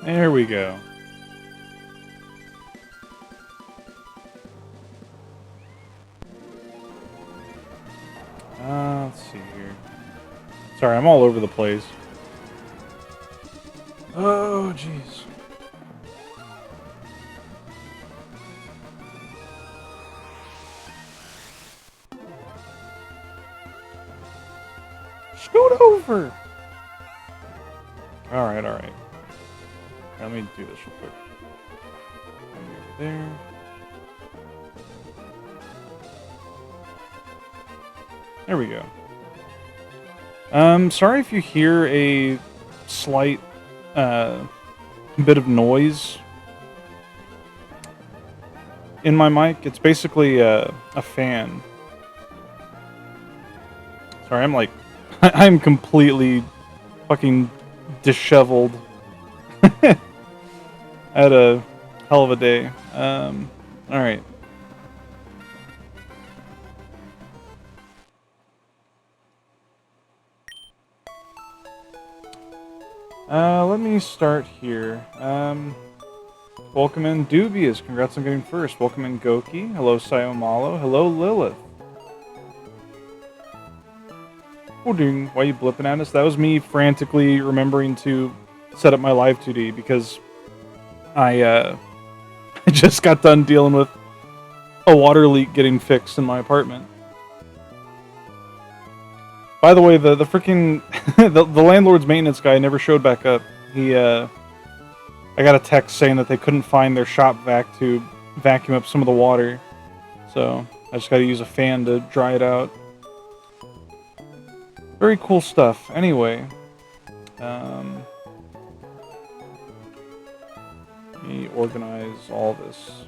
There we go. Let's see here. Sorry, I'm all over the place. Oh, jeez. Scoot over! Alright, alright. Let me do this real quick. Over there. There we go. Sorry if you hear a slight, bit of noise in my mic. It's basically a fan. Sorry, I'm like, I'm completely fucking disheveled. Had a hell of a day. Alright. Let me start here. Welcome in Dubious. Congrats on getting first. Welcome in Goki. Hello Sayomalo. Hello Lilith. Oh ding, why are you blipping at us? That was me frantically remembering to set up my live 2D because I just got done dealing with a water leak getting fixed in my apartment. By the way, the freaking the landlord's maintenance guy never showed back up. I got a text saying that they couldn't find their shop vac to vacuum up some of the water. So, I just gotta use a fan to dry it out. Very cool stuff. Anyway, let me organize all this.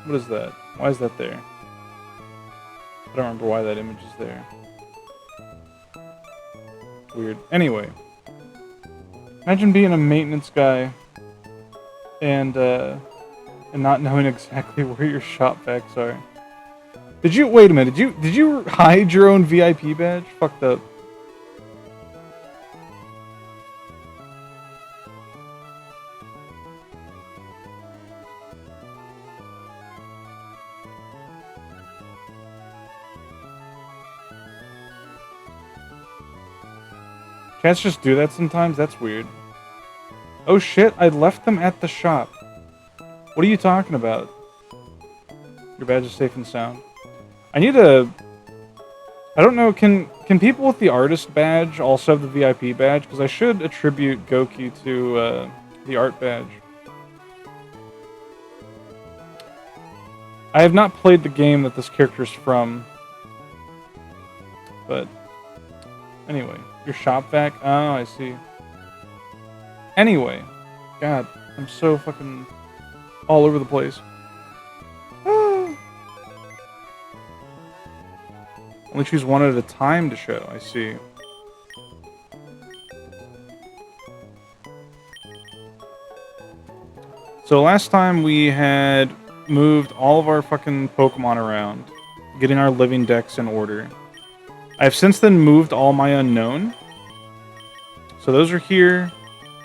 What is that? Why is that there? I don't remember why that image is there. Weird. Anyway. Imagine being a maintenance guy and not knowing exactly where your shop vacs are. Did you wait a minute, did you hide your own VIP badge? Fucked up. Cats just do that sometimes? That's weird. Oh shit, I left them at the shop. What are you talking about? Your badge is safe and sound. I need a... I don't know, can people with the artist badge also have the VIP badge? Because I should attribute Goki to the art badge. I have not played the game that this character is from. But... Anyway. Your shop vac? Oh, I see. Anyway. God, I'm so fucking all over the place. Only choose one at a time to show, I see. So last time we had moved all of our fucking Pokemon around, getting our living decks in order. I've since then moved all my unknown. So those are here.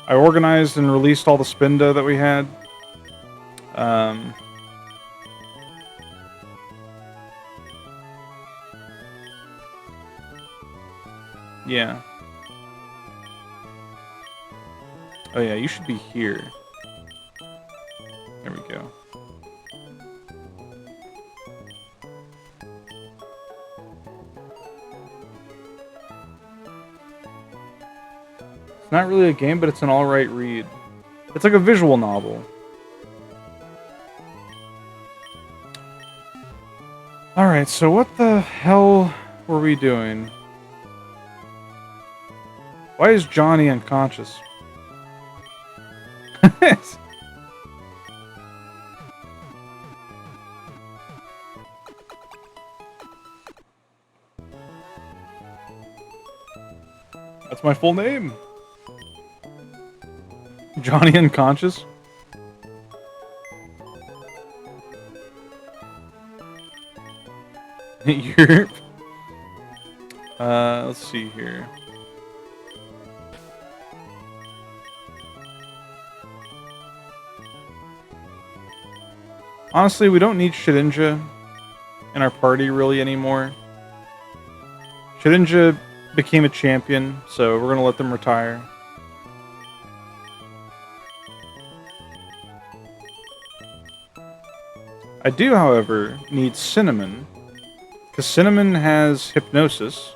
I organized and released all the Spinda that we had. Yeah. Oh yeah, you should be here. There we go. It's not really a game, but it's an alright read. It's like a visual novel. Alright, so what the hell were we doing? Why is Johnny unconscious? That's my full name. Johnny Unconscious. Europe. Let's see here. Honestly, we don't need Shedinja in our party really anymore. Shedinja became a champion, so we're gonna let them retire. I do, however, need Cinnamon, because Cinnamon has Hypnosis.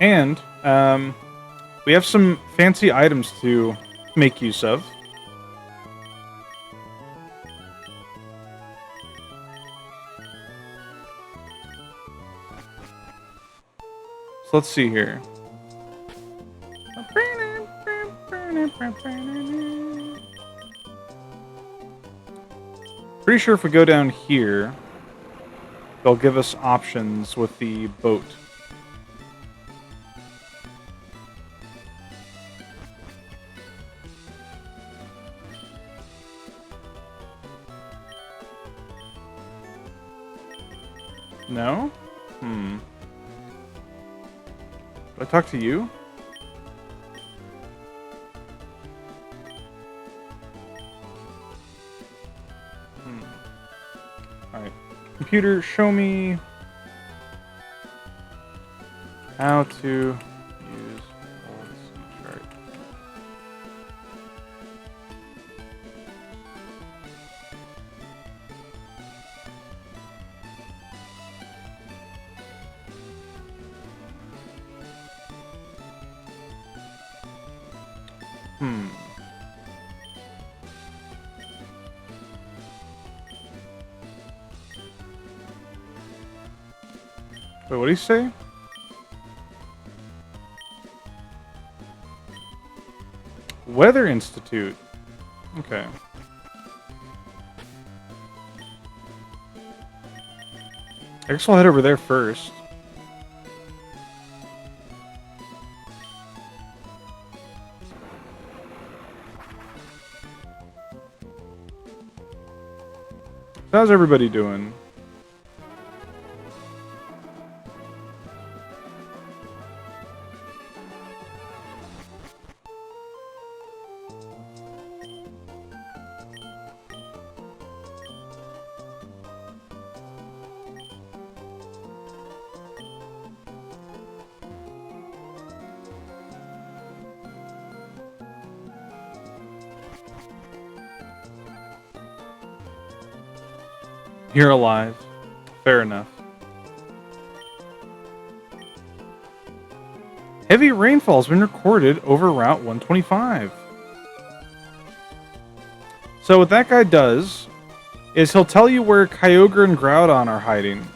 And, we have some fancy items to make use of. So let's see here. Pretty sure if we go down here, they'll give us options with the boat. No? Hmm. Do I talk to you? Alright. Computer, show me how to use old C chart. Wait, what do you say? Weather Institute. Okay. I guess I'll head over there first. How's everybody doing? You're alive. Fair enough. Heavy rainfall has been recorded over Route 125. So what that guy does is he'll tell you where Kyogre and Groudon are hiding.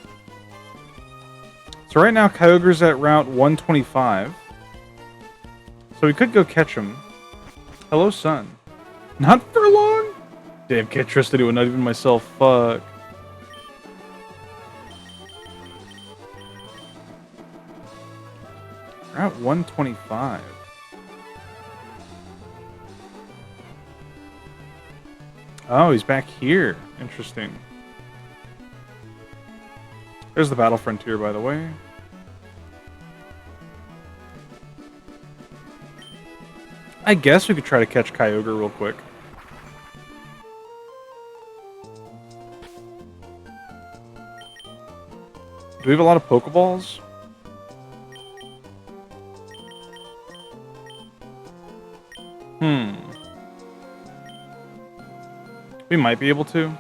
So right now Kyogre's at Route 125. So we could go catch him. Hello, son. Not for long? Damn, can't trust anyone, not even myself. Fuck. Route 125. Oh, he's back here. Interesting. There's the Battle Frontier, by the way. I guess we could try to catch Kyogre real quick. Do we have a lot of Pokeballs? We might be able to.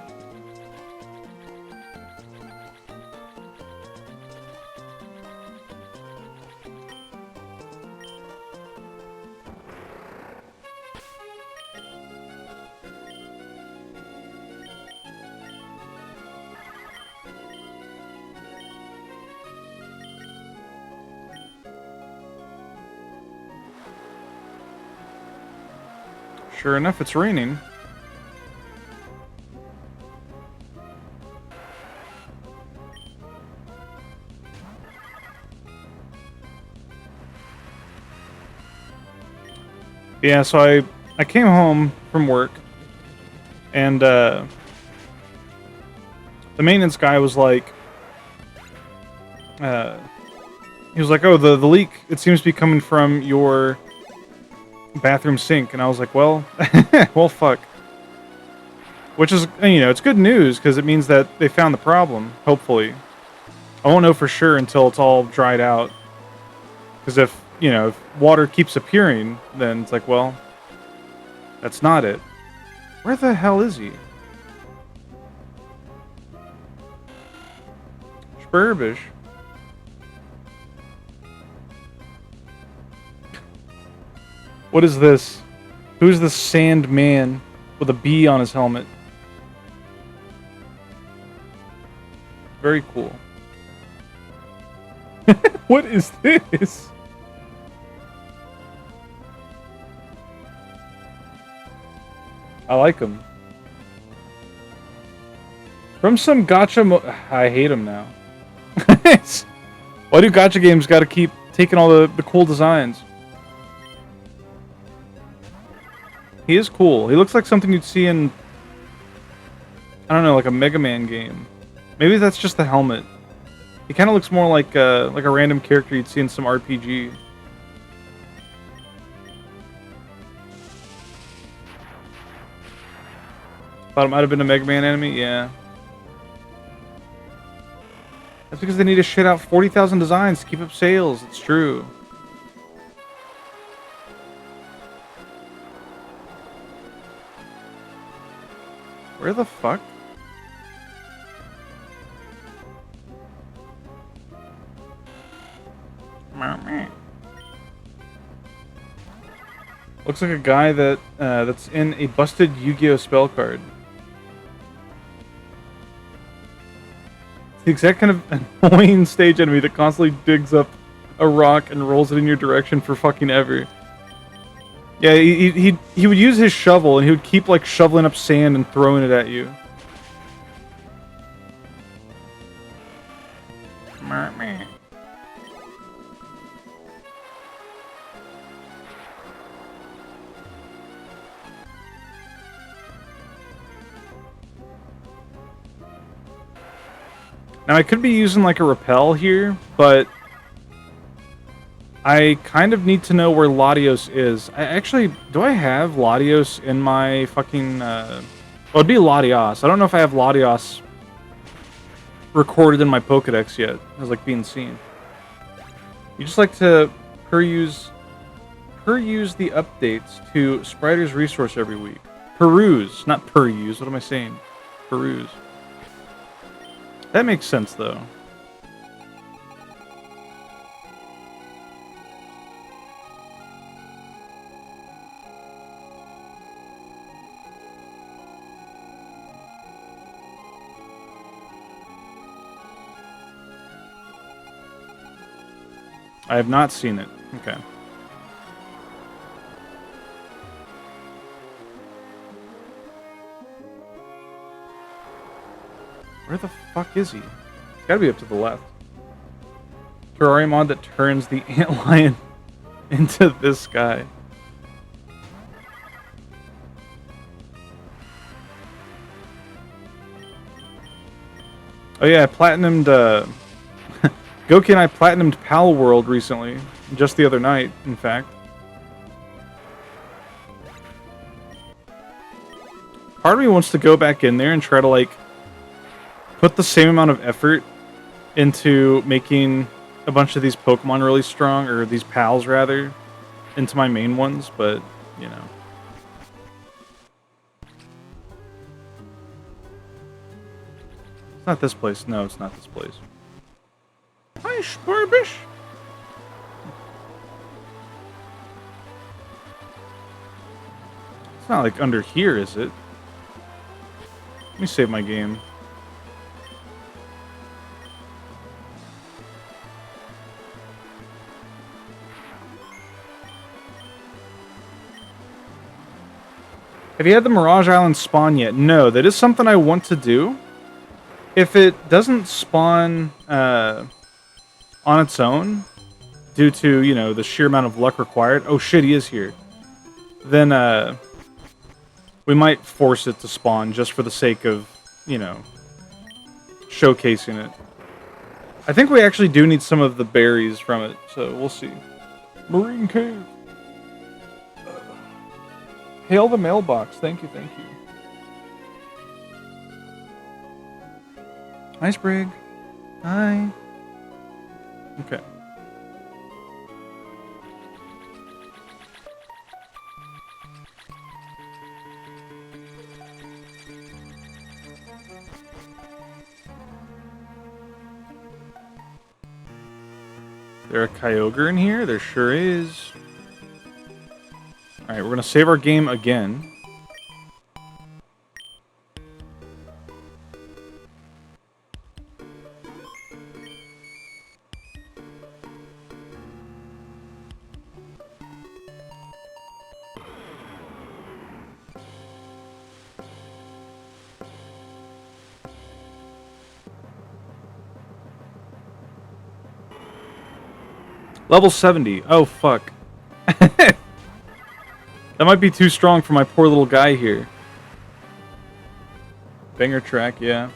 Sure enough, it's raining. Yeah, so I came home from work, and the maintenance guy was like, he was like, "Oh, the leak, it seems to be coming from your bathroom sink," and I was like, "Well, well, fuck." Which is, you know, it's good news because it means that they found the problem. Hopefully, I won't know for sure until it's all dried out. Because if, you know, if water keeps appearing, then it's like, well, that's not it. Where the hell is he? Spurbish. What is this? Who's the sand man with a bee on his helmet? Very cool. What is this? I like him. From some gacha I hate him now. Why do gacha games gotta keep taking all the cool designs? He is cool. He looks like something you'd see in, I don't know, like a Mega Man game. Maybe that's just the helmet. He kind of looks more like a random character you'd see in some RPG. Thought it might have been a Mega Man enemy? Yeah. That's because they need to shit out 40,000 designs to keep up sales. It's true. Where the fuck? Looks like a guy that that's in a busted Yu-Gi-Oh spell card. It's the exact kind of annoying stage enemy that constantly digs up a rock and rolls it in your direction for fucking ever. Yeah, he would use his shovel and he would keep like shoveling up sand and throwing it at you. Now I could be using like a repel here, but I kind of need to know where Latios is. Do I have Latios in my fucking, well, it'd be Latios. I don't know if I have Latios recorded in my Pokedex yet, as like being seen. You just like to peruse the updates to Spriter's resource every week. Peruse, not peruse. What am I saying? Peruse. That makes sense, though. I have not seen it. Okay. Where the fuck is he? He's gotta be up to the left. Terrarium mod that turns the antlion into this guy. Oh yeah, I platinumed, Goki and I platinumed Pal World recently. Just the other night, in fact. Part of me wants to go back in there and try to, like, put the same amount of effort into making a bunch of these Pokemon really strong, or these pals rather, into my main ones, but, you know. It's not this place. No, it's not this place. Hi, Spurbish. It's not like under here, is it? Let me save my game. Have you had the Mirage Island spawn yet? No, that is something I want to do. If it doesn't spawn on its own, due to, you know, the sheer amount of luck required. Oh shit, he is here. Then we might force it to spawn just for the sake of, you know, showcasing it. I think we actually do need some of the berries from it, so we'll see. Marine Cave. Hail the mailbox. Thank you, thank you. Hi, Sprig. Hi. Okay. Is there a Kyogre in here? There sure is. Alright, we're gonna save our game again. Level 70. Oh, fuck. That might be too strong for my poor little guy here. Banger track, yeah.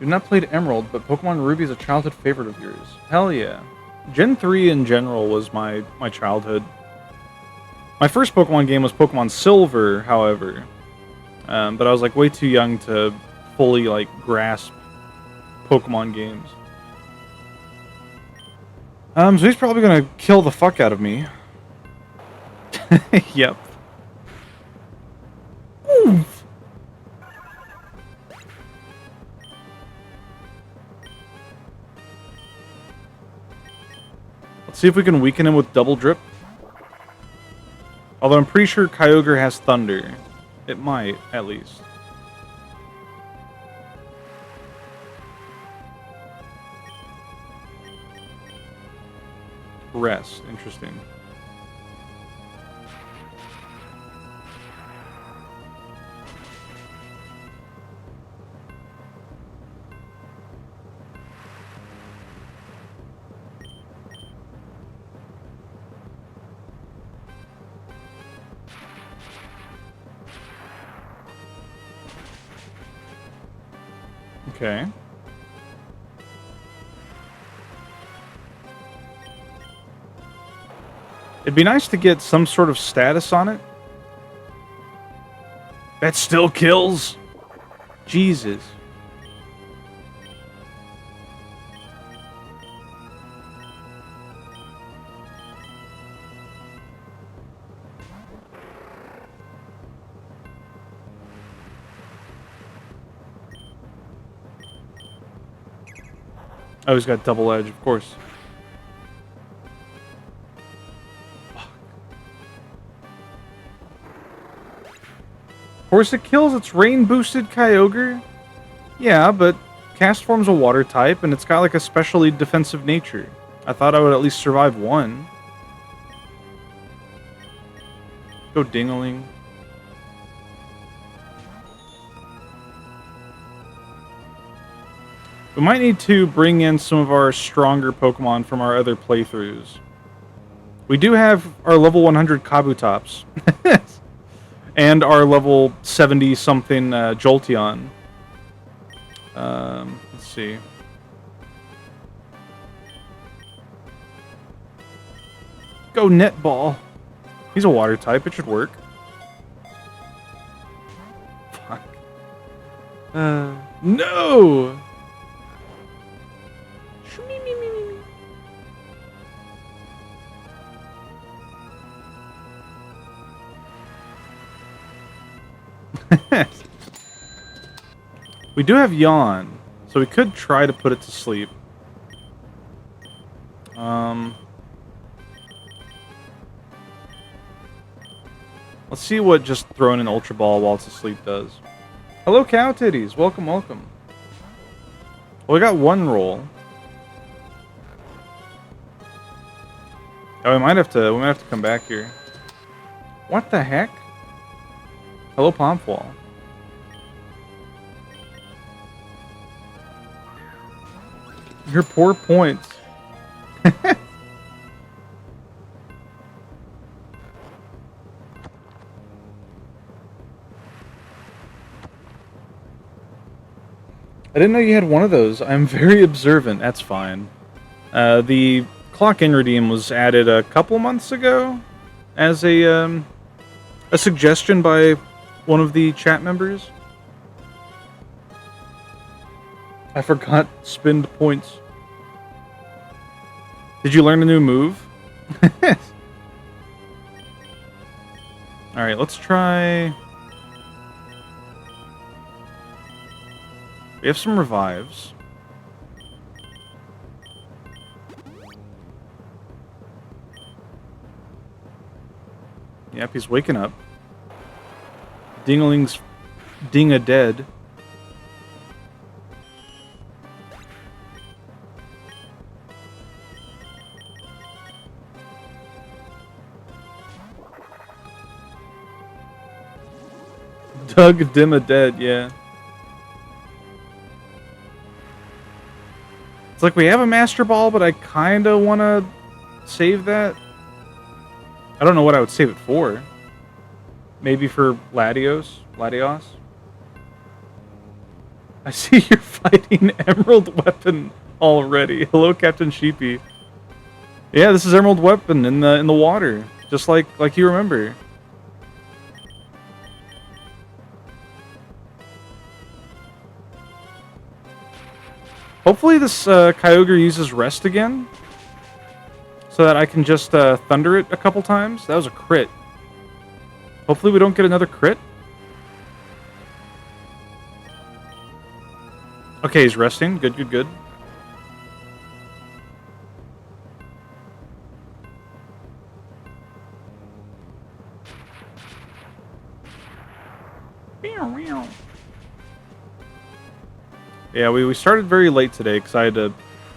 You've not played Emerald, but Pokemon Ruby is a childhood favorite of yours. Hell yeah. Gen 3 in general was my childhood. My first Pokemon game was Pokemon Silver, however. But I was like way too young to fully like grasp Pokemon games. So he's probably gonna kill the fuck out of me. Yep. Oof. Let's see if we can weaken him with Double Drip. Although I'm pretty sure Kyogre has Thunder. It might, at least. Rest. Interesting. Okay. It'd be nice to get some sort of status on it. That still kills? Jesus. Oh, he's got double edge, of course. Of course it kills its rain-boosted Kyogre. Yeah, but Castform's a water type, and it's got like a specially defensive nature. I thought I would at least survive one. Go Dingaling. We might need to bring in some of our stronger Pokemon from our other playthroughs. We do have our level 100 Kabutops. And our level 70-something Jolteon. Let's see. Go Netball. He's a water type. It should work. Fuck. No! We do have Yawn, so we could try to put it to sleep. Let's see what just throwing an Ultra Ball while it's asleep does. Hello, Cow Titties. Welcome, welcome. Well, we got one roll. Oh, we might have to come back here. What the heck? Hello, Pomfwall. Your poor points. I didn't know you had one of those. I'm very observant. That's fine. The clock in redeem was added a couple months ago as a suggestion by one of the chat members. I forgot spend points. Did you learn a new move? Alright, let's try... We have some revives. Yep, he's waking up. Dingling's ding-a-dead. Doug Dim-a-dead, yeah. It's like we have a Master Ball, but I kinda wanna save that. I don't know what I would save it for. Maybe for Latios? Latios? I see you're fighting Emerald Weapon already. Hello, Captain Sheepy. Yeah, this is Emerald Weapon in the water. Just like you remember. Hopefully this Kyogre uses Rest again, so that I can just Thunder it a couple times. That was a crit. Hopefully we don't get another crit. Okay, he's resting. Good, good, good. Yeah, we started very late today because I had to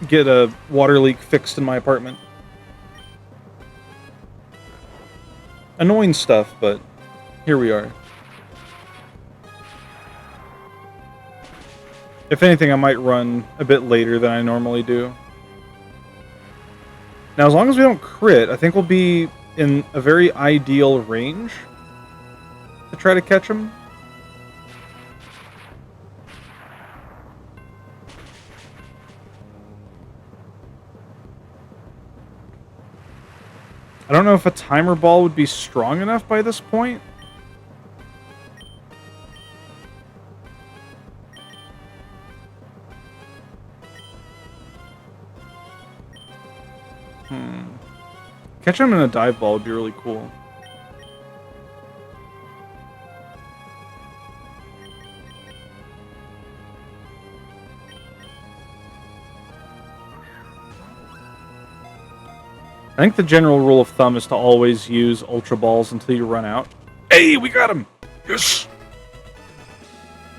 get a water leak fixed in my apartment. Annoying stuff, but here we are. If anything, I might run a bit later than I normally do. Now, as long as we don't crit, I think we'll be in a very ideal range to try to catch him. I don't know if a timer ball would be strong enough by this point. Catching him in a dive ball would be really cool. I think the general rule of thumb is to always use Ultra Balls until you run out. Hey, we got him! Yes!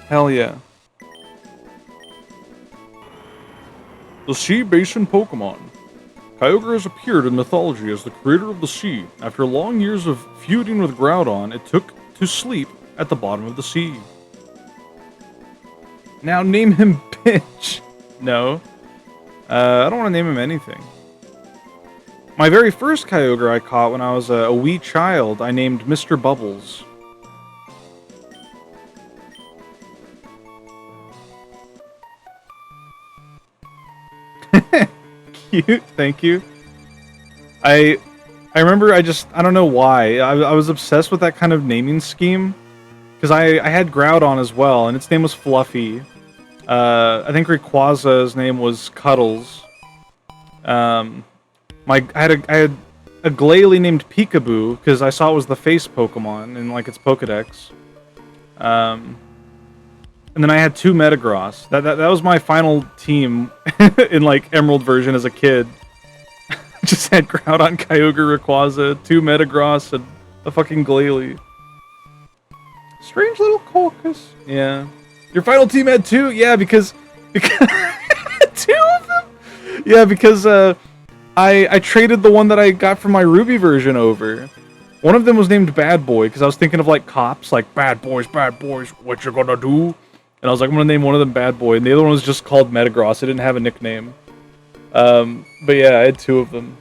Hell yeah. The Sea Basin Pokemon. Kyogre has appeared in mythology as the creator of the sea. After long years of feuding with Groudon, it took to sleep at the bottom of the sea. Now name him Bitch. No. I don't want to name him anything. My very first Kyogre I caught when I was a wee child, I named Mr. Bubbles. Cute, thank you. I remember I don't know why. I was obsessed with that kind of naming scheme. Because I had Groudon as well, and its name was Fluffy. I think Rayquaza's name was Cuddles. I had a Glalie named Peekaboo because I saw it was the face Pokemon in like its Pokedex. And then I had 2 Metagross. That was my final team in like Emerald version as a kid. Just had Groudon, Kyogre, Rayquaza, 2 Metagross, and a fucking Glalie. Strange little caucus. Yeah. Your final team had 2? Yeah, because 2 of them? Yeah, because I traded the one that I got from my Ruby version over. One of them was named Bad Boy because I was thinking of like cops, like bad boys, what you gonna do? And I was like, I'm gonna name one of them Bad Boy, and the other one was just called Metagross. It didn't have a nickname. But yeah, I had two of them.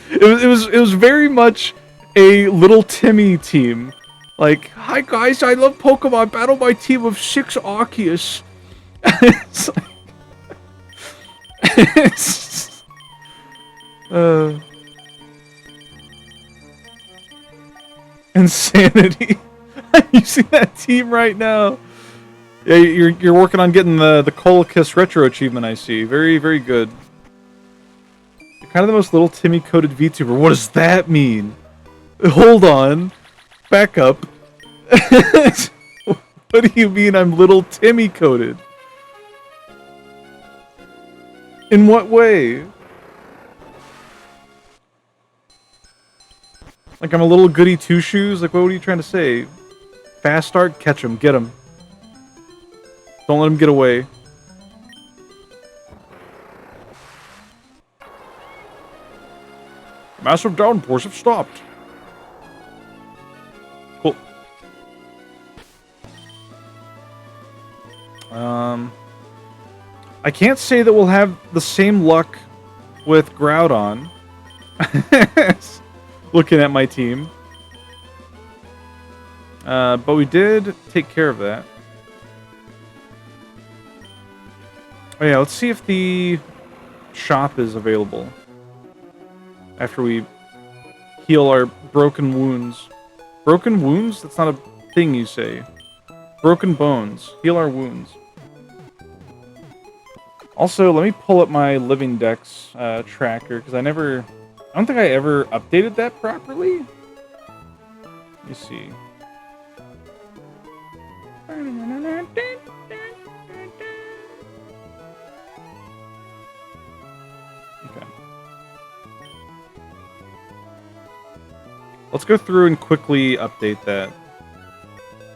It was very much a little Timmy team. Like, hi guys, I love Pokemon. Battle my team of 6 Arceus. It's like, it's, insanity. You see that team right now? Yeah, you're working on getting the Colchis Retro achievement. I see. Very very good. You're kind of the most little Timmy coded VTuber. What does that mean? Hold on, back up. What do you mean I'm little Timmy coded? In what way? Like I'm a little goody two shoes? Like what are you trying to say? Fast start, catch him, get him. Don't let him get away. Massive downpours have stopped. Cool. I can't say that we'll have the same luck with Groudon. Looking at my team. But we did take care of that. Oh yeah, let's see if the shop is available. After we heal our broken wounds. Broken wounds? That's not a thing you say. Broken bones. Heal our wounds. Also, let me pull up my Living Dex tracker, because I don't think I ever updated that properly. Let me see. Okay. Let's go through and quickly update that.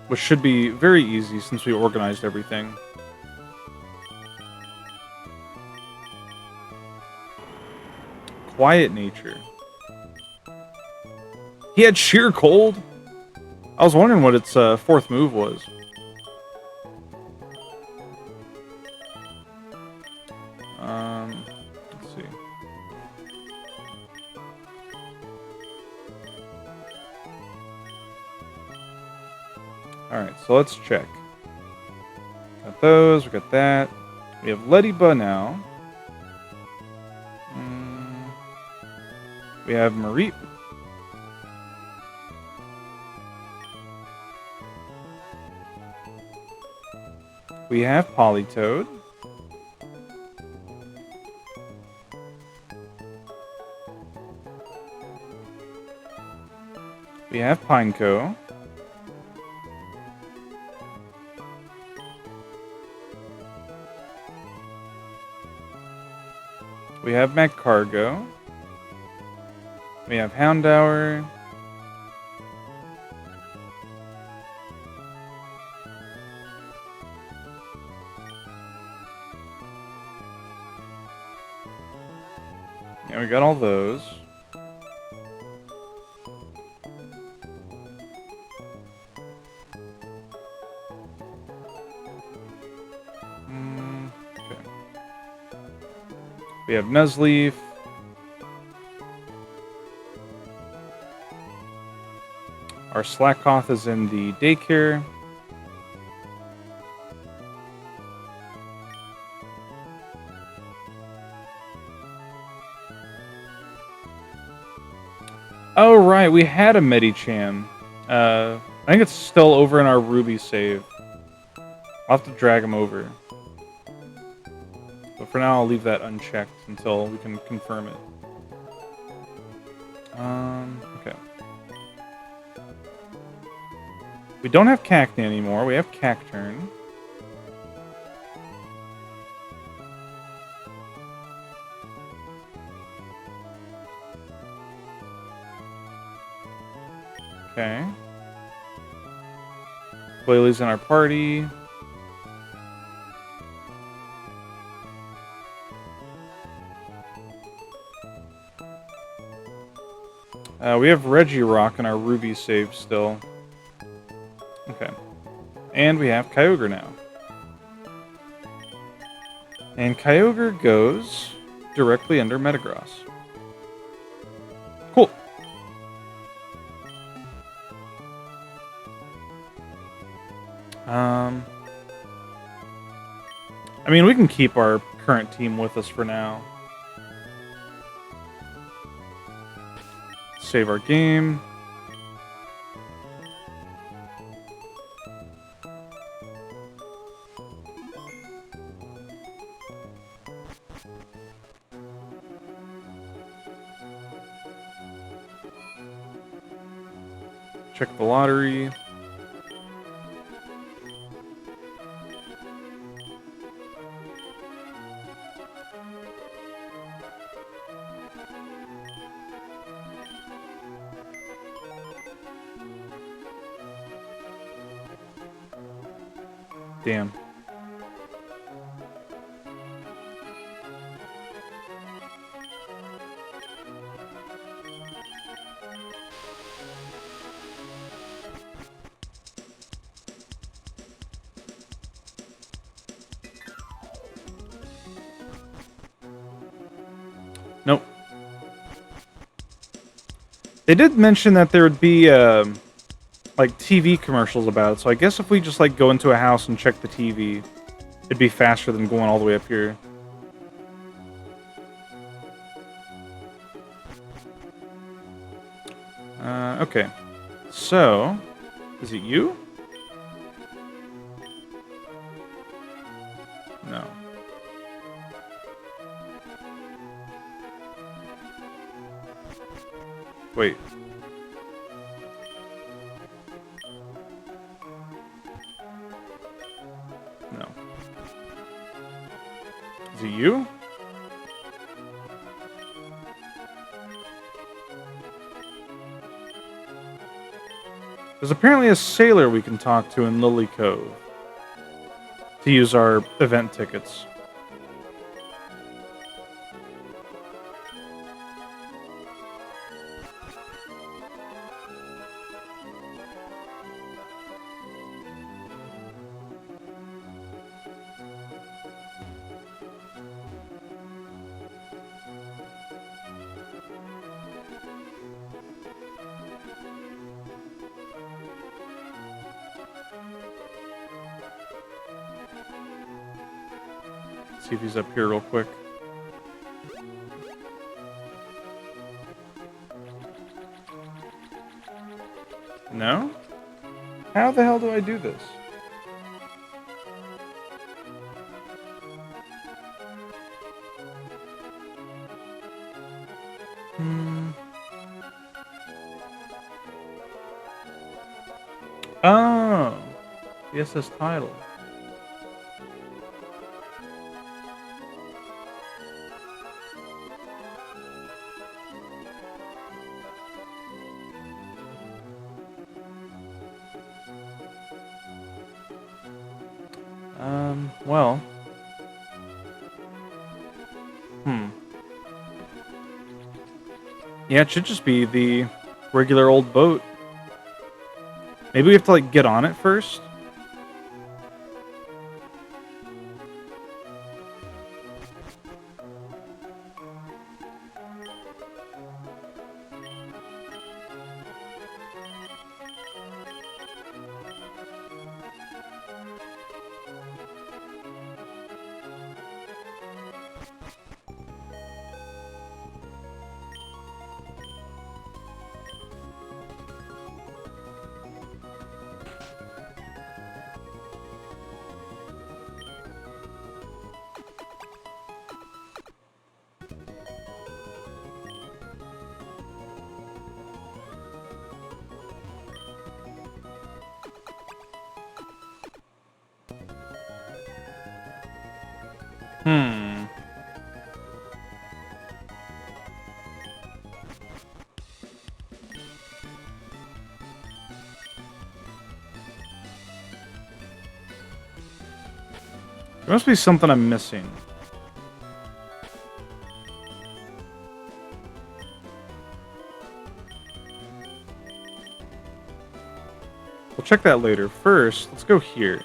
Which should be very easy since we organized everything. Quiet nature. He had sheer cold. I was wondering what its fourth move was. Let's see. Alright, so let's check. Got those, we got that. We have Leddyba now. We have Mareep. We have Politoed. We have Pineco. We have Magcargo. We have Houndour. Yeah, we got all those. Okay. We have Nuzleaf. Our Slakoth is in the daycare. Oh, right, we had a Medicham. I think it's still over in our Ruby save. I'll have to drag him over. But for now, I'll leave that unchecked until we can confirm it. Okay. We don't have Cacnea anymore. We have Cacturn. Okay. Glalie in our party. We have Regirock in our Ruby save still. Okay. And we have Kyogre now. And Kyogre goes directly under Metagross. Cool. I mean, we can keep our current team with us for now. Save our game. Check the lottery. Damn. Nope. They did mention that there would be, like, TV commercials about it, so I guess if we just, like, go into a house and check the TV, it'd be faster than going all the way up here. Okay. So, is it you? No. Wait. No. Is it you? There's apparently a sailor we can talk to in Lily Cove to use our event tickets. See if he's up here real quick. No? How the hell do I do this? Oh. The SS title. Well. Yeah, it should just be the regular old boat. Maybe we have to, like, get on it first? There must be something I'm missing. We'll check that later. First, let's go here.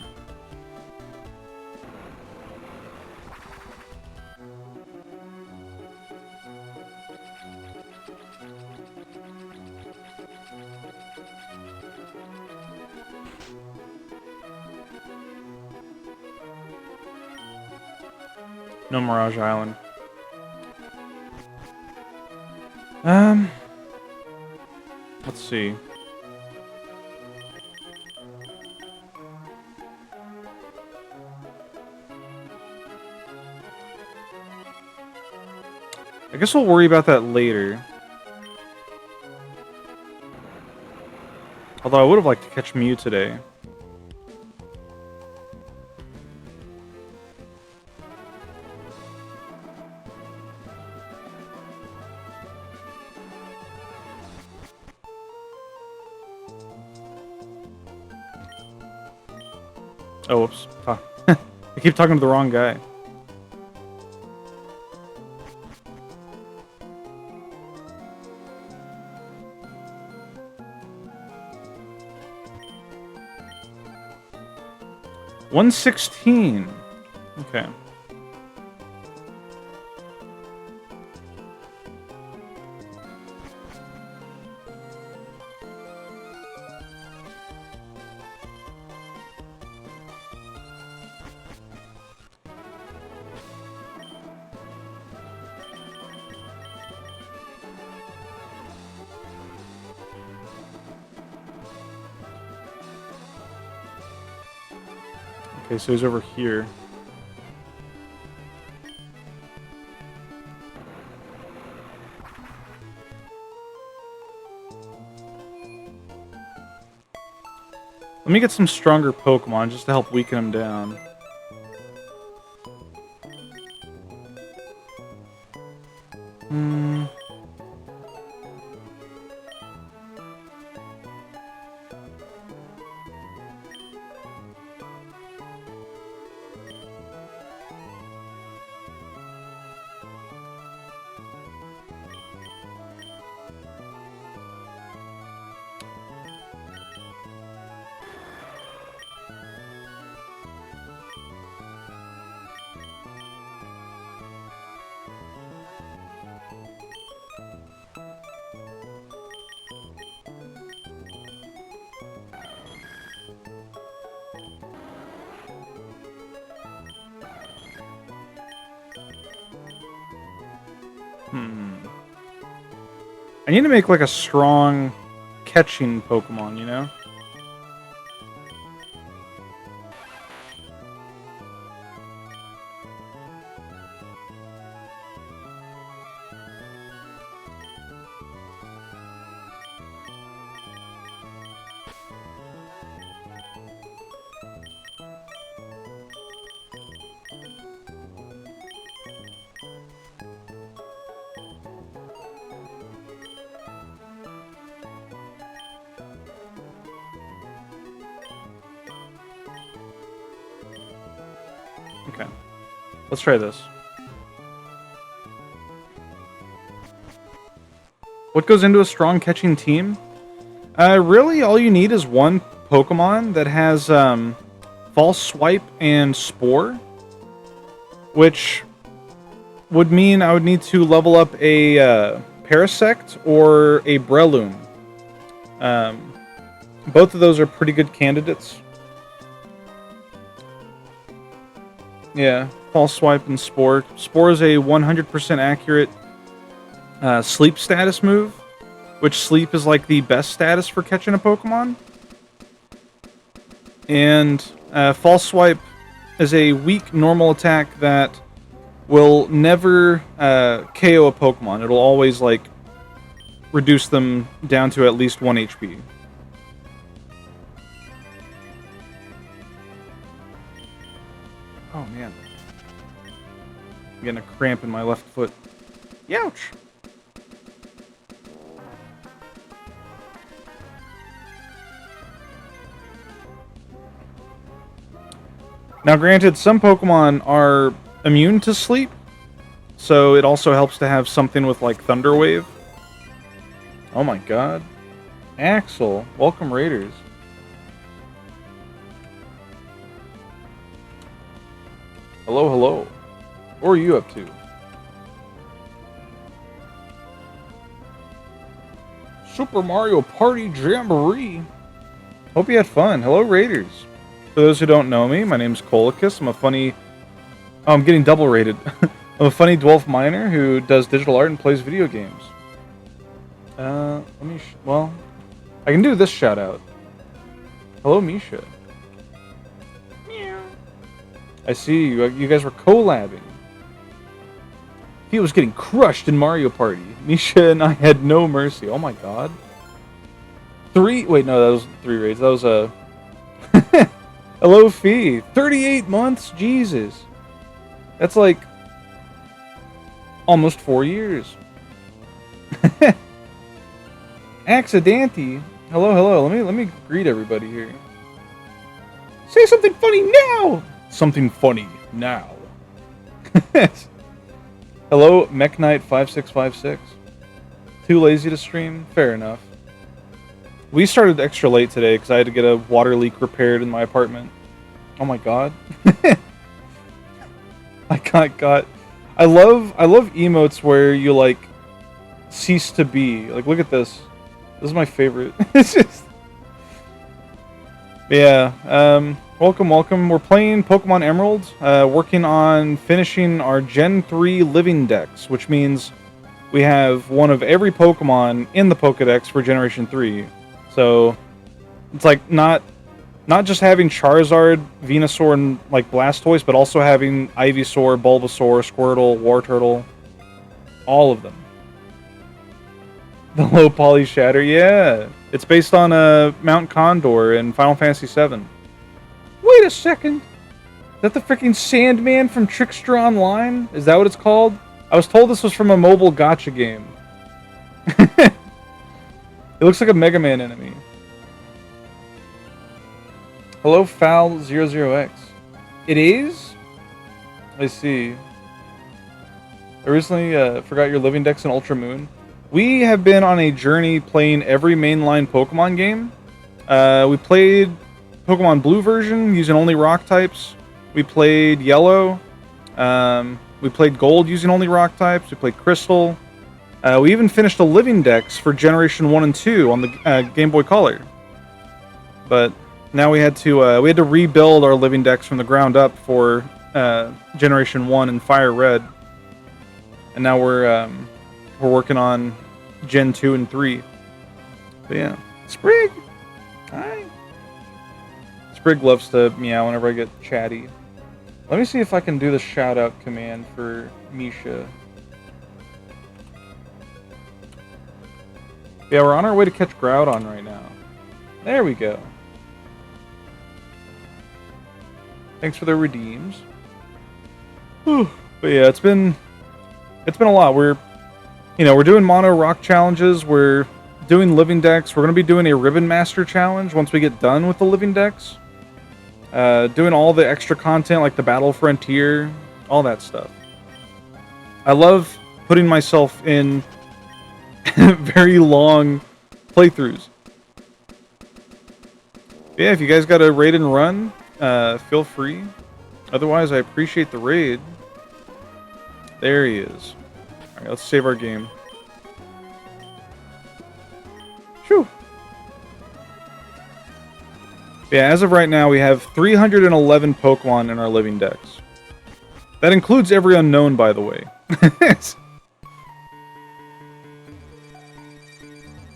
No Mirage Island. Let's see. I guess we'll worry about that later. Although I would have liked to catch Mew today. Oh, whoops. I keep talking to the wrong guy. $116. Okay. Okay, so he's over here. Let me get some stronger Pokemon just to help weaken him down. I need to make like a strong catching Pokemon, you know? Okay. Let's try this. What goes into a strong catching team? Really, all you need is one Pokemon that has False Swipe and Spore, which would mean I would need to level up a Parasect or a Breloom. Both of those are pretty good candidates. Yeah, False Swipe and Spore. Spore is a 100% accurate sleep status move, which sleep is like the best status for catching a Pokemon. And False Swipe is a weak normal attack that will never KO a Pokemon. It'll always like reduce them down to at least 1 HP. Oh man. I'm getting a cramp in my left foot. Youch! Now granted, some Pokemon are immune to sleep, so it also helps to have something with like Thunder Wave. Oh my god. Axel, welcome Raiders. Hello, hello. What are you up to? Super Mario Party Jamboree. Hope you had fun. Hello, Raiders. For those who don't know me, my name's Colicus. I'm a funny... Oh, I'm getting double rated. I'm a funny dwarf miner who does digital art and plays video games. Let me... well, I can do this shout out. Hello, Misha. Meow. I see you. You guys were collabing. He was getting crushed in Mario Party. Misha and I had no mercy. Oh my god. Wait, no, that was 3 raids. That was a... Hello, Fee. 38 months? Jesus. That's like... almost 4 years. Accidenty. Hello, hello. Let me greet everybody here. Say something funny now! Something funny now. Hello, MechKnight5656. Too lazy to stream? Fair enough. We started extra late today because I had to get a water leak repaired in my apartment. Oh my god. I love emotes where you like cease to be. Like, look at this. This is my favorite. It's just... yeah, welcome. We're playing Pokemon Emerald, working on finishing our Gen 3 living dex, which means we have one of every Pokemon in the Pokedex for Generation 3. So, it's like not just having Charizard, Venusaur, and like Blastoise, but also having Ivysaur, Bulbasaur, Squirtle, Wartortle, all of them. The low poly shatter, yeah. It's based on Mount Condor in Final Fantasy VII. Wait a second. Is that the freaking Sandman from Trickster Online? Is that what it's called? I was told this was from a mobile gacha game. It looks like a Mega Man enemy. Hello, Foul00X. It is? I see. I recently forgot your living dex in Ultra Moon. We have been on a journey playing every mainline Pokemon game. We played Pokemon Blue version using only rock types. We played Yellow. We played Gold using only rock types. We played Crystal. We even finished a living dex for Generation 1 and 2 on the Game Boy Color. But now we had to rebuild our living dex from the ground up for Generation 1 and Fire Red. And now we're working on Gen 2 and 3. But yeah. Sprig! Hi! Sprig loves to meow whenever I get chatty. Let me see if I can do the shout-out command for Misha. Yeah, we're on our way to catch Groudon right now. There we go. Thanks for the redeems. Whew. But yeah, it's been a lot. We're doing mono rock challenges. We're doing living decks. We're going to be doing a Ribbon Master challenge once we get done with the living decks. Doing all the extra content like the Battle Frontier, all that stuff. I love putting myself in very long playthroughs. Yeah, if you guys got a raid and run, feel free. Otherwise, I appreciate the raid. There he is. Alright, let's save our game. Phew. Yeah, as of right now, we have 311 Pokemon in our living dex. That includes every unknown, by the way.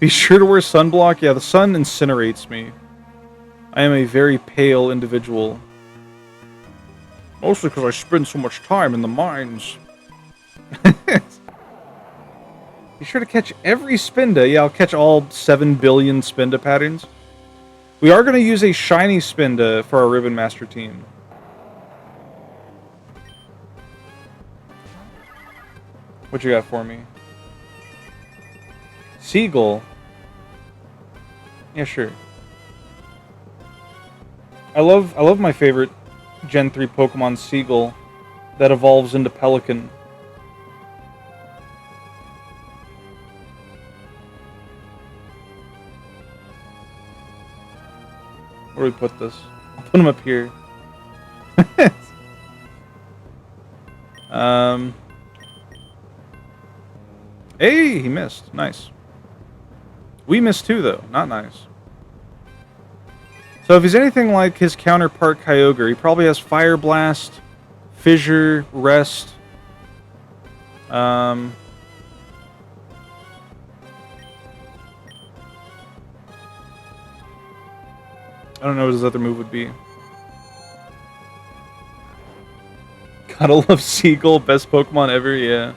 Be sure to wear sunblock. Yeah, the sun incinerates me. I am a very pale individual. Mostly because I spend so much time in the mines. Be sure to catch every Spinda. Yeah, I'll catch all 7 billion Spinda patterns. We are going to use a shiny Spinda for our Ribbon Master team. What you got for me? Seagull. Yeah, sure. I love my favorite Gen 3 Pokemon, Seagull, that evolves into Pelican. Where do we put this? I'll put him up here. Hey, he missed. Nice. We missed too, though. Not nice. So if he's anything like his counterpart Kyogre, he probably has Fire Blast, Fissure, Rest. I don't know what his other move would be. Gotta love Seagull, best Pokemon ever, yeah.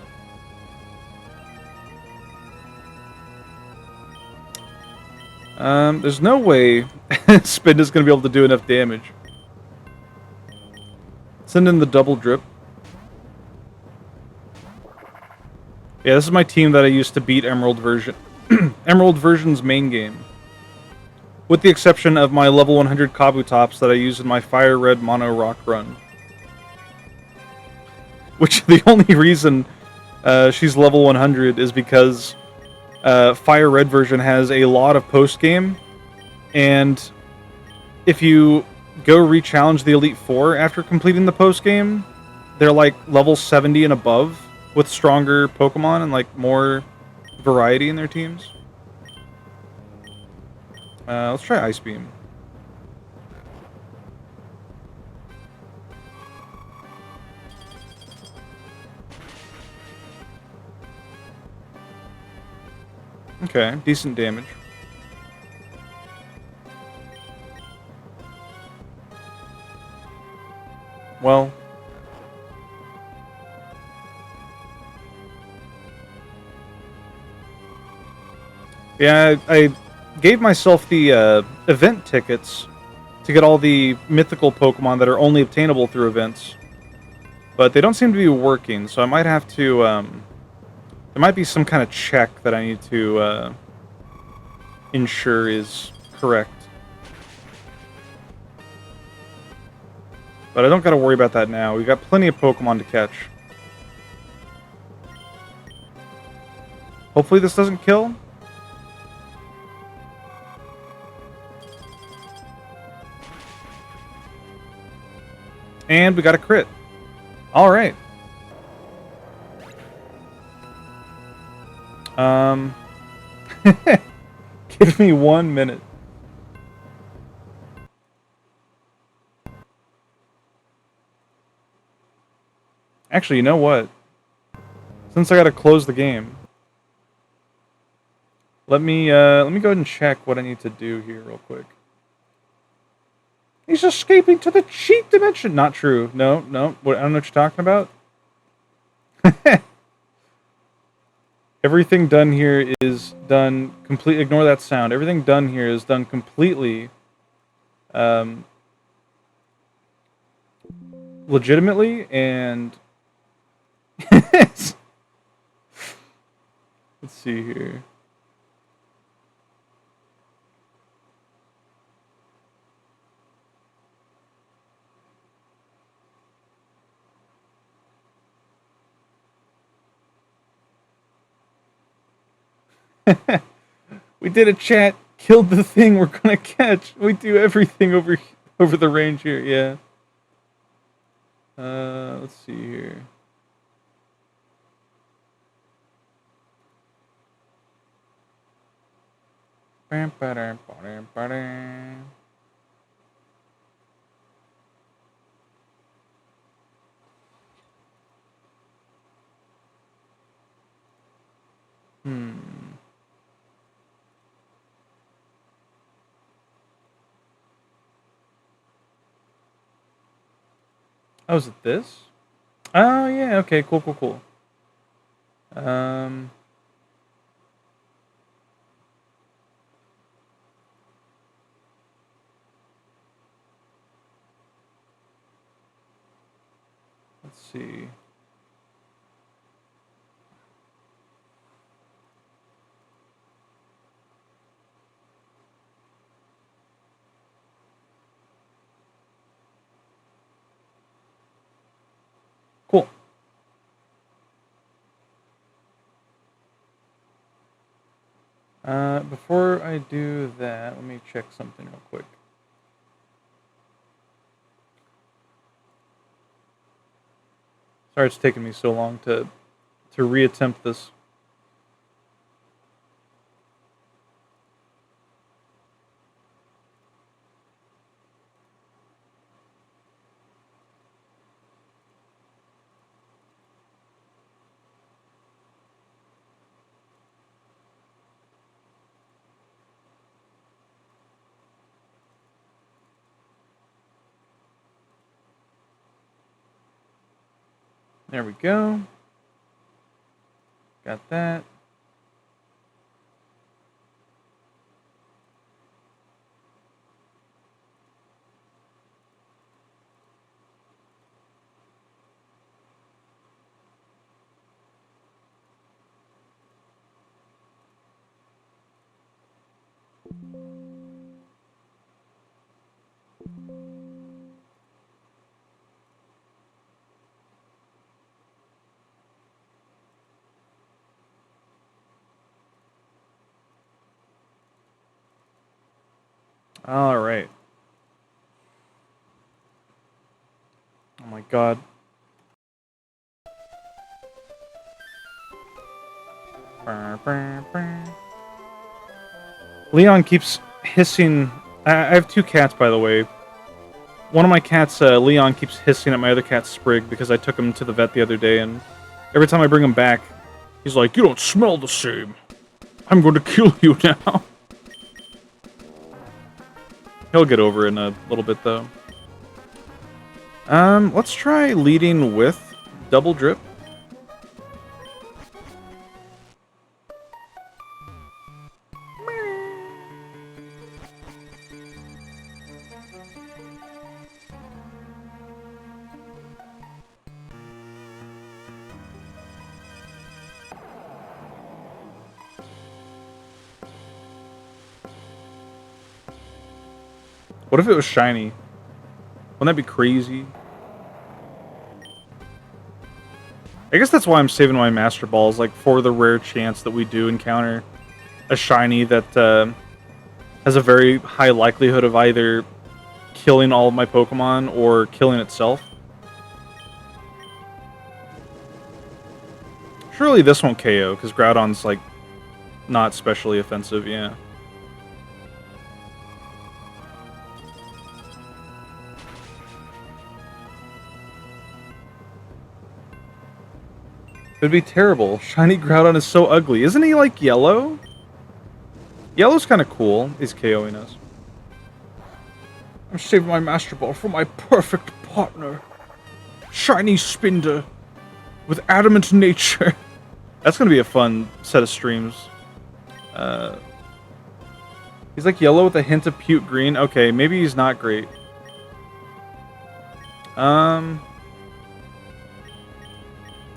There's no way Spin is gonna be able to do enough damage. Send in the double drip. Yeah, this is my team that I used to beat Emerald version. Emerald version's main game. With the exception of my level 100 Kabutops that I use in my Fire Red Mono Rock run. Which the only reason she's level 100 is because Fire Red version has a lot of post-game, and if you go re-challenge the Elite Four after completing the post-game, they're like level 70 and above, with stronger Pokemon and like more variety in their teams. Let's try Ice Beam. Okay, decent damage. Well, yeah, I gave myself the event tickets to get all the mythical Pokemon that are only obtainable through events, but they don't seem to be working, so I might have to, there might be some kind of check that I need to ensure is correct. But I don't gotta worry about that now. We've got plenty of Pokemon to catch. Hopefully this doesn't kill. And we got a crit. Alright. Give me 1 minute. Actually, you know what? Since I gotta close the game, let me go ahead and check what I need to do here real quick. He's escaping to the cheat dimension. Not true. No, no. What, I don't know what you're talking about. Everything done here is done complete. Ignore that sound. Everything done here is done completely, legitimately, and let's see here. We did a chat, killed the thing we're gonna catch. We do everything over the range here, yeah. Let's see here. Oh, is it this? Oh, yeah, okay, cool, cool, cool. Let's see. Cool. Before I do that, let me check something real quick. Sorry it's taking me so long to reattempt this. There we go. Got that. All right. Oh my god. Leon keeps hissing. I have two cats, by the way. One of my cats, Leon, keeps hissing at my other cat, Sprig, because I took him to the vet the other day, and every time I bring him back, he's like, "You don't smell the same. I'm going to kill you now." He'll get over it in a little bit, though. Let's try leading with double drip. What if it was shiny? Wouldn't that be crazy? I guess that's why I'm saving my Master Balls, like, for the rare chance that we do encounter a shiny that has a very high likelihood of either killing all of my Pokemon or killing itself. Surely this won't KO, because Groudon's, like, not specially offensive, yeah. It'd be terrible. Shiny Groudon is so ugly. Isn't he, like, yellow? Yellow's kind of cool. He's KOing us. I'm saving my Master Ball for my perfect partner. Shiny Spinder. With adamant nature. That's going to be a fun set of streams. He's like yellow with a hint of puke green. Okay, maybe he's not great.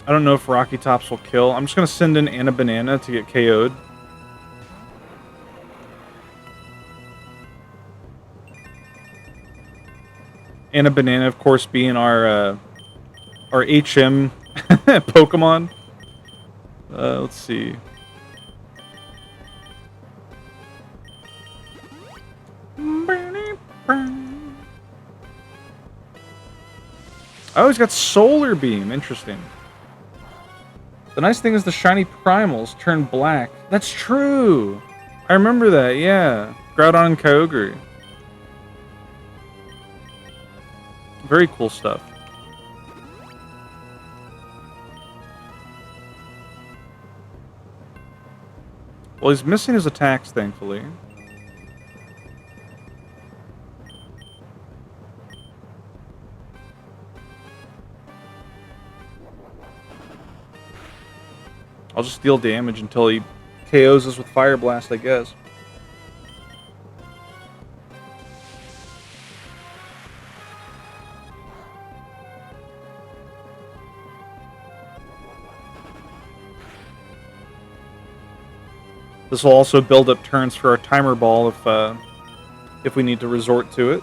I don't know if Rocky Tops will kill. I'm just going to send in Anna Banana to get KO'd. Anna Banana, of course, being our HM Pokemon. Let's see. Oh, he's got Solar Beam. Interesting. The nice thing is the shiny primals turn black. That's true. I remember that, yeah. Groudon and Kyogre. Very cool stuff. Well, he's missing his attacks, thankfully. I'll just deal damage until he KOs us with Fire Blast, I guess. This will also build up turns for our Timer Ball if we need to resort to it.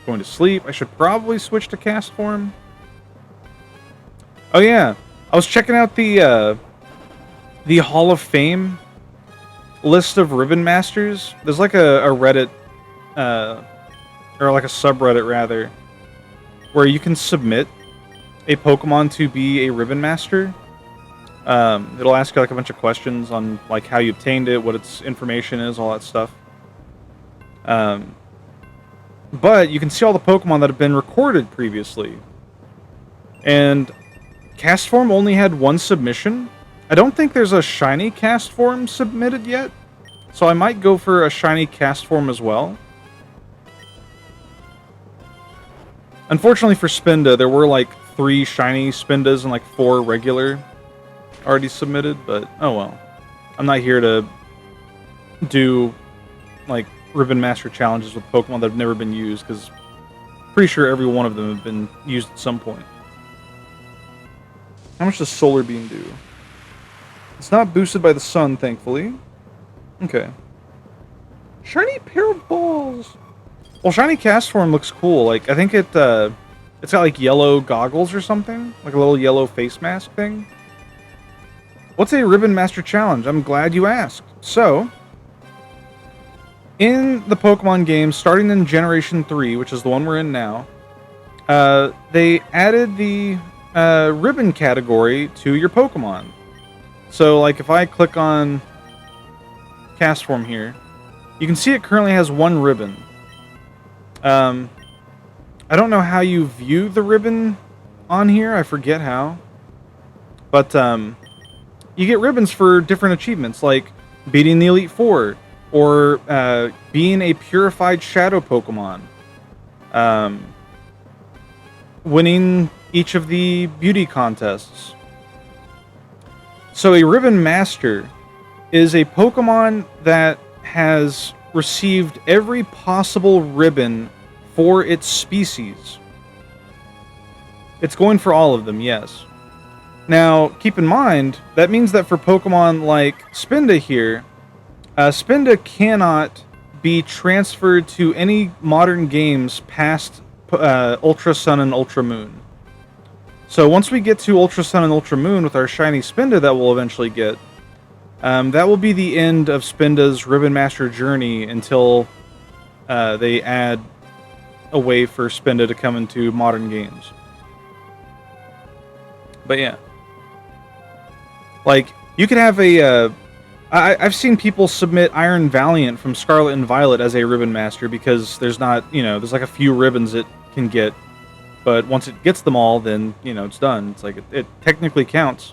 Going to sleep. I should probably switch to Cast Form. Oh yeah, I was checking out the Hall of Fame list of Ribbon Masters. There's like a Reddit, or like a subreddit rather, where you can submit a Pokemon to be a Ribbon Master. It'll ask you like a bunch of questions on like how you obtained it, what its information is, all that stuff. But you can see all the Pokemon that have been recorded previously. And Cast Form only had one submission. I don't think there's a shiny Cast Form submitted yet. So I might go for a shiny Cast Form as well. Unfortunately for Spinda, there were like 3 shiny Spindas and like 4 regular already submitted, but oh well. I'm not here to do like Ribbon Master challenges with Pokemon that have never been used, because pretty sure every one of them have been used at some point. How much does Solar Beam do? It's not boosted by the sun, thankfully. Okay. Shiny pair of balls! Well, shiny Cast Form looks cool. Like, I think it's got like yellow goggles or something. Like a little yellow face mask thing. What's a Ribbon Master challenge? I'm glad you asked. So, in the Pokemon game, starting in Generation 3, which is the one we're in now, they added the ribbon category to your Pokemon. So, like, if I click on Cast Form here, you can see it currently has 1 ribbon. I don't know how you view the ribbon on here. I forget how. But, you get ribbons for different achievements, like beating the Elite Four, or being a purified Shadow Pokemon, winning each of the beauty contests. So a Ribbon Master is a Pokemon that has received every possible ribbon for its species. It's going for all of them, yes. Now, keep in mind, that means that for Pokemon like Spinda here, Spinda cannot be transferred to any modern games past Ultra Sun and Ultra Moon. So once we get to Ultra Sun and Ultra Moon with our shiny Spinda that we'll eventually get, that will be the end of Spinda's Ribbon Master journey until they add a way for Spinda to come into modern games. But yeah. Like, you could have a... I've seen people submit Iron Valiant from Scarlet and Violet as a Ribbon Master because there's not, there's like a few ribbons it can get. But once it gets them all, then, it's done. It's like, it technically counts.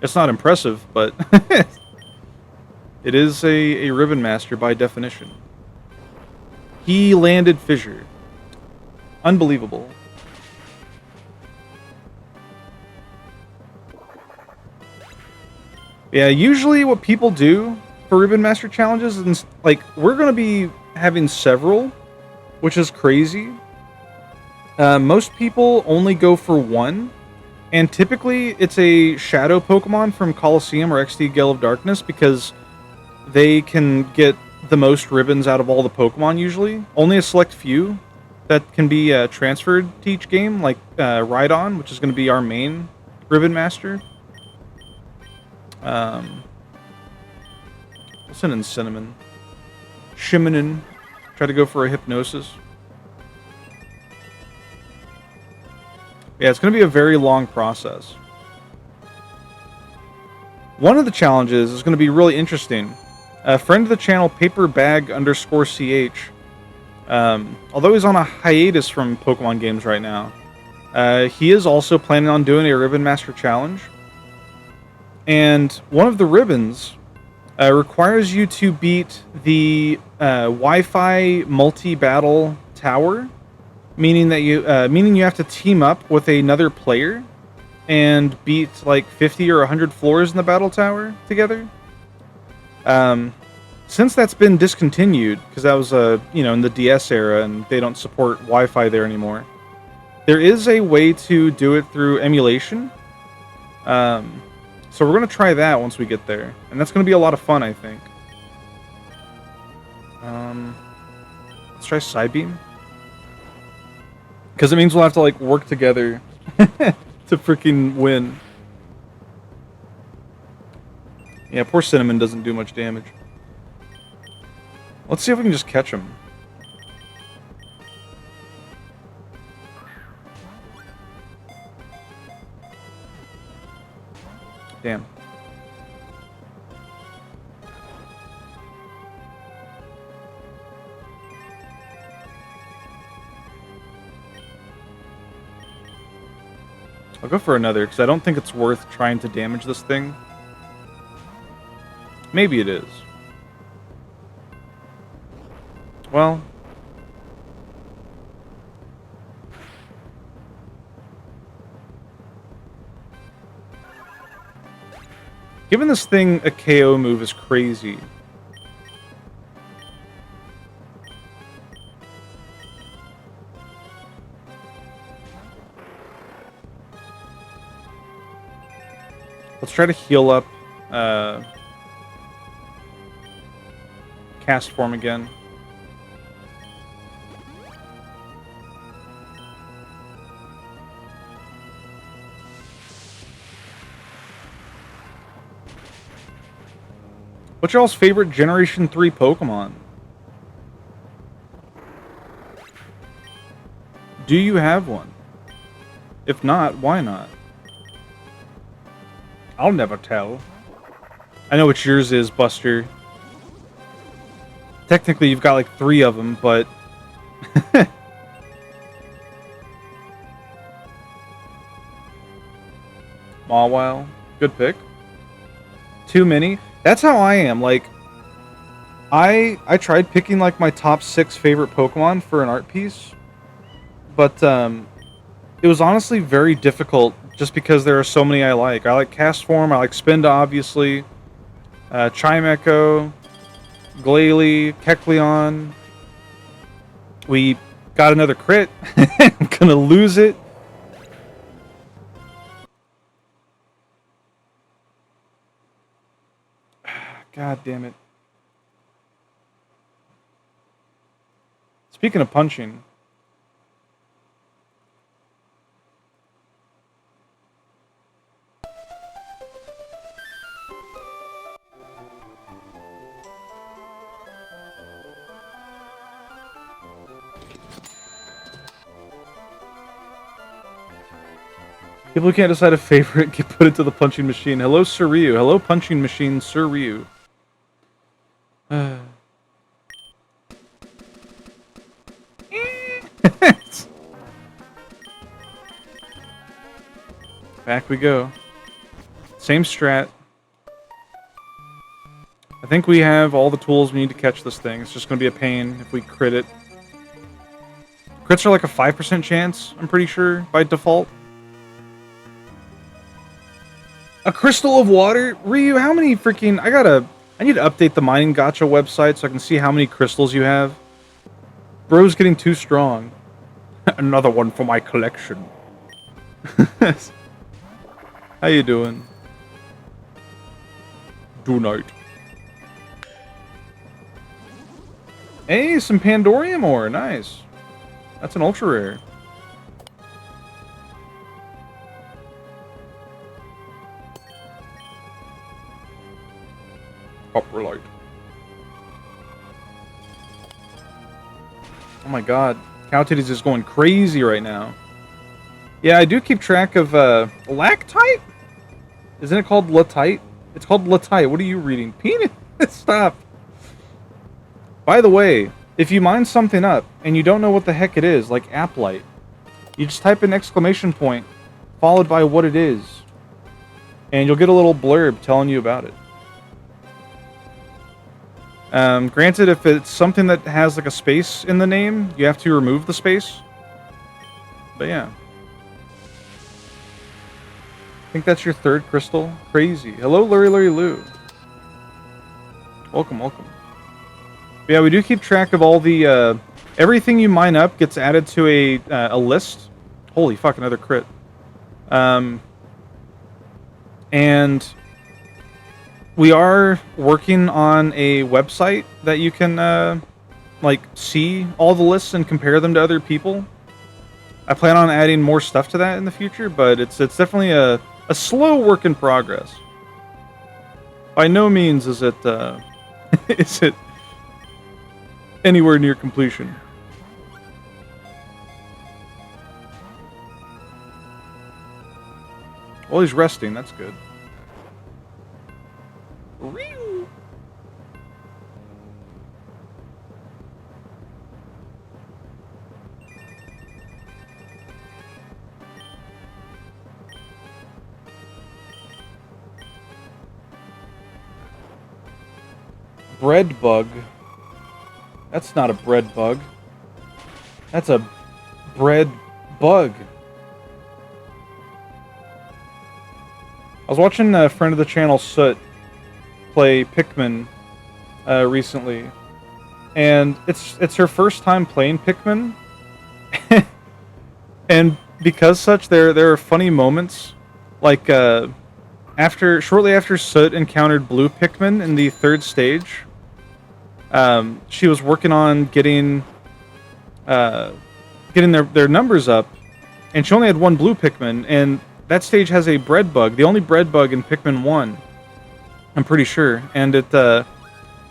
It's not impressive, but it is a Ribbon Master by definition. He landed Fissure. Unbelievable. Yeah, usually what people do for Ribbon Master challenges is, like, we're going to be having several, which is crazy. Most people only go for 1, and typically it's a Shadow Pokemon from Colosseum or XD Gale of Darkness, because they can get the most ribbons out of all the Pokemon usually. Only a select few that can be transferred to each game, like Rhydon, which is going to be our main Ribbon Master. Listen in Cinnamon. Shiminin. Try to go for a Hypnosis. Yeah, it's going to be a very long process. One of the challenges is going to be really interesting. A friend of the channel, paperbag_ch, although he's on a hiatus from Pokemon games right now, he is also planning on doing a Ribbon Master challenge. And one of the ribbons requires you to beat the Wi-Fi multi-battle tower, meaning that you have to team up with another player and beat like 50 or 100 floors in the battle tower together. Since that's been discontinued, because that was in the DS era and they don't support Wi-Fi there anymore, there is a way to do it through emulation. So we're going to try that once we get there. And that's going to be a lot of fun, I think. Let's try Psybeam. Because it means we'll have to, like, work together to freaking win. Yeah, poor Cinnamon doesn't do much damage. Let's see if we can just catch him. Damn. I'll go for another, because I don't think it's worth trying to damage this thing. Maybe it is. Well. Giving this thing a KO move is crazy. Let's try to heal up cast form again. What's y'all's favorite Generation 3 Pokemon? Do you have one? If not, why not? I'll never tell. I know what yours is, Buster. Technically, you've got like 3 of them, but... Mawile. Good pick. Too many. That's how I am. Like, I tried picking like my top 6 favorite Pokemon for an art piece, but it was honestly very difficult just because there are so many I like. I like Castform, I like Spinda, obviously, Chimecho, Glalie, Kecleon. We got another crit. I'm gonna lose it. God damn it. Speaking of punching. People who can't decide a favorite get put into the punching machine. Hello, Sir Ryu. Hello, punching machine, Sir Ryu. Back we go. Same strat. I think we have all the tools we need to catch this thing. It's just going to be a pain if we crit it. Crits are like a 5% chance, I'm pretty sure, by default. A crystal of water? Ryu, how many freaking... I need to update the mining gacha website so I can see how many crystals you have. Bro's getting too strong. Another one for my collection. How you doing? Do night. Hey, some Pandorium ore. Nice. That's an ultra rare. Copper light. Oh my god. Cow Titties is going crazy right now. Yeah, I do keep track of lactite? Isn't it called latite? It's called latite. What are you reading? Penis? Stop. By the way, if you mine something up and you don't know what the heck it is, like Applite, you just type an exclamation point followed by what it is, and you'll get a little blurb telling you about it. Granted, if it's something that has like a space in the name, you have to remove the space. But yeah. I think that's your 3rd crystal. Crazy. Hello, Larry Lou. Welcome, welcome. But yeah, we do keep track of all the, everything you mine up gets added to a list. Holy fuck, another crit. And we are working on a website that you can, like, see all the lists and compare them to other people. I plan on adding more stuff to that in the future, but it's definitely a slow work in progress. By no means is it is it anywhere near completion. Well, he's resting. That's good. Bread bug. That's not a bread bug. That's a bread bug. I was watching a friend of the channel, Soot, play Pikmin recently, and it's her first time playing Pikmin, and because such, there are funny moments, like shortly after Soot encountered Blue Pikmin in the 3rd stage. She was working on getting their numbers up, and she only had 1 Blue Pikmin, and that stage has a bread bug, the only bread bug in Pikmin 1, I'm pretty sure, and it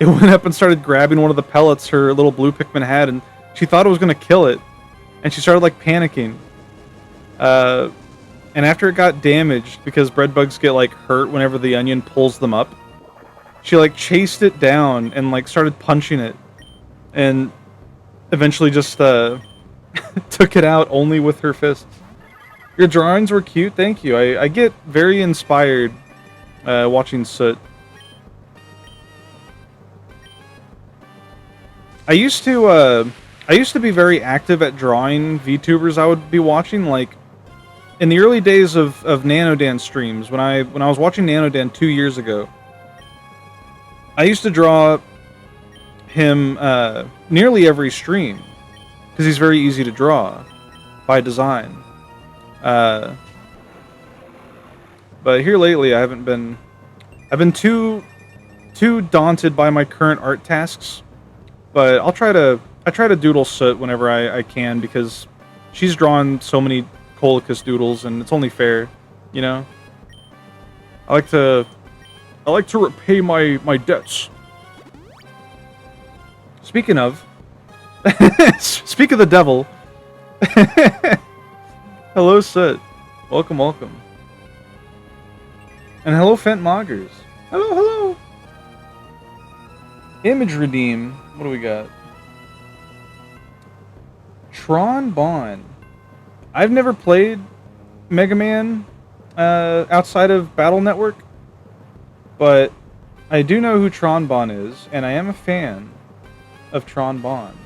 went up and started grabbing one of the pellets her little Blue Pikmin had, and she thought it was going to kill it, and she started, like, panicking. And after it got damaged, because bread bugs get, like, hurt whenever the onion pulls them up, she, like, chased it down and, like, started punching it, and eventually just took it out only with her fists. Your drawings were cute, thank you. I get very inspired watching Soot. I used to be very active at drawing VTubers I would be watching, like in the early days of Nanodan streams, when I was watching Nanodan 2 years ago. I used to draw him nearly every stream because he's very easy to draw by design. But here lately, I've been too daunted by my current art tasks. But I try to doodle Soot whenever I can, because she's drawn so many Colicus doodles, and it's only fair, you know. I like to repay my debts. Speaking of, speak of the devil. Hello, Soot. Welcome, welcome. And hello, Fent Moggers. Hello, hello. Image redeem. What do we got? Tron Bon. I've never played Mega Man outside of Battle Network, but I do know who Tron Bon is, and I am a fan of Tron Bon.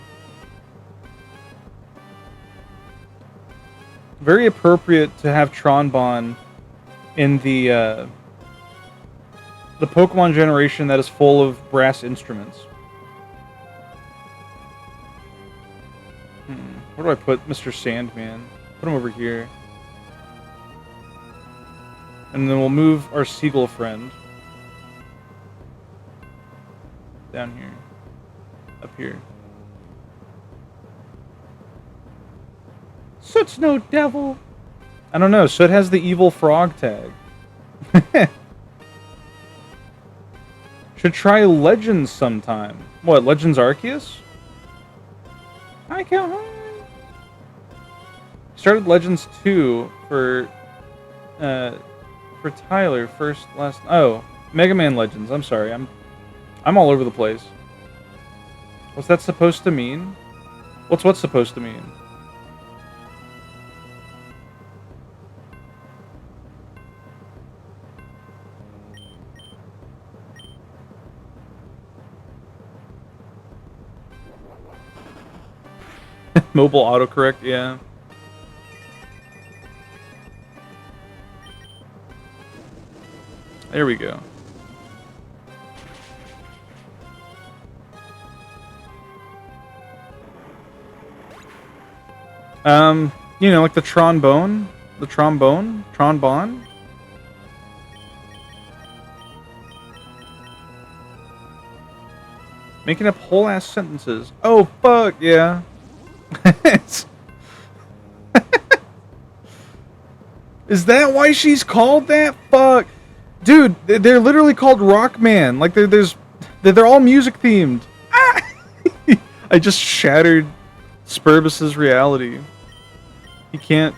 Very appropriate to have Tron Bon in the Pokemon generation that is full of brass instruments. Where do I put Mr. Sandman? Put him over here. And then we'll move our seagull friend down here. Up here. Soot's no devil. I don't know. Soot has the evil frog tag. Should try Legends sometime. What, Legends Arceus? Hi, Calhoun. Started Legends 2 for Tyler last. Oh, Mega Man Legends. I'm sorry. I'm all over the place. What's that supposed to mean? What's supposed to mean? Mobile autocorrect, yeah. There we go. You know, like the trombone? The trombone? Trombone? Making up whole ass sentences. Oh, fuck, yeah. Is that why she's called that? Fuck. Dude, they're literally called Rockman. Like, they're all music themed. Ah! I just shattered Spurbus's reality. He can't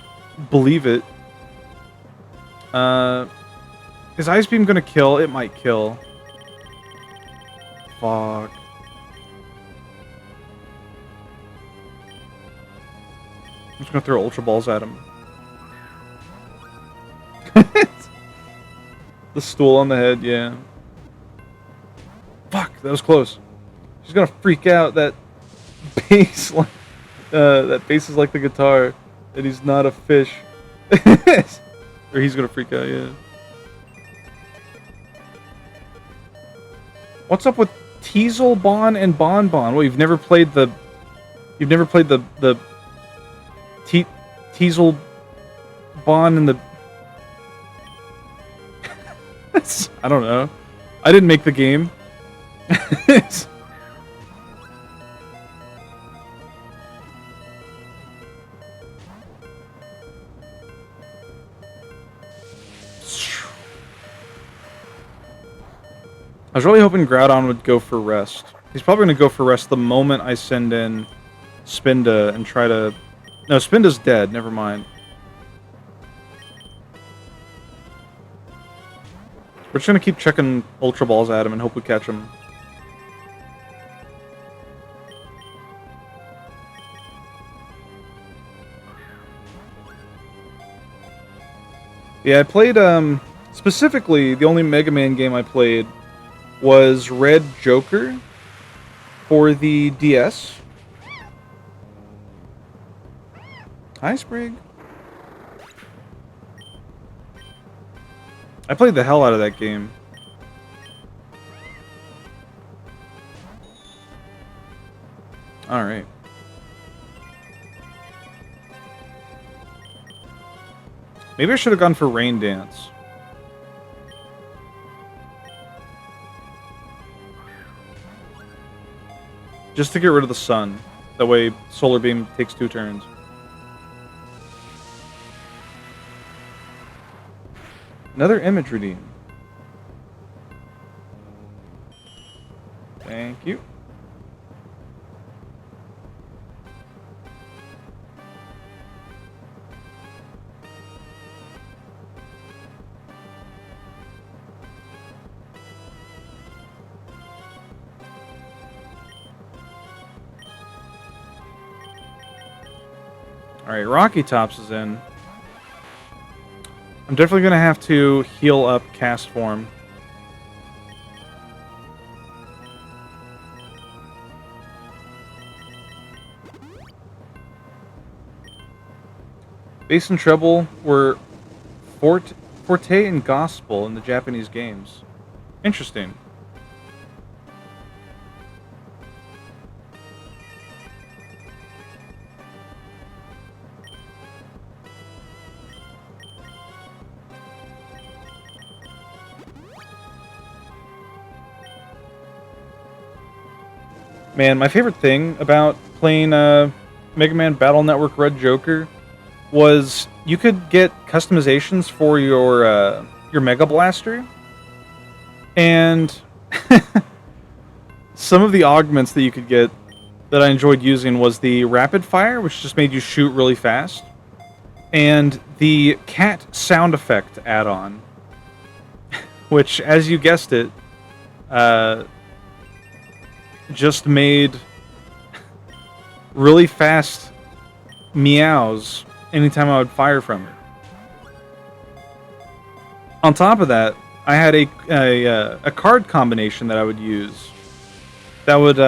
believe it. Is Ice Beam gonna kill? It might kill. Fuck. I'm just gonna throw Ultra Balls at him. The stool on the head, yeah. Fuck, that was close. She's gonna freak out. That bass, that bass is like the guitar, and he's not a fish. Or he's gonna freak out, yeah. What's up with Teasel, Bon, and Bon Bon? Well, you've never played the Teasel, Bon, and the. I don't know. I didn't make the game. I was really hoping Groudon would go for rest. He's probably going to go for rest the moment I send in Spinda and try to... No, Spinda's dead. Never mind. We're just going to keep checking Ultra Balls at him and hope we catch him. Yeah, I played... Specifically, the only Mega Man game I played was Red Joker for the DS. Hi, Sprig. I played the hell out of that game. Alright. Maybe I should have gone for Rain Dance. Just to get rid of the sun. That way, Solar Beam takes 2 turns. Another image redeem. Thank you. Alright, Rocky Tops is in. I'm definitely going to have to heal up Cast Form. Bass and treble were forte and gospel in the Japanese games. Interesting. Man, my favorite thing about playing Mega Man Battle Network Red Joker was you could get customizations for your Mega Blaster, and some of the augments that you could get that I enjoyed using was the Rapid Fire, which just made you shoot really fast, and the cat sound effect add-on, which, as you guessed it, just made really fast meows anytime I would fire from it. On top of that, I had a card combination that I would use that would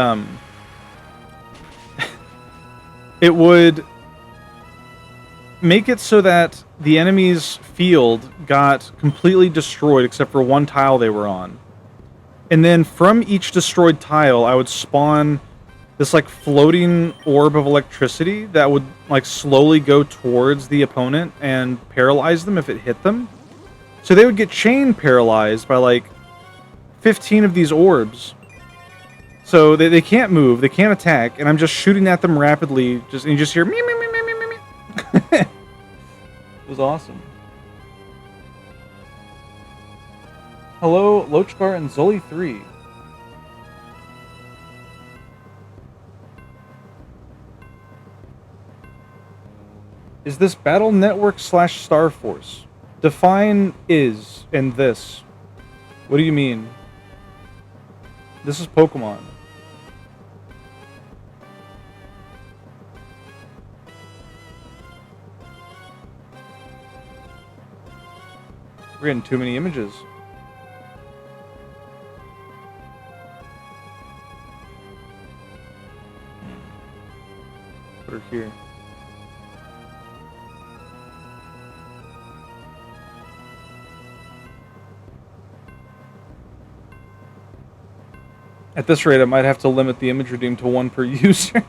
it would make it so that the enemy's field got completely destroyed except for one tile they were on. And then from each destroyed tile, I would spawn this like floating orb of electricity that would like slowly go towards the opponent and paralyze them if it hit them. So they would get chain paralyzed by like 15 of these orbs. So they can't move, they can't attack, and I'm just shooting at them rapidly, and you just hear me. It was awesome. Hello, Lochgar and Zully3. Is this Battle Network / Star Force? Define is and this. What do you mean? This is Pokemon. We're getting too many images. Put her here. At this rate, I might have to limit the image redeem to 1 per user.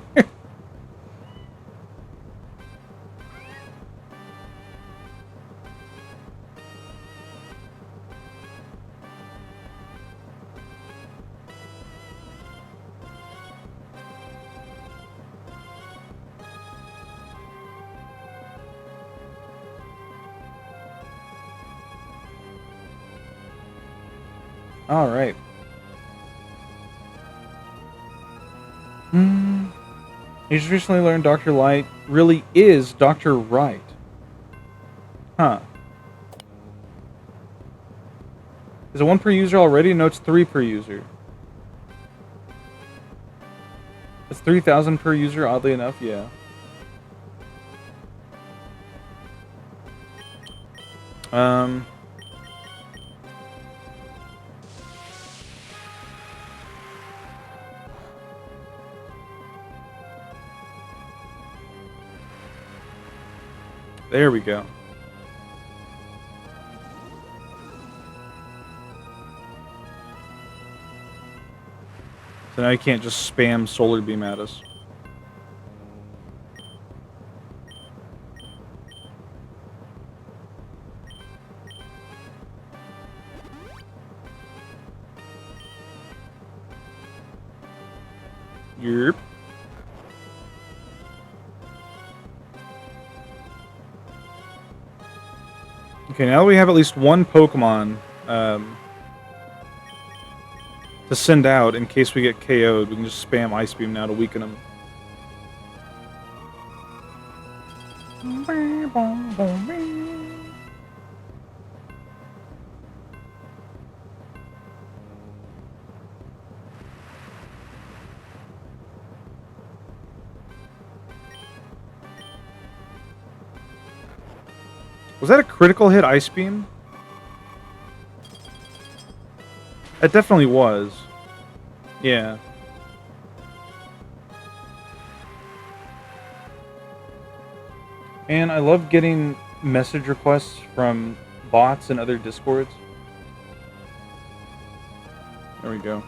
All right. He just recently learned Dr. Light really is Dr. Right. Huh. Is it 1 per user already? No, it's 3 per user. It's 3,000 per user, oddly enough, yeah. There we go. So now you can't just spam Solar Beam at us. Yerp. Okay, now that we have at least 1 Pokemon to send out in case we get KO'd, we can just spam Ice Beam now to weaken them. Was that a critical hit Ice Beam? It definitely was. Yeah. And I love getting message requests from bots and other Discords. There we go.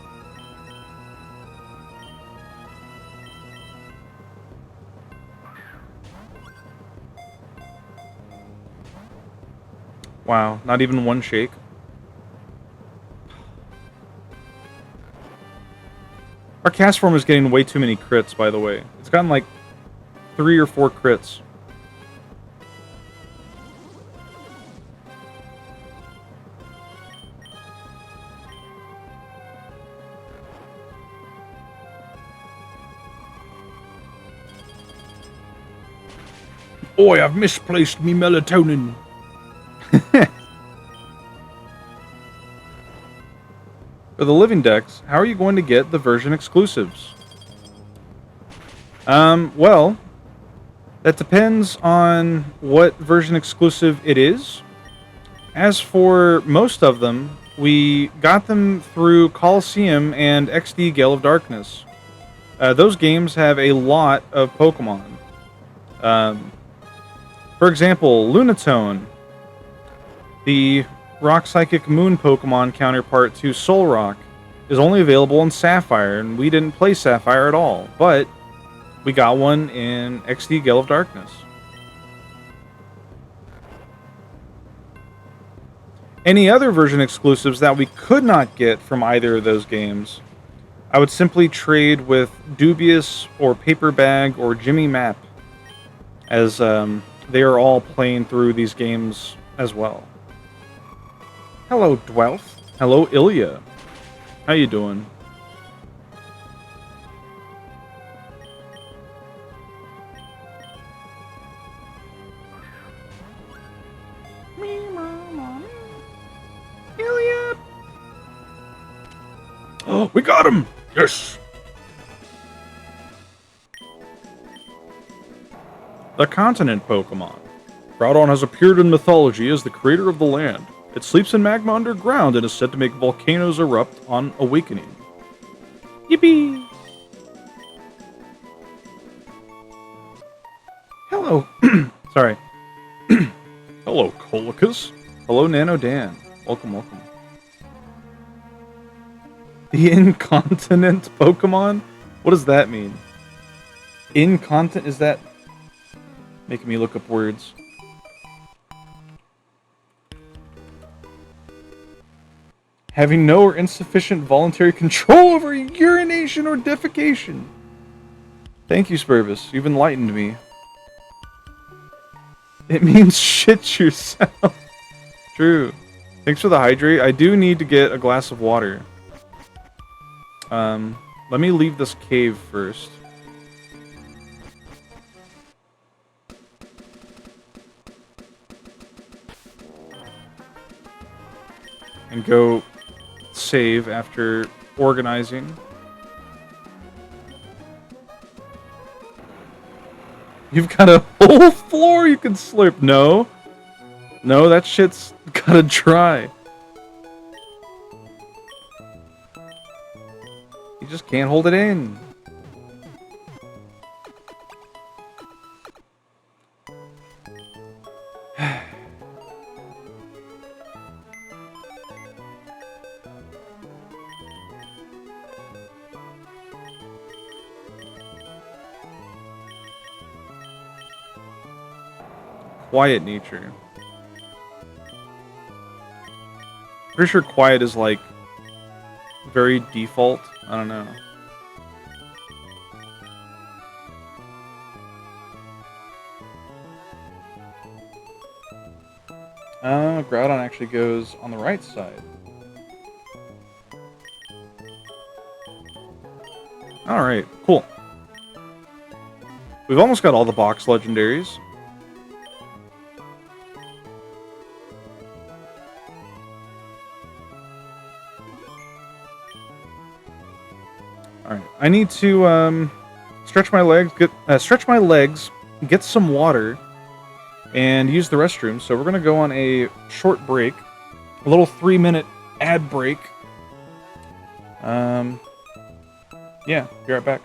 Wow, not even 1 shake. Our cast form is getting way too many crits, by the way. It's gotten like 3 or 4 crits. Boy, I've misplaced me melatonin. For the living decks, how are you going to get the version exclusives? Well, that depends on what version exclusive it is. As for most of them, we got them through Coliseum and XD Gale of Darkness. Those games have a lot of Pokemon. For example, Lunatone, the Rock Psychic Moon Pokemon counterpart to Solrock, is only available in Sapphire, and we didn't play Sapphire at all, but we got one in XD Gale of Darkness. Any other version exclusives that we could not get from either of those games, I would simply trade with Dubious or Paper Bag or Jimmy Map, as they are all playing through these games as well. Hello, Dwelf. Hello, Ilya. How you doing? Ilya! Oh, we got him! Yes! The continent Pokemon. Groudon has appeared in mythology as the creator of the land. It sleeps in magma underground and is said to make volcanoes erupt on awakening. Yippee! Hello. Sorry. Hello, Colicus. Hello, Nano Dan. Welcome, welcome. The incontinent Pokemon? What does that mean? Incontinent? Is that making me look up words? Having no or insufficient voluntary control over urination or defecation. Thank you, Spurbus. You've enlightened me. It means shit yourself. True. Thanks for the hydrate. I do need to get a glass of water. Let me leave this cave first. And go save after organizing. You've got a whole floor you can slurp. No. No, that shit's gotta dry. You just can't hold it in. Quiet nature. Pretty sure quiet is like very default. I don't know. Groudon actually goes on the right side. Alright, cool. We've almost got all the box legendaries. Alright, I need to stretch my legs, get some water, and use the restroom. So we're gonna go on a short break, a little 3-minute ad break. Yeah, be right back.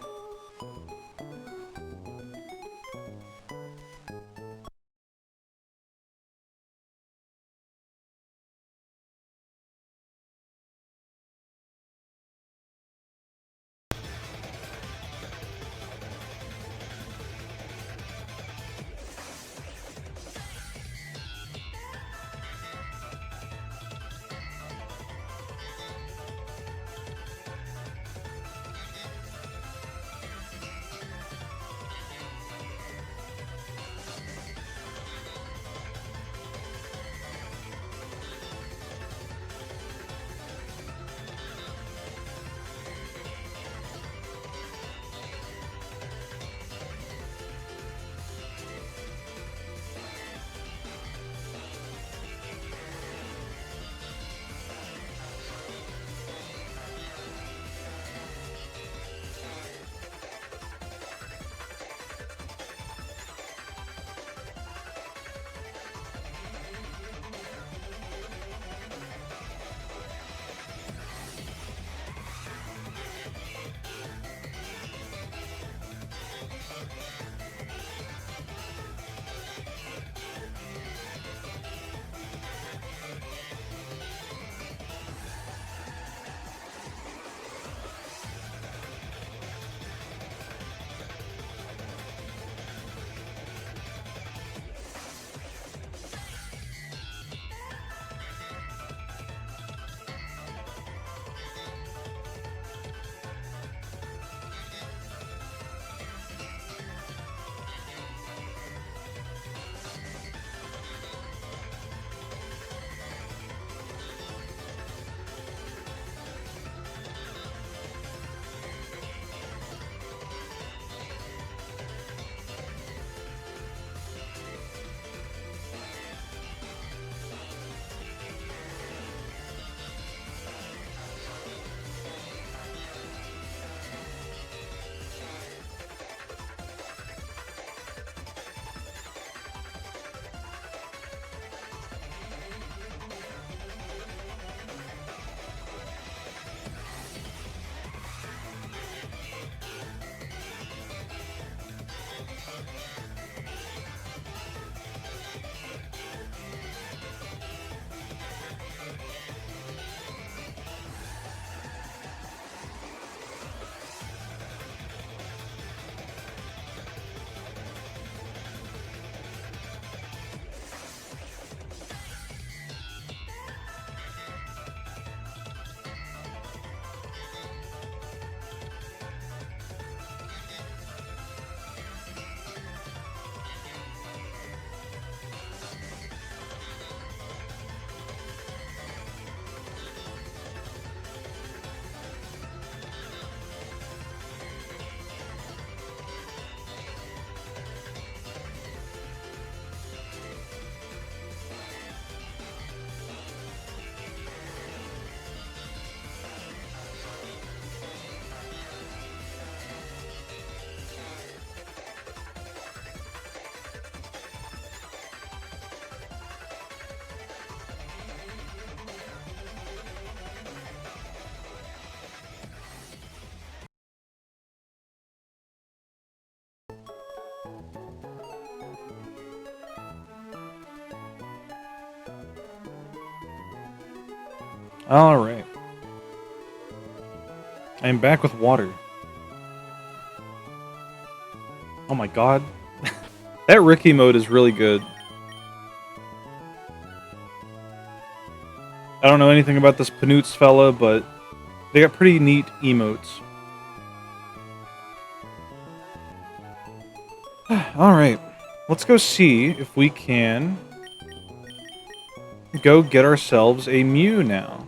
Alright. I am back with water. Oh my god. That Ricky mode is really good. I don't know anything about this Panoots fella, but they got pretty neat emotes. Alright. Let's go see if we can go get ourselves a Mew now.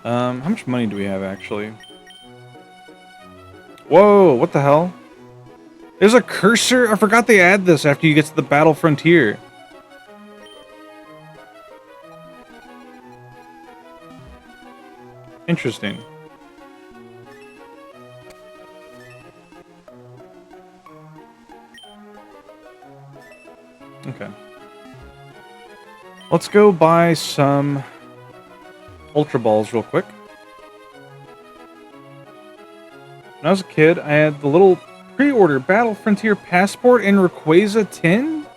How much money do we have, actually? Whoa, what the hell? There's a cursor? I forgot they add this after you get to the Battle Frontier. Interesting. Okay. Let's go buy some Ultra Balls real quick. When I was a kid, I had the little pre-order Battle Frontier Passport and Rayquaza tin?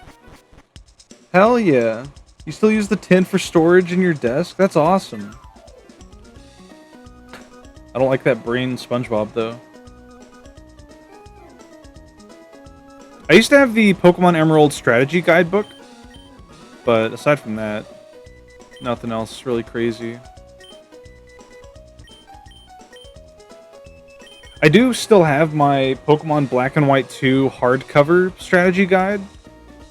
Hell yeah. You still use the tin for storage in your desk? That's awesome. I don't like that brain SpongeBob, though. I used to have the Pokemon Emerald strategy guidebook, but aside from that, nothing else really crazy. I do still have my Pokemon Black and White 2 hardcover strategy guide,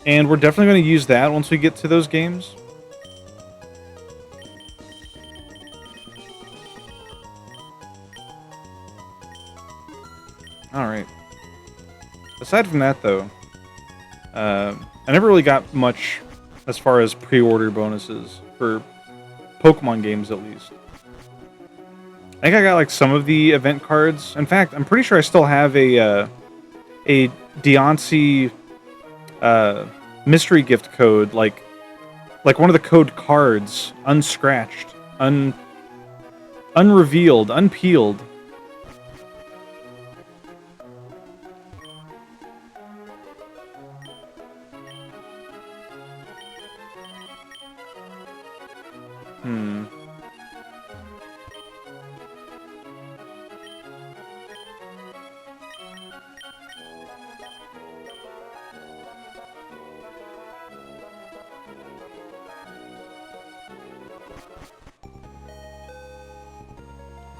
and we're definitely going to use that once we get to those games. Alright. Aside from that, though, I never really got much as far as pre-order bonuses for Pokemon games, at least. I think I got like some of the event cards. In fact, I'm pretty sure I still have a Deontay mystery gift code, like one of the code cards, unscratched, unrevealed, unpeeled.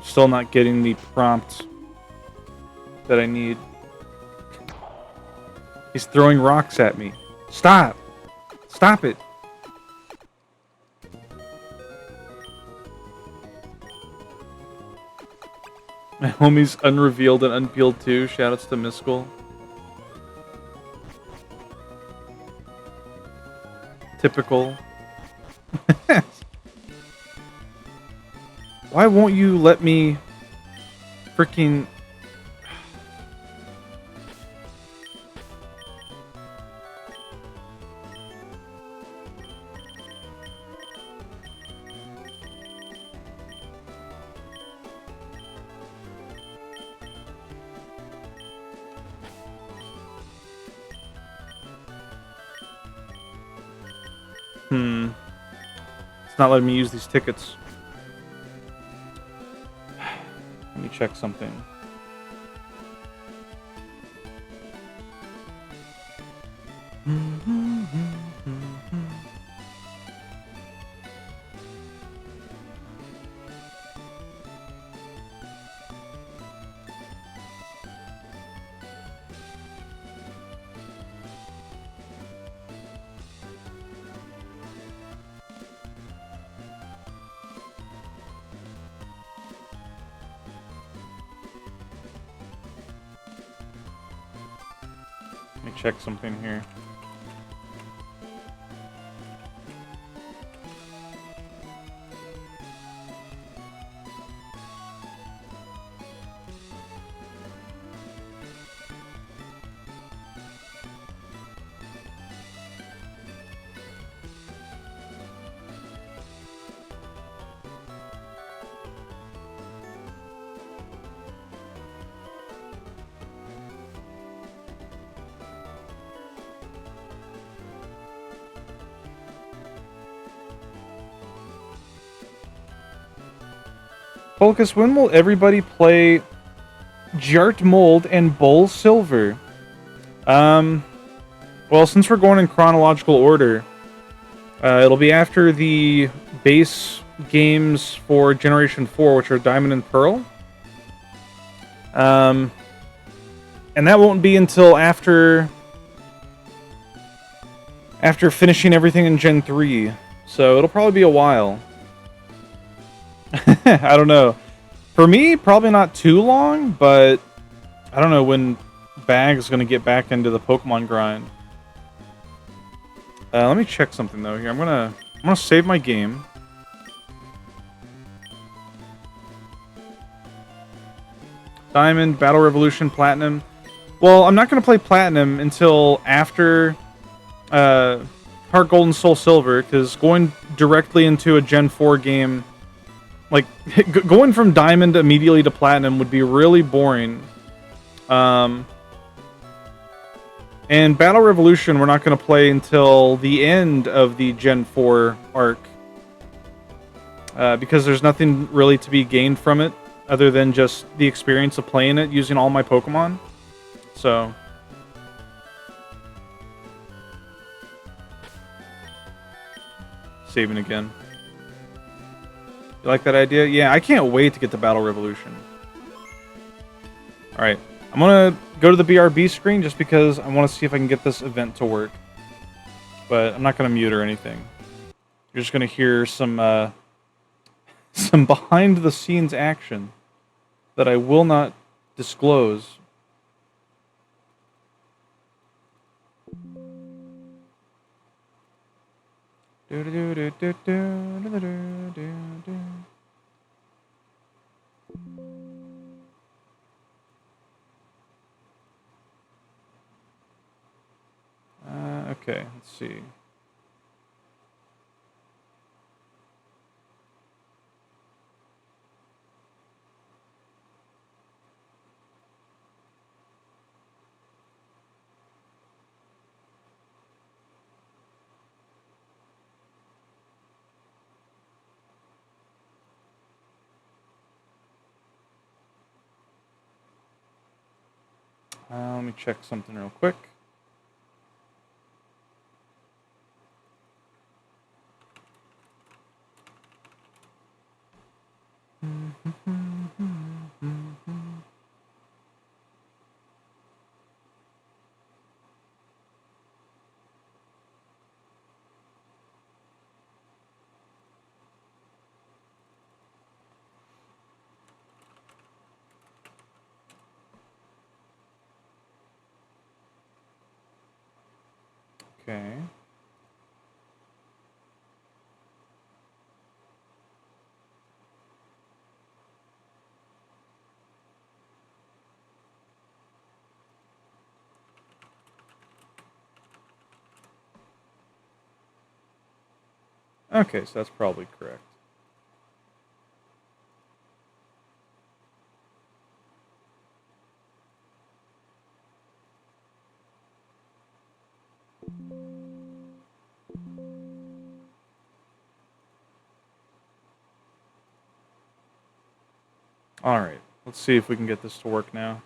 Still not getting the prompt that I need. He's throwing rocks at me. Stop! Stop it! My homie's unrevealed and unpeeled too. Shoutouts to Miskull. Typical. Why won't you let me freaking... It's not letting me use these tickets. Let me check something. Let me check something here. Polkus, when will everybody play Jart Mold and Bull Silver? Well, since we're going in chronological order, it'll be after the base games for Generation 4, which are Diamond and Pearl. And that won't be until after finishing everything in Gen 3. So it'll probably be a while. I don't know. For me, probably not too long, but I don't know when Bag's going to get back into the Pokemon grind. Let me check something though here. I'm gonna save my game. Diamond, Battle Revolution, Platinum. Well, I'm not gonna play Platinum until after Heart Gold and Soul Silver, because going directly into a Gen 4 game, like going from Diamond immediately to Platinum would be really boring. And Battle Revolution, we're not going to play until the end of the Gen 4 arc. Because there's nothing really to be gained from it, other than just the experience of playing it using all my Pokemon. So... saving again. You like that idea? Yeah, I can't wait to get to Battle Revolution. Alright. I'm gonna go to the BRB screen just because I want to see if I can get this event to work. But I'm not gonna mute or anything. You're just gonna hear some behind-the-scenes action that I will not disclose. Okay, let's see. Let me check something real quick. Okay. Okay, so that's probably correct. Alright, let's see if we can get this to work now.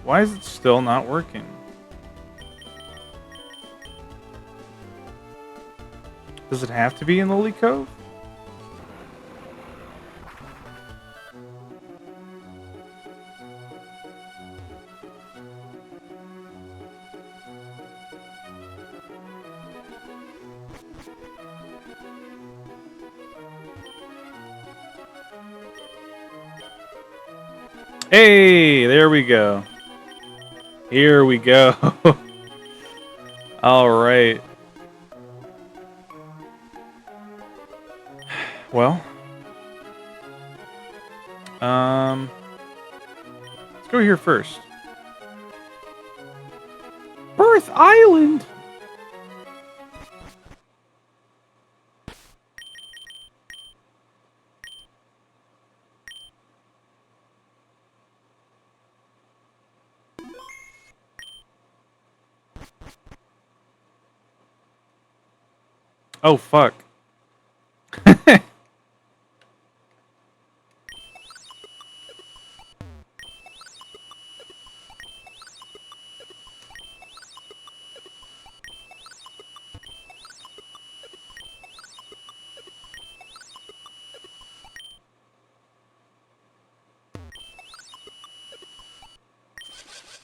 Why is it still not working? Does it have to be in Lily Cove? Hey, there we go. Here we go. All right. Well, let's go here first. Birth Island. Oh, fuck.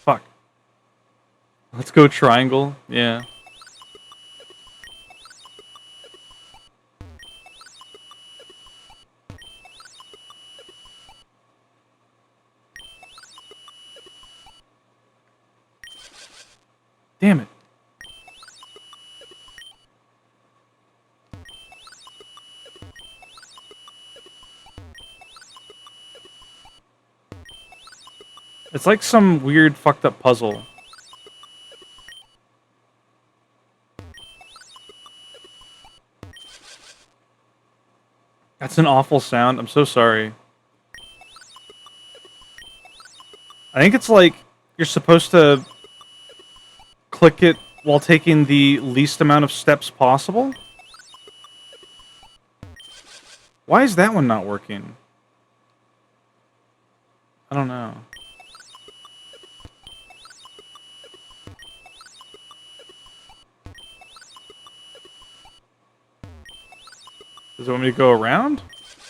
Fuck. Let's go triangle. Yeah. Damn it. It's like some weird fucked up puzzle. That's an awful sound. I'm so sorry. I think it's like you're supposed to click it while taking the least amount of steps possible. Why is that one not working? I don't know. Does it want me to go around?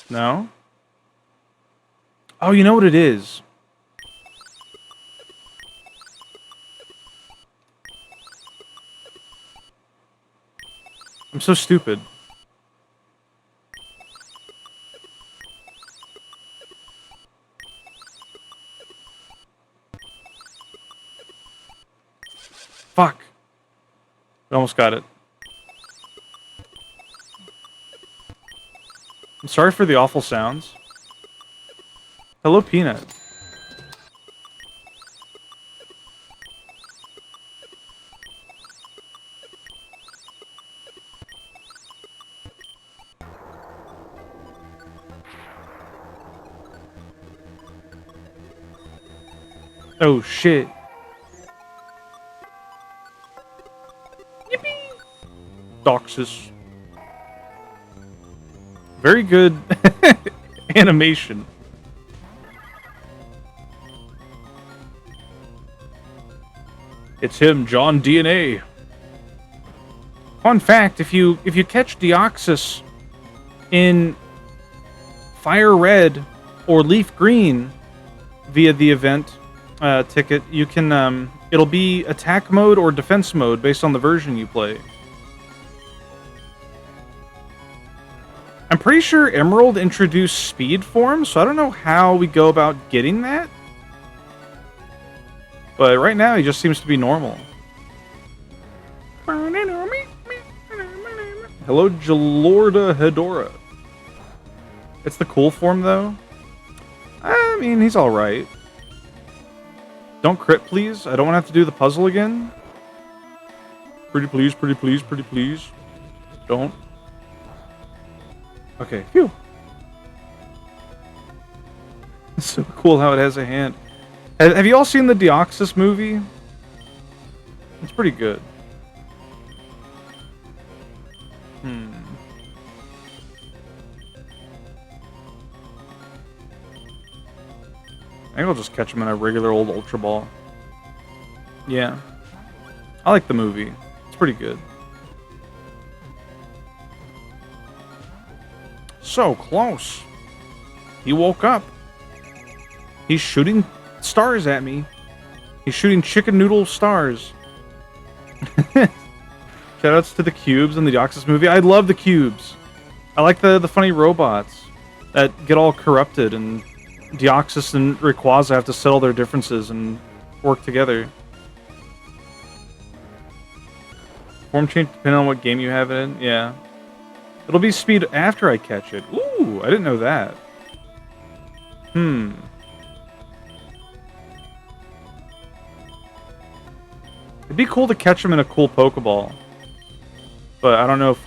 No. Oh, you know what it is? I'm so stupid. Fuck. I almost got it. I'm sorry for the awful sounds. Hello, Peanut. Oh, shit. Yippee! Doxus. Very good animation. It's him, John DNA. Fun fact, if you catch Deoxys in Fire Red or Leaf Green via the event ticket, you can it'll be attack mode or defense mode based on the version you play. I'm pretty sure Emerald introduced speed form, so I don't know how we go about getting that. But right now, he just seems to be normal. Hello, Jalorda Hedora. It's the cool form, though. I mean, he's alright. Don't crit, please. I don't want to have to do the puzzle again. Pretty please, pretty please, pretty please. Don't. Okay, phew. It's so cool how it has a hand. Have you all seen the Deoxys movie? It's pretty good. I think I'll just catch him in a regular old Ultra Ball. Yeah. I like the movie. It's pretty good. So close. He woke up. He's shooting stars at me. He's shooting chicken noodle stars. Shoutouts to the cubes in the Deoxys movie. I love the cubes. I like the funny robots that get all corrupted and Deoxys and Rayquaza have to settle their differences and work together. Form change depending on what game you have it in. Yeah. It'll be speed after I catch it. Ooh, I didn't know that. It'd be cool to catch them in a cool Pokeball. But I don't know if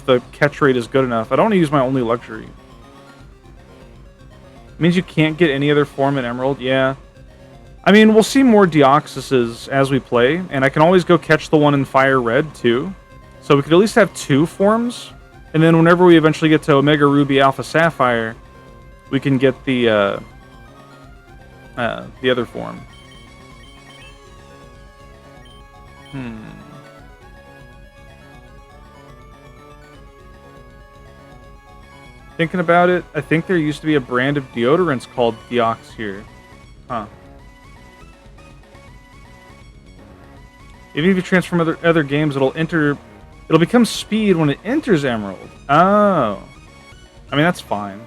the catch rate is good enough. I don't want to use my only luxury. It means you can't get any other form in Emerald? Yeah. I mean, we'll see more Deoxyses as we play, and I can always go catch the one in Fire Red, too. So we could at least have 2 forms, and then whenever we eventually get to Omega Ruby Alpha Sapphire, we can get the other form. Thinking about it, I think there used to be a brand of deodorants called Deox here. Huh. Even if you transform other games, it'll become speed when it enters Emerald. Oh. I mean, that's fine.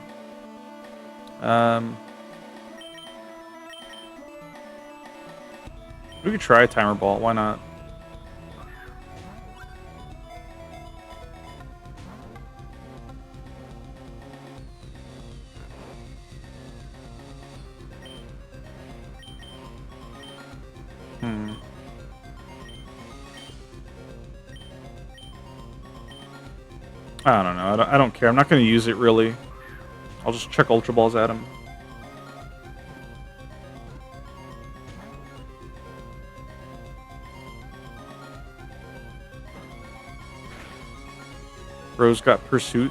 We could try a Timer Ball, why not? I don't know. I don't care. I'm not going to use it, really. I'll just chuck Ultra Balls at him. Rose got Pursuit.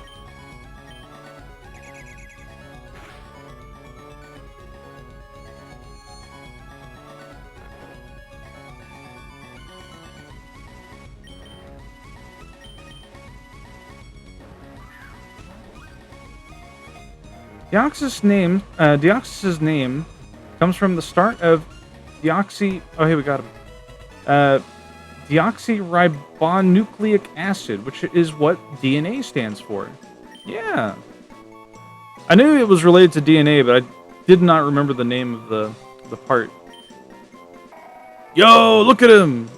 Deoxys' name comes from the start of deoxy. Oh, hey, we got him. Deoxyribonucleic acid, which is what DNA stands for. Yeah. I knew it was related to DNA, but I did not remember the name of the part. Yo, look at him!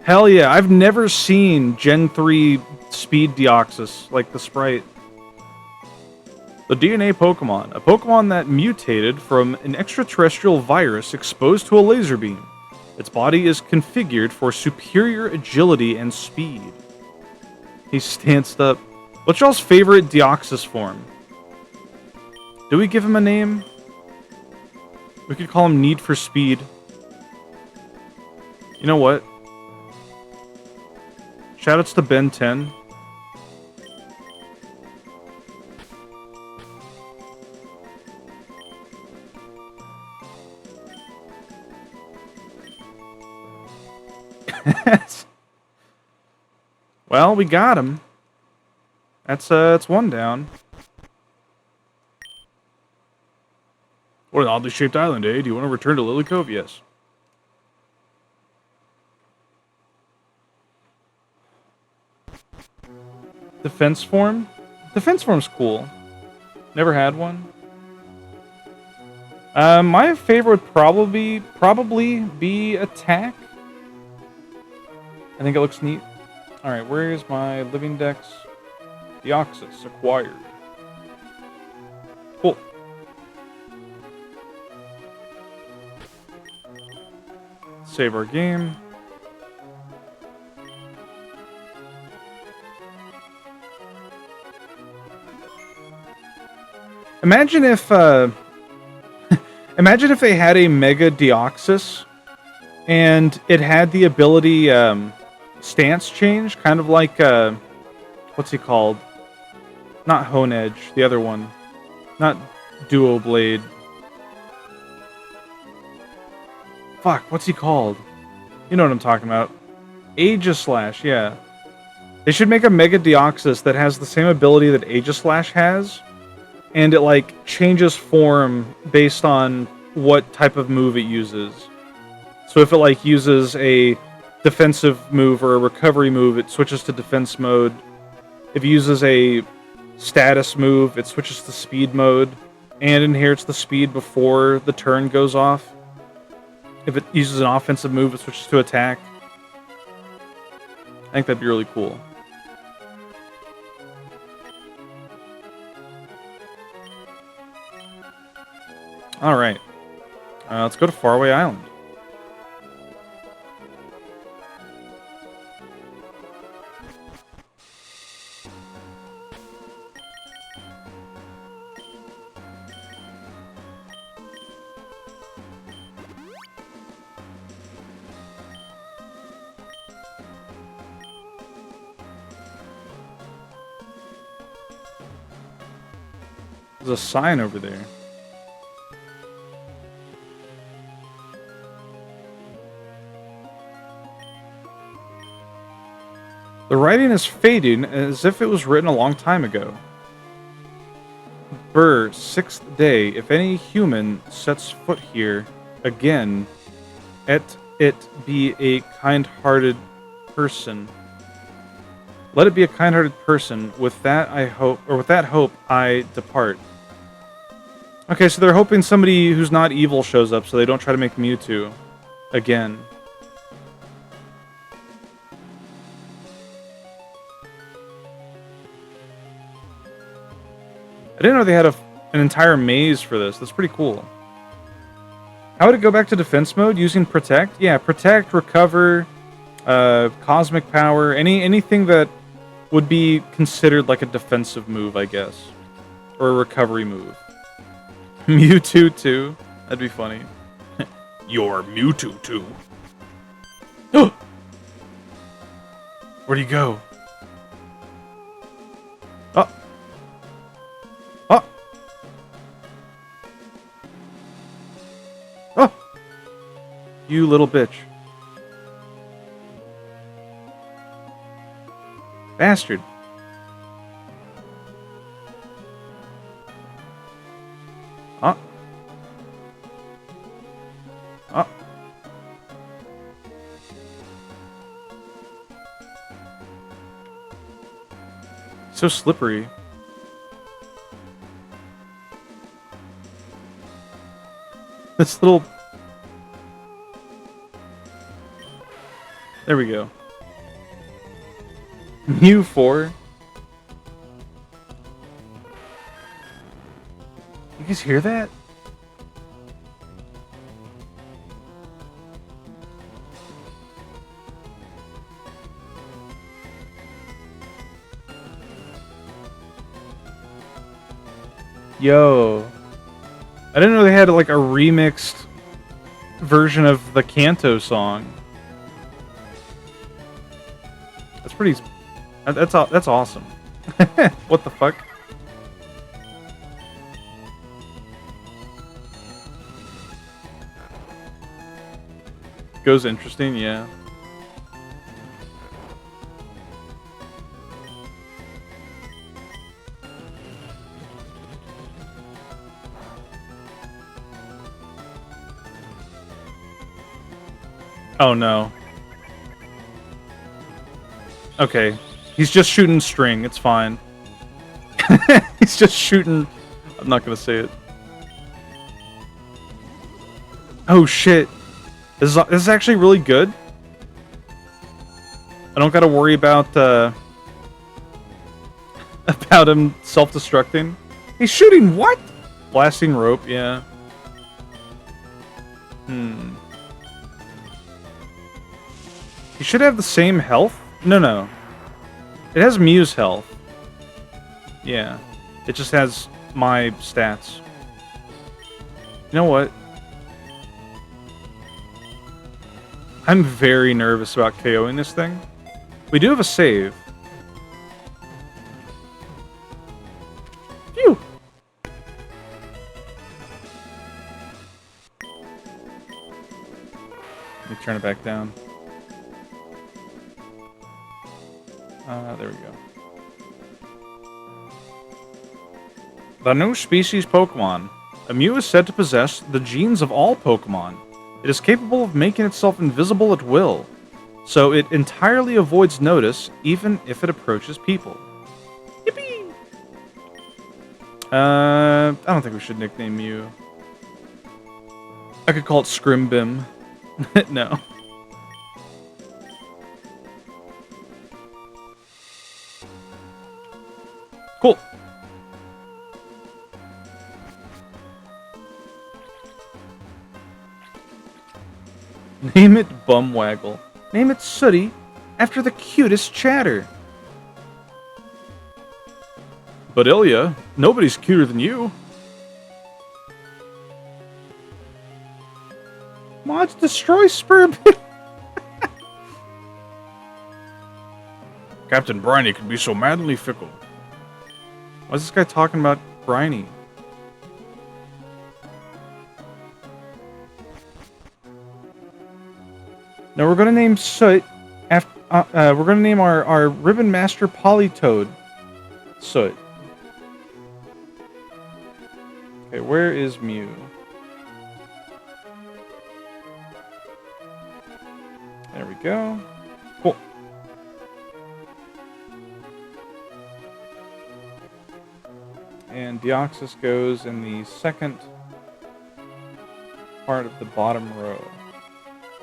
Hell yeah, I've never seen Gen 3 Speed Deoxys, like the sprite. The DNA Pokemon, a Pokemon that mutated from an extraterrestrial virus exposed to a laser beam. Its body is configured for superior agility and speed. He stanced up. What's y'all's favorite Deoxys form? Do we give him a name? We could call him Need for Speed. You know what? Shoutouts to Ben 10. Well, we got him. That's one down. What an oddly shaped island, eh? Do you want to return to Lily Cove? Yes. Defense form? Defense form's cool. Never had one. My favorite would probably be Attack. I think it looks neat. Alright, where is my Living Dex? Deoxys acquired. Cool. Save our game. Imagine if imagine if they had a Mega Deoxys and it had the ability stance change, kind of like what's he called? Not Hone Edge, the other one. Not Duo Blade. Fuck, what's he called? You know what I'm talking about. Aegislash, yeah. They should make a Mega Deoxys that has the same ability that Aegislash has, and it like changes form based on what type of move it uses. So if it like uses a defensive move or a recovery move, it switches to defense mode. If it uses a status move, it switches to speed mode. and inherits the speed before the turn goes off. If it uses an offensive move, it switches to attack. I think that'd be really cool. Alright. Let's go to Faraway Island. There's a sign over there. The writing is fading as if it was written a long time ago. Burr, 6th day. If any human sets foot here again, let it be a kind-hearted person. Let it be a kind-hearted person. With that hope, I depart. Okay, so they're hoping somebody who's not evil shows up, so they don't try to make Mewtwo again. I didn't know they had an entire maze for this. That's pretty cool. How would it go back to defense mode? Using Protect? Yeah, Protect, Recover, Cosmic Power, anything that would be considered like a defensive move, I guess. Or a recovery move. Mewtwo 2? That'd be funny. Your Mewtwo 2. Where'd he go? Oh. Oh. Oh. You little bitch. Bastard. Oh. Oh. So slippery. This little... There we go. Mew 4. You guys hear that? Yo. I didn't know they had like a remixed version of the Kanto song. That's pretty... That's awesome. What the fuck? Goes interesting, yeah. Oh no. Okay. He's just shooting string. It's fine. He's just shooting... I'm not gonna say it. Oh shit. This is actually really good. I don't gotta worry about about him self-destructing. He's shooting what? Blasting rope, yeah. He should have the same health? No. It has Mew's health. Yeah. It just has my stats. You know what? I'm very nervous about KOing this thing. We do have a save. Phew! Let me turn it back down. There we go. The new species Pokemon. A Mew is said to possess the genes of all Pokemon. It is capable of making itself invisible at will, so it entirely avoids notice even if it approaches people. Yippee! I don't think we should nickname Mew. I could call it Scrimbim. No. Cool. Name it Bumwaggle. Name it Sooty, after the cutest chatter. But Ilya, nobody's cuter than you. Mods destroy Sperm. Captain Briny can be so madly fickle. Why is this guy talking about Briny? Now we're gonna name Soot after. We're gonna name our Ribbon Master Polytoad Soot. Okay, where is Mew? There we go. Cool. And Deoxys goes in the second part of the bottom row.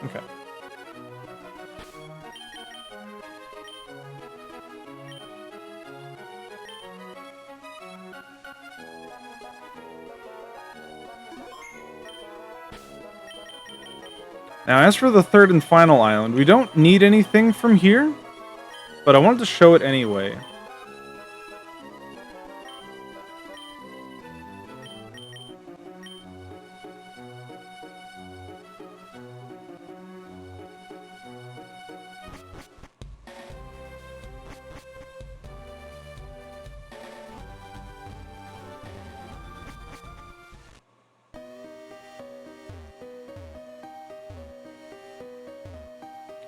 Okay. Now, as for the third and final island, we don't need anything from here, but I wanted to show it anyway.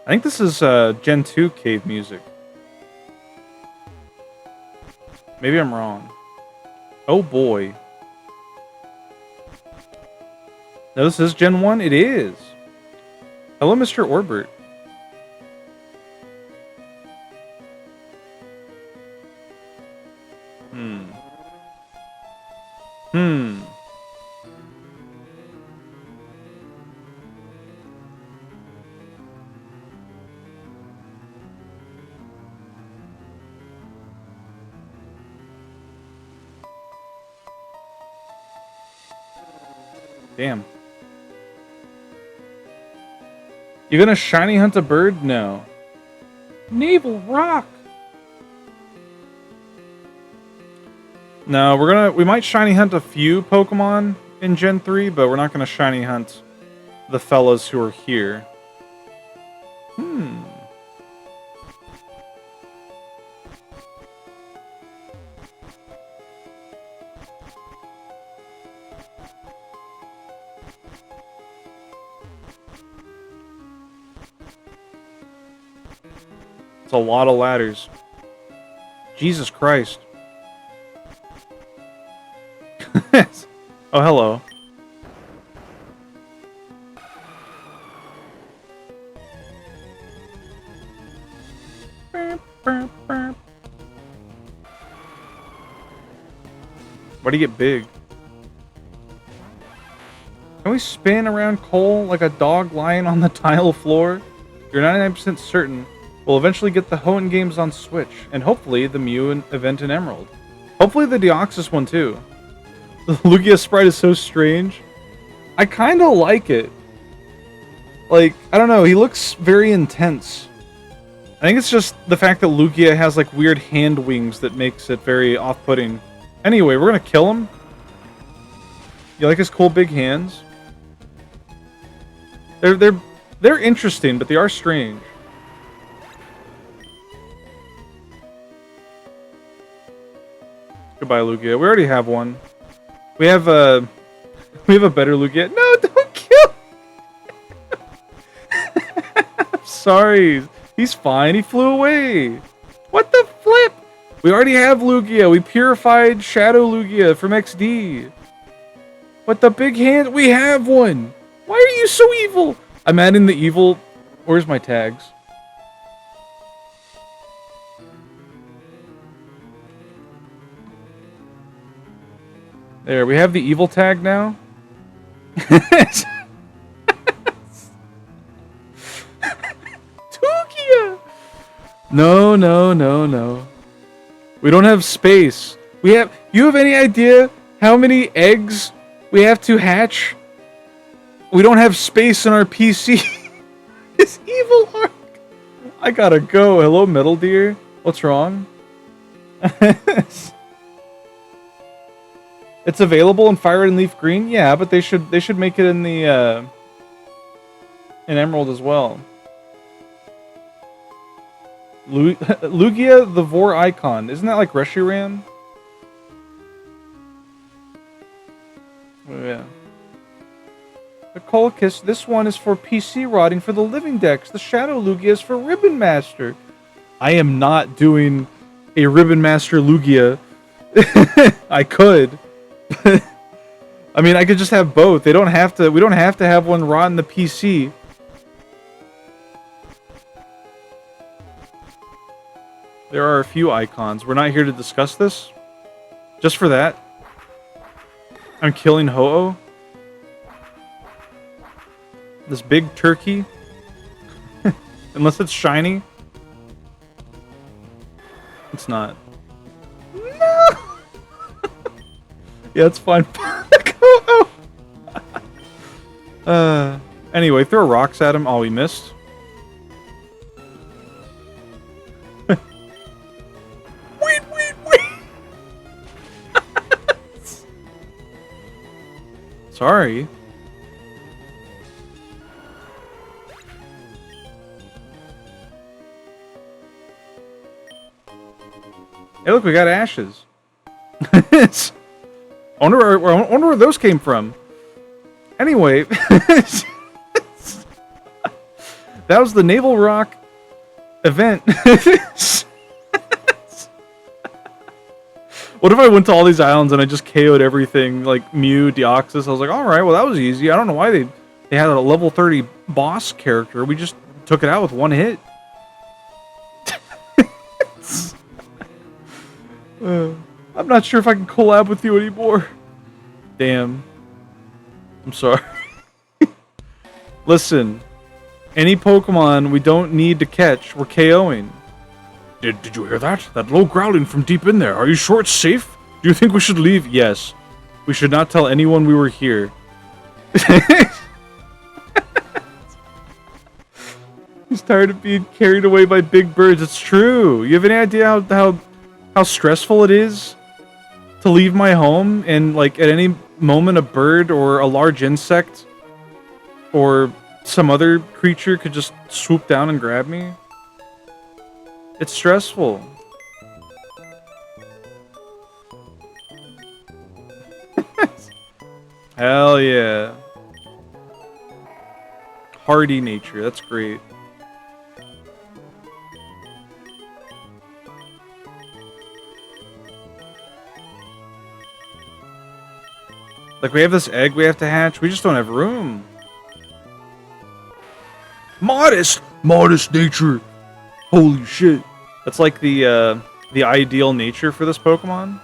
I think this is Gen 2 cave music. Maybe I'm wrong. Oh boy. No, this is Gen 1? It is. Hello, Mr. Orbert. Damn. You gonna shiny hunt a bird? No. Naval Rock! No, we might shiny hunt a few Pokemon in Gen 3, but we're not gonna shiny hunt the fellas who are here. It's a lot of ladders. Jesus Christ. Oh, hello. Why do you get big? Can we spin around Cole like a dog lying on the tile floor? You're 99% certain we'll eventually get the Hoenn games on Switch, and hopefully the Mew event in Emerald. Hopefully the Deoxys one too. The Lugia sprite is so strange. I kind of like it. Like, I don't know, he looks very intense. I think it's just the fact that Lugia has like weird hand wings that makes it very off-putting. Anyway, we're gonna kill him. You like his cool big hands? They're interesting, but they are strange. Goodbye, Lugia. We already have one. We have a better Lugia. No, don't kill. I'm sorry. He's fine. He flew away. What the flip? We already have Lugia. We purified Shadow Lugia from XD. But the big hand, we have one. Why are you so evil? I'm adding the evil. Where's my tags? There, we have the evil tag now. Tukia! No, no, no, no. We don't have space. You have any idea how many eggs we have to hatch? We don't have space in our PC. This evil arc. I gotta go. Hello, Metal Deer. What's wrong? It's available in Fire and Leaf Green? Yeah, but they should make it in the in Emerald as well. Lugia the Vor icon. Isn't that like Reshiram? Oh, yeah. The Colchis, this one is for PC rotting for the living decks. The Shadow Lugia is for Ribbon Master. I am not doing a Ribbon Master Lugia. I could. I mean, I could just have both. We don't have to have one rot in the PC. There are a few icons. We're not here to discuss this. Just for that. I'm killing Ho-Oh. This big turkey. Unless it's shiny. It's not. No! Yeah, it's fine. Anyway, throw rocks at him. Oh, he missed. Wait. Sorry. Hey, look, we got ashes. I wonder where those came from. Anyway, that was the Naval Rock event. What if I went to all these islands and I just KO'd everything, like Mew, Deoxys? I was like, alright, well that was easy. I don't know why they had a level 30 boss character. We just took it out with one hit. I'm not sure if I can collab with you anymore. Damn. I'm sorry. Listen, any Pokemon we don't need to catch, we're KOing. Did you hear that? That low growling from deep in there. Are you sure it's safe? Do you think we should leave? Yes. We should not tell anyone we were here. He's tired of being carried away by big birds. It's true. You have any idea how stressful it is to leave my home and, like, at any moment a bird or a large insect or some other creature could just swoop down and grab me? It's stressful. Hell yeah. Hardy nature, that's great. Like, we have this egg we have to hatch. We just don't have room. Modest nature. Holy shit. That's like the ideal nature for this Pokemon.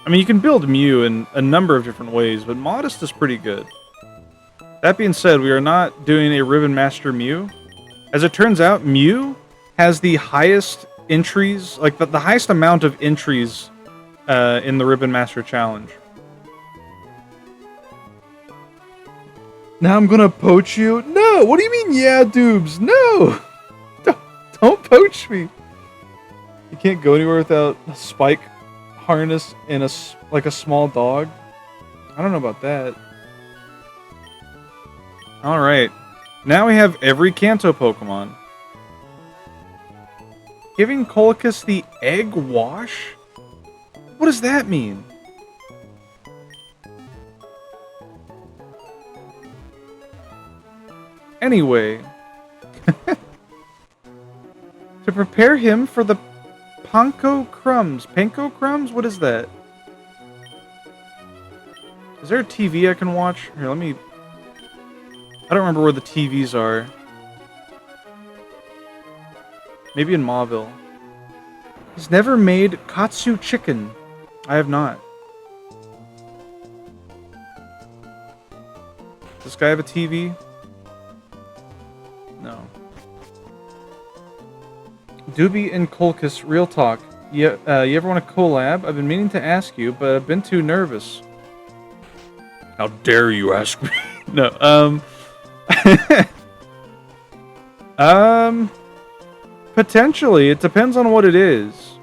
I mean, you can build Mew in a number of different ways, but Modest is pretty good. That being said, we are not doing a Ribbon Master Mew. As it turns out, Mew has the highest entries, like the highest amount of entries in the Ribbon Master Challenge. Now I'm gonna poach you? No! What do you mean, yeah, Doobs? No! Don't poach me! You can't go anywhere without a spike harness and a small dog? I don't know about that. Alright. Now we have every Kanto Pokemon. Giving Colchis the Egg Wash? What does that mean? Anyway, to prepare him for the Panko Crumbs. Panko Crumbs? What is that? Is there a TV I can watch? Here, let me... I don't remember where the TVs are. Maybe in Mauville. He's never made Katsu chicken. I have not. this guy have a TV? No. Doobie and Colchis, real talk. You ever want to collab? I've been meaning to ask you, but I've been too nervous. How dare you ask me? No, potentially. It depends on what it is.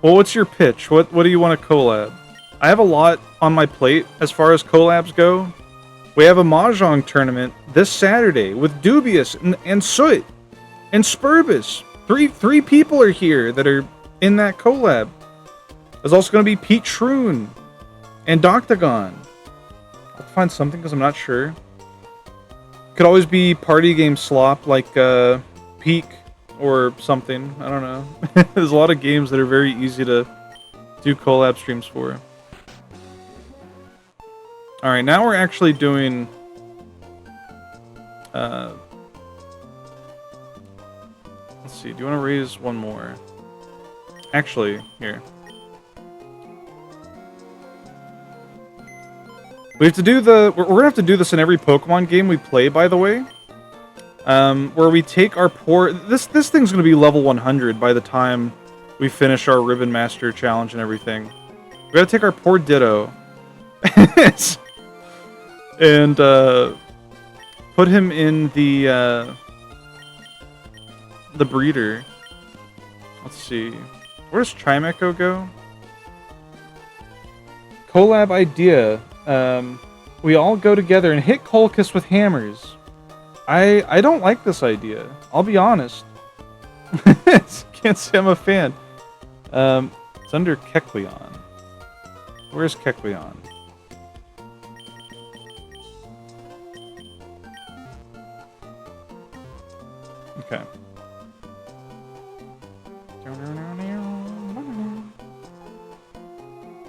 Well, what's your pitch? What do you want to collab? I have a lot on my plate as far as collabs go. We have a Mahjong tournament this Saturday with Dubious and Soot and Spurbus. Three people are here that are in that collab. There's also going to be Pete Shroon and Doctagon. I'll find something because I'm not sure. Could always be party game slop like Peak or something. I don't know. There's a lot of games that are very easy to do collab streams for. Alright, now we're actually doing... let's see, do you want to raise one more? Actually, here. We have to do the... We're gonna have to do this in every Pokemon game we play, by the way. Where we take our poor... This thing's gonna be level 100 by the time we finish our Ribbon Master challenge and everything. We gotta take our poor Ditto. And put him in the breeder. Let's see. Where does Chimecho go? Collab idea. We all go together and hit Colchis with hammers. I don't like this idea. I'll be honest. Can't say I'm a fan. It's under Kecleon. Where's Kecleon? Okay.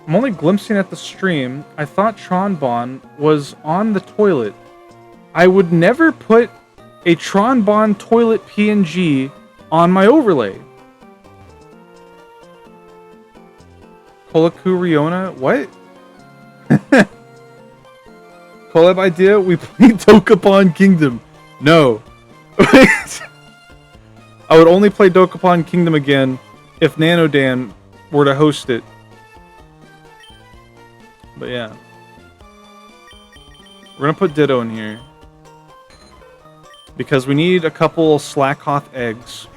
I'm only glimpsing at the stream. I thought Tronbon was on the toilet. I would never put a Tronbon toilet PNG on my overlay. Kolaku Riona? What? Collab idea? We play Dokapon Kingdom. No. I would only play Dokapon Kingdom again if Nanodan were to host it. But yeah. We're gonna put Ditto in here. Because we need a couple Slackhoth eggs.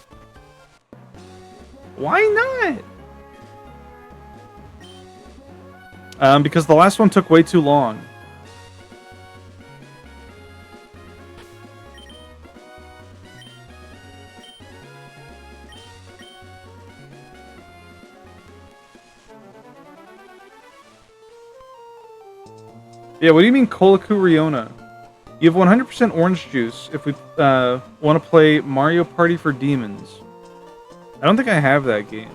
Why not? Because the last one took way too long. Yeah, what do you mean Kolaku Riona? You have 100% orange juice if we want to play Mario Party for Demons. I don't think I have that game.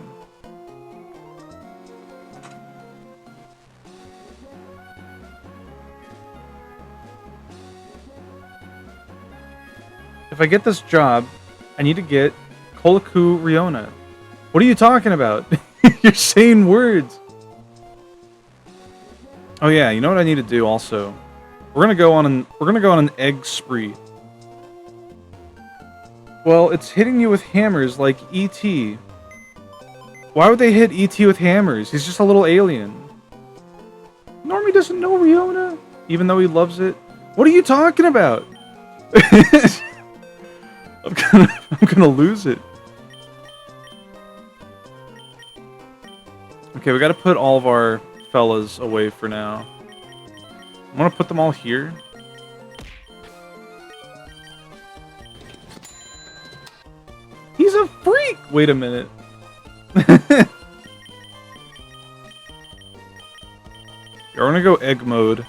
If I get this job, I need to get Kolaku Riona. What are you talking about? You're saying words. Oh yeah, you know what I need to do also? We're gonna go on an egg spree. Well, it's hitting you with hammers like E.T. Why would they hit E.T. with hammers? He's just a little alien. Normie doesn't know Riona, even though he loves it. What are you talking about? I'm gonna lose it. Okay, we gotta put all of our fellas away for now. I'm gonna put them all here. He's a freak! Wait a minute. We're gonna go egg mode.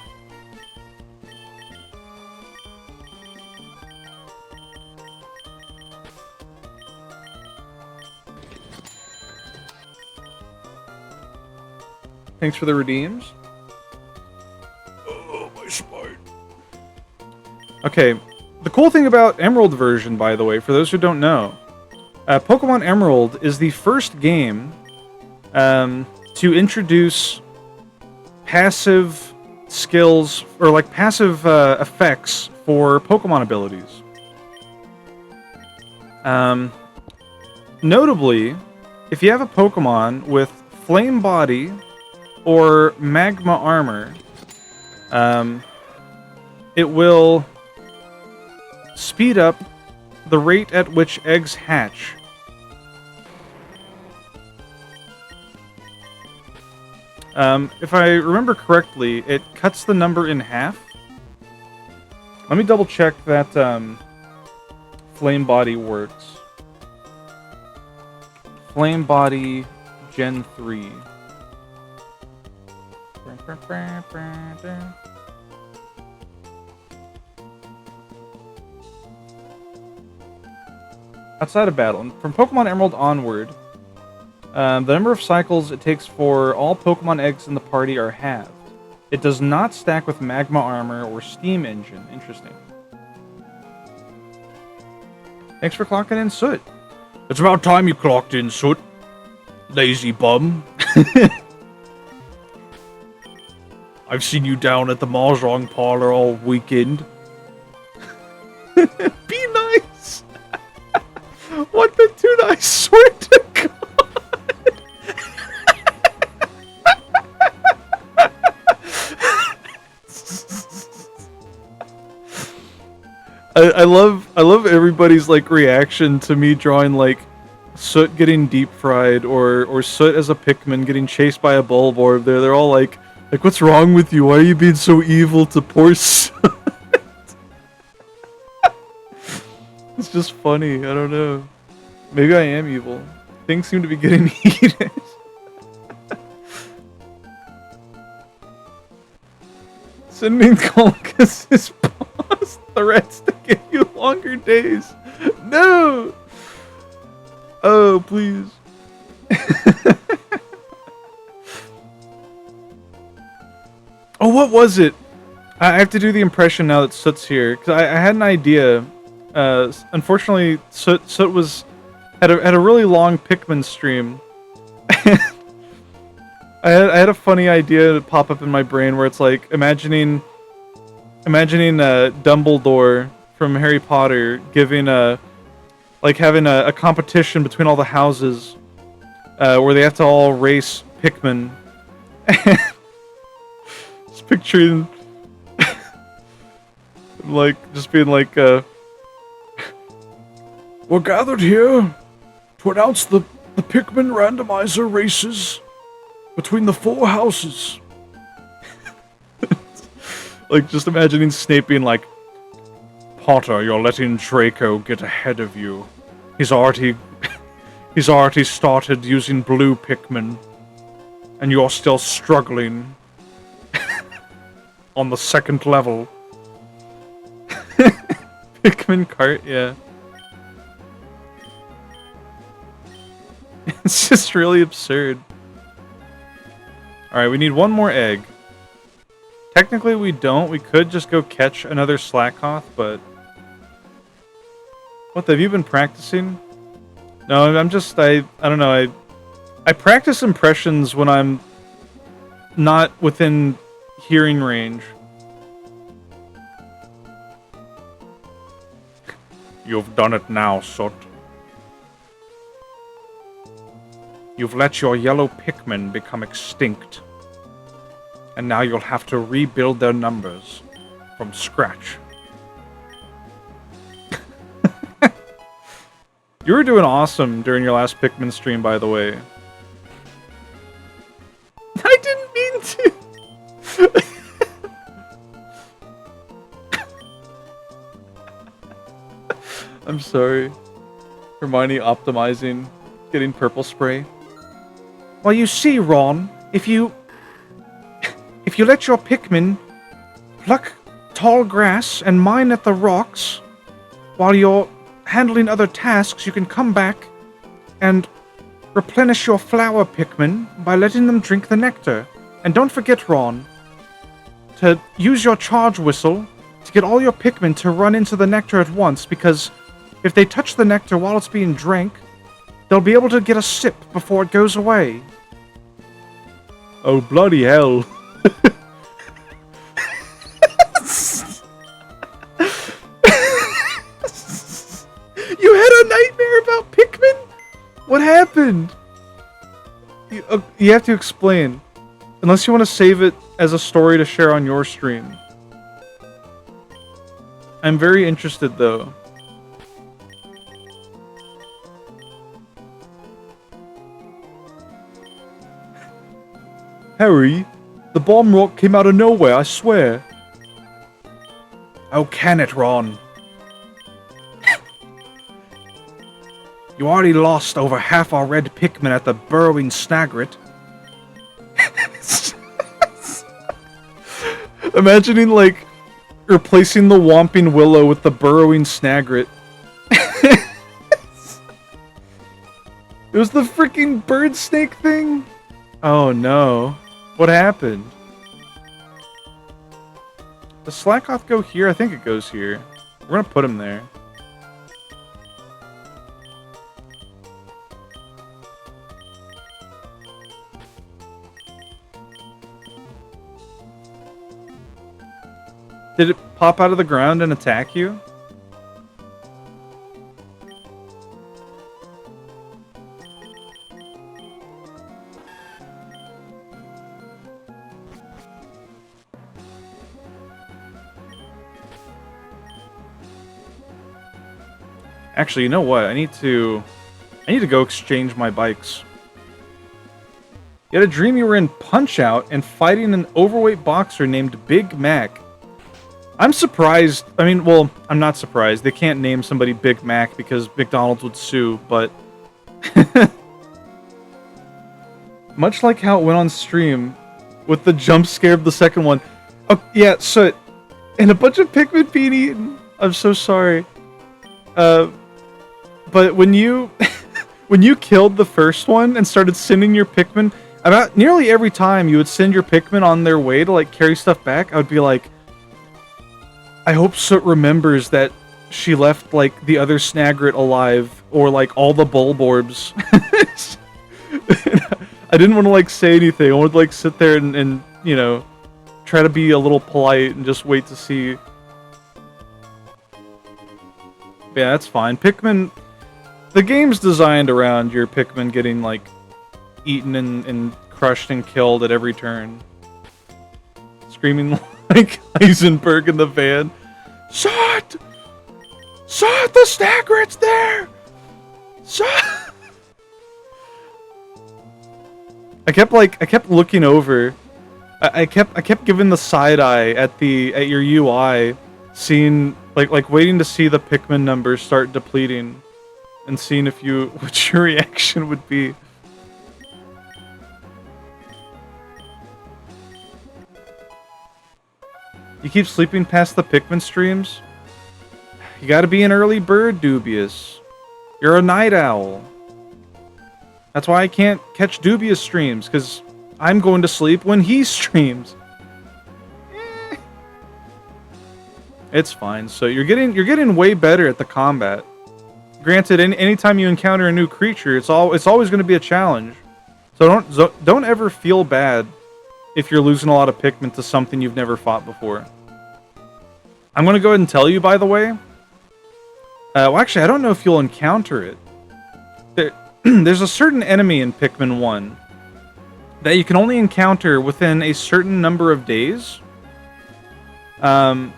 Thanks for the redeems. Oh, my spine. Okay, the cool thing about Emerald version, by the way, for those who don't know, Pokemon Emerald is the first game to introduce passive skills, or like passive effects for Pokemon abilities. Notably, if you have a Pokemon with Flame Body or Magma Armor, it will speed up the rate at which eggs hatch. If I remember correctly, it cuts the number in half. Let me double check that Flame Body works. Flame Body Gen 3. Outside of battle, from Pokemon Emerald onward, the number of cycles it takes for all Pokemon eggs in the party are halved. It does not stack with Magma Armor or Steam Engine. Interesting. Thanks for clocking in, Soot. It's about time you clocked in, Soot. Lazy bum. I've seen you down at the Mahjong parlor all weekend. Be nice. What the dude, I swear to God. I love everybody's like reaction to me drawing like Soot getting deep fried or Soot as a Pikmin getting chased by a Bulborb. They're all like what's wrong with you? Why are you being so evil to poor Soot? It's just funny. I don't know. Maybe I am evil. Things seem to be getting heated. Sending Colchus's boss threats to give you longer days. No! Oh, please. Oh, what was it? I have to do the impression now that Soot's here, because I had an idea. Unfortunately, Soot had a really long Pikmin stream. I had a funny idea pop up in my brain where it's like imagining Dumbledore from Harry Potter giving having a competition between all the houses where they have to all race Pikmin. Just picturing just being like we're gathered here to announce the Pikmin randomizer races between the 4 houses. Like, just imagining Snape being like, Potter, you're letting Draco get ahead of you. He's already started using blue Pikmin, and you're still struggling on the 2nd level. Pikmin cart, yeah. It's just really absurd. Alright, we need one more egg. Technically we don't. We could just go catch another Slakoth, but... What, have you been practicing? No, I'm just, I don't know, I practice impressions when I'm not within hearing range. You've done it now, Soot. You've let your yellow Pikmin become extinct. And now you'll have to rebuild their numbers from scratch. You were doing awesome during your last Pikmin stream, by the way. I didn't mean to! I'm sorry. Hermione optimizing, getting purple spray. Well, you see, Ron, if you let your Pikmin pluck tall grass and mine at the rocks while you're handling other tasks, you can come back and replenish your flower Pikmin by letting them drink the nectar. And don't forget, Ron, to use your charge whistle to get all your Pikmin to run into the nectar at once, because if they touch the nectar while it's being drank, they'll be able to get a sip before it goes away. Oh, bloody hell. You had a nightmare about Pikmin? What happened? You have to explain. Unless you want to save it as a story to share on your stream. I'm very interested, though. Harry, the bomb rock came out of nowhere, I swear. How can it, Ron? You already lost over half our red Pikmin at the burrowing Snagret. Imagining, like, replacing the Whomping Willow with the burrowing Snagret. It was the freaking bird snake thing? Oh no. What happened? Does Slackoth go here? I think it goes here. We're gonna put him there. Did it pop out of the ground and attack you? Actually, you know what? I need to go exchange my bikes. You had a dream you were in Punch-Out and fighting an overweight boxer named Big Mac. I'm surprised. I mean, well, I'm not surprised. They can't name somebody Big Mac because McDonald's would sue, but... Much like how it went on stream with the jump scare of the second one. Oh, yeah, so... And a bunch of Pikmin being eaten. I'm so sorry. But when you... when you killed the first one and started sending your Pikmin... About nearly every time you would send your Pikmin on their way to, like, carry stuff back, I would be like... I hope Soot remembers that she left, like, the other Snagret alive, or, like, all the Bulborbs. I didn't want to, like, say anything. I wanted to, like, sit there and, you know, try to be a little polite and just wait to see. Yeah, that's fine. Pikmin... The game's designed around your Pikmin getting, like, eaten and crushed and killed at every turn. Screaming like Heisenberg in the van. Soot! Soot, the Snagret's there! Soot! I kept looking over. I kept giving the side eye at your UI, seeing like waiting to see the Pikmin numbers start depleting, and seeing what your reaction would be. You keep sleeping past the Pikmin streams? You gotta be an early bird, Dubious. You're a night owl. That's why I can't catch Dubious streams, because I'm going to sleep when he streams. It's fine. So you're getting way better at the combat. Granted, anytime you encounter a new creature, it's always going to be a challenge. So don't ever feel bad if you're losing a lot of Pikmin to something you've never fought before. I'm going to go ahead and tell you, by the way. Well, actually, I don't know if you'll encounter it. There's a certain enemy in Pikmin 1 that you can only encounter within a certain number of days. And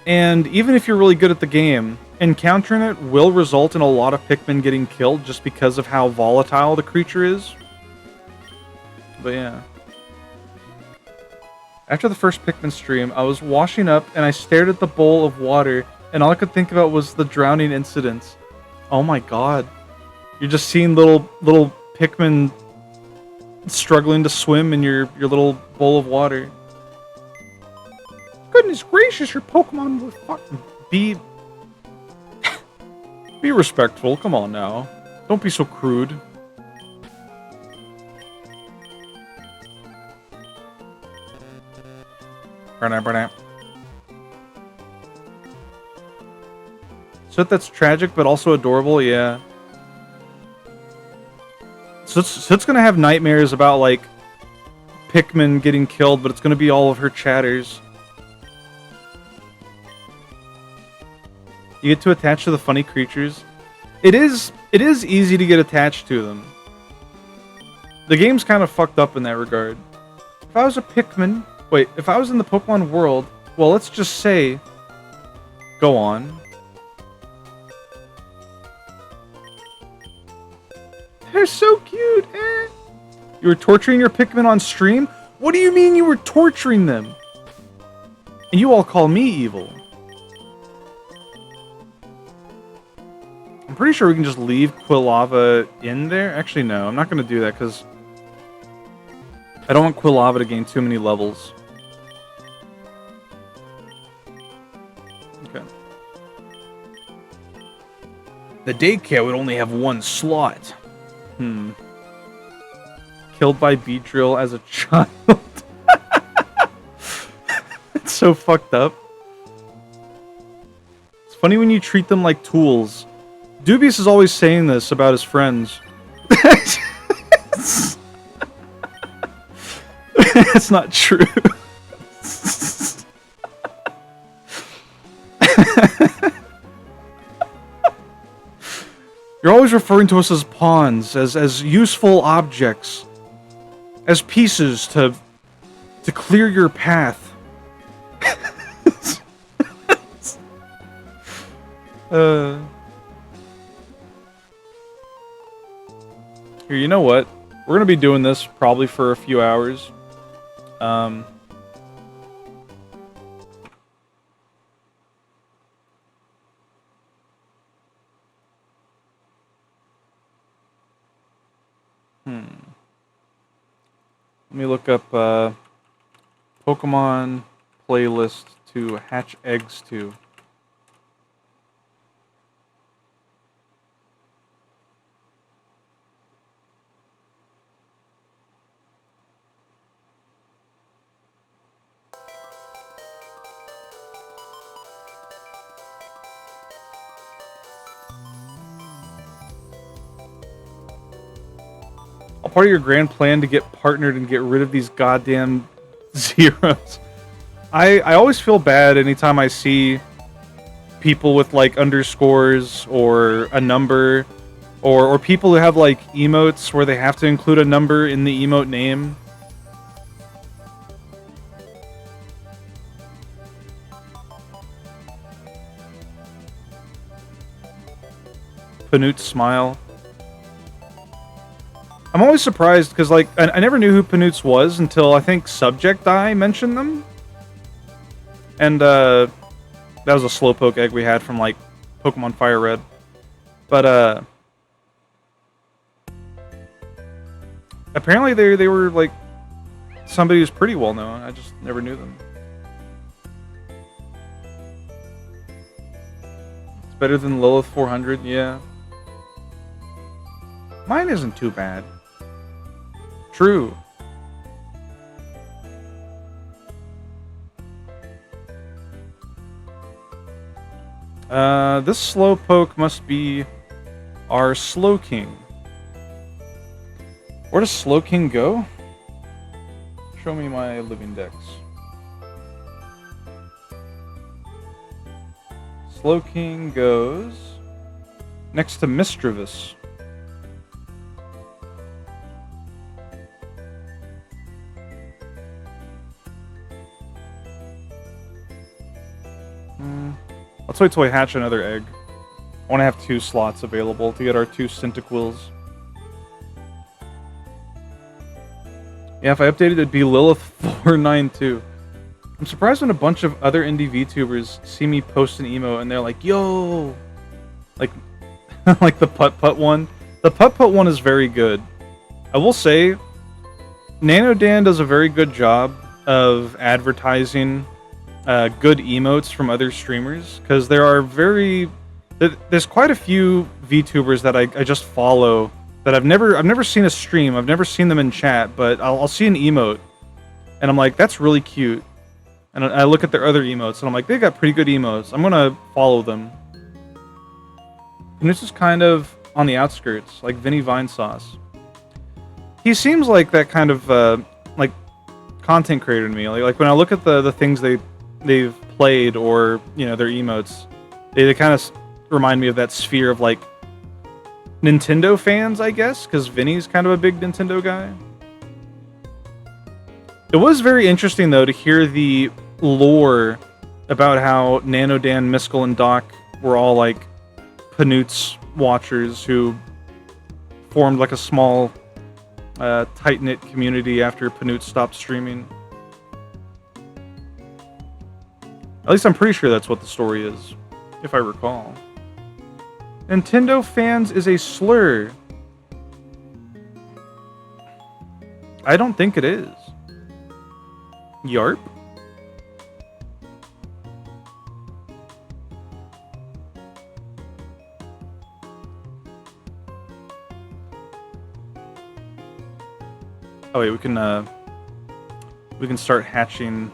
even if you're really good at the game, encountering it will result in a lot of Pikmin getting killed just because of how volatile the creature is. But yeah. After the first Pikmin stream, I was washing up and I stared at the bowl of water and all I could think about was the drowning incidents. Oh my god. You're just seeing little Pikmin struggling to swim in your little bowl of water. Goodness gracious, your Pokemon will fucking be respectful. Come on now. Don't be so crude. So that's tragic, but also adorable, yeah. So it's gonna have nightmares about, like, Pikmin getting killed, but it's going to be all of her chatters. You get to attach to the funny creatures. It is easy to get attached to them. The game's kind of fucked up in that regard. If I was a Pikmin... Wait, if I was in the Pokemon world... Well, let's just say... Go on. They're so cute, eh? You were torturing your Pikmin on stream? What do you mean you were torturing them? And you all call me evil. I'm pretty sure we can just leave Quilava in there. Actually, no. I'm not going to do that because I don't want Quilava to gain too many levels. Okay. The daycare would only have one slot. Killed by Beedrill as a child. It's so fucked up. It's funny when you treat them like tools. Dubious is always saying this about his friends. It's not true. You're always referring to us as pawns, as useful objects, as pieces to clear your path. Here, you know what? We're gonna be doing this probably for a few hours. Let me look up Pokemon playlist to hatch eggs to. Part of your grand plan to get partnered and get rid of these goddamn zeros. I always feel bad anytime I see people with like underscores or a number or people who have like emotes where they have to include a number in the emote name. Panut's smile. I'm always surprised because, like, I never knew who Panut's was until I think Subject Eye mentioned them. And, that was a Slowpoke egg we had from, like, Pokemon Fire Red. But, apparently they were, like, somebody who's pretty well known. I just never knew them. It's better than Lilith 400, yeah. Mine isn't too bad. True. This Slowpoke must be our Slowking. Where does Slowking go? Show me my living dex. Slowking goes next to Misdreavus. Let's wait till we hatch another egg. I want to have 2 slots available to get our 2 Cyndaquils. Yeah, if I updated, it'd be Lilith 492. I'm surprised when a bunch of other indie VTubers see me post an emo and they're like, yo! Like, like the Putt-Putt one. The Putt-Putt one is very good. I will say, NanoDan does a very good job of advertising good emotes from other streamers, because there's quite a few VTubers that I just follow that I've never seen a stream, I've never seen them in chat, but I'll see an emote and I'm like, that's really cute, and I look at their other emotes and I'm like, they got pretty good emotes, I'm gonna follow them. And this is kind of on the outskirts, like Vinny Vinesauce. He seems like that kind of like content creator to me. Like when I look at the things they've played, or their emotes, they kind of remind me of that sphere of like Nintendo fans, I guess, because Vinny's kind of a big Nintendo guy. It was very interesting though to hear the lore about how Nanodan, Miskel, and Doc were all like Panut's watchers who formed like a small tight-knit community after Panut stopped streaming. At least I'm pretty sure that's what the story is, if I recall. Nintendo fans is a slur. I don't think it is. Yarp? Oh wait, we can start hatching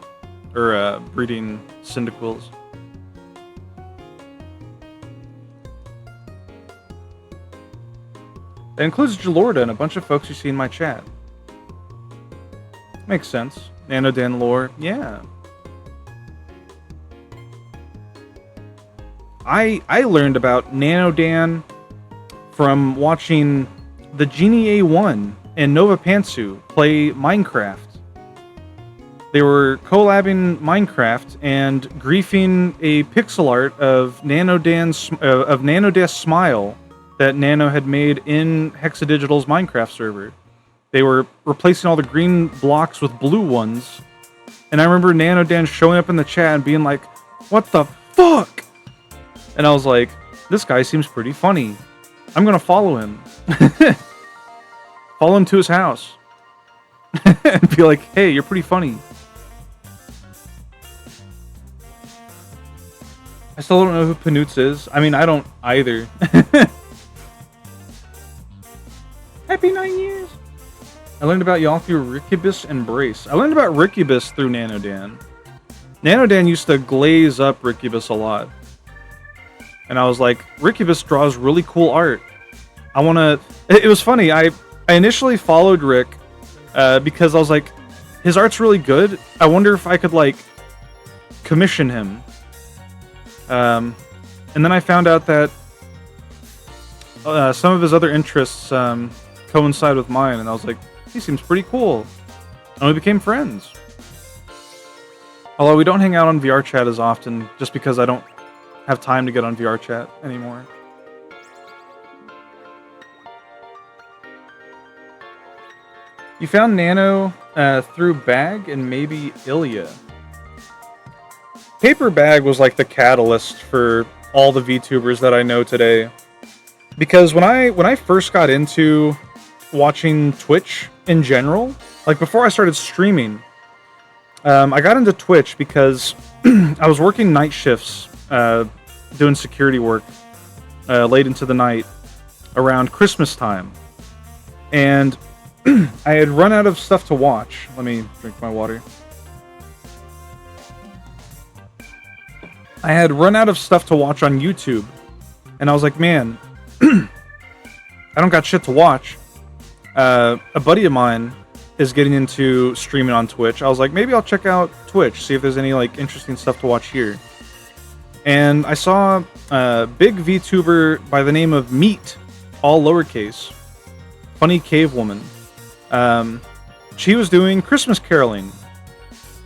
or breeding Cyndaquils. That includes Jalorda and a bunch of folks you see in my chat. Makes sense. Nanodan lore, yeah. I learned about Nanodan from watching the Genie A1 and Nova Pantsu play Minecraft. They were collabing Minecraft and griefing a pixel art of Nanodas's smile that Nano had made in Hexadigital's Minecraft server. They were replacing all the green blocks with blue ones. And I remember Nanodan showing up in the chat and being like, "What the fuck?" And I was like, "This guy seems pretty funny. I'm gonna follow him." Follow him to his house. And be like, "Hey, you're pretty funny." I still don't know who Panutz is. I mean, I don't either. Happy 9 years. I learned about y'all through Ricubus and Brace. I learned about Ricubus through Nanodan. Nanodan used to glaze up Ricubus a lot. And I was like, Ricubus draws really cool art. I want to... It was funny. I initially followed Rick because I was like, his art's really good. I wonder if I could, like, commission him. And then I found out that some of his other interests coincide with mine, and I was like, he seems pretty cool. And we became friends. Although we don't hang out on VR chat as often, just because I don't have time to get on VR chat anymore. You found Nano through Bag and maybe Ilya. Paper Bag was like the catalyst for all the VTubers that I know today. Because when I first got into watching Twitch in general, like before I started streaming, I got into Twitch because I was working night shifts, doing security work late into the night around Christmas time. And I had run out of stuff to watch. Let me drink my water. I had run out of stuff to watch on YouTube. And I was like, man, I don't got shit to watch. A buddy of mine is getting into streaming on Twitch. I was like, maybe I'll check out Twitch, see if there's any like interesting stuff to watch here. And I saw a big VTuber by the name of Meat, all lowercase, funny cave woman. She was doing Christmas caroling,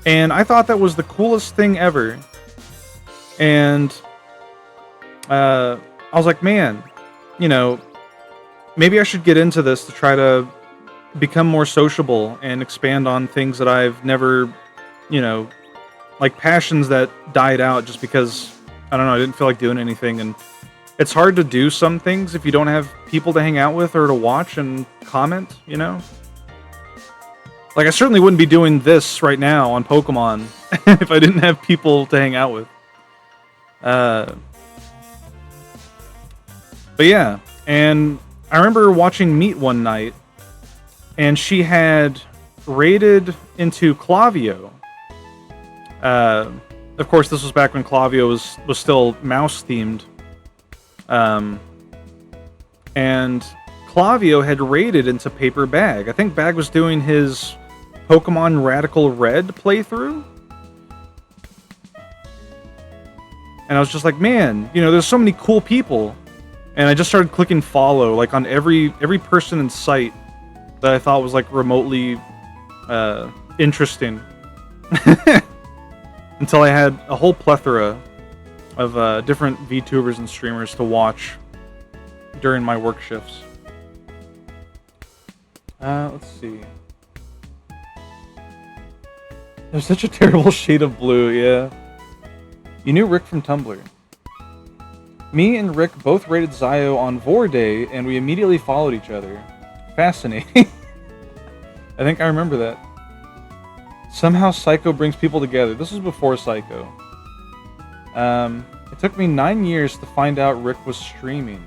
and I thought that was the coolest thing ever. And I was like, man, you know, maybe I should get into this to try to become more sociable and expand on things that I've never, you know, like passions that died out just because, I don't know, I didn't feel like doing anything. And it's hard to do some things if you don't have people to hang out with or to watch and comment, you know? Like, I certainly wouldn't be doing this right now on Pokemon if I didn't have people to hang out with. But yeah, and I remember watching Meat one night, and she had raided into Clavio. Of course, this was back when Clavio was still mouse-themed. And Clavio had raided into Paper Bag. I think Bag was doing his Pokemon Radical Red playthrough. And I was just like, man, you know, there's so many cool people. And I just started clicking follow, like on every person in sight that I thought was like remotely interesting. Until I had a whole plethora of different VTubers and streamers to watch during my work shifts. Let's see. There's such a terrible shade of blue, yeah. You knew Rick from Tumblr. Me and Rick both rated Zio on Vor Day, and we immediately followed each other. Fascinating. I think I remember that. Somehow Psycho brings people together. This was before Psycho. It took me 9 years to find out Rick was streaming.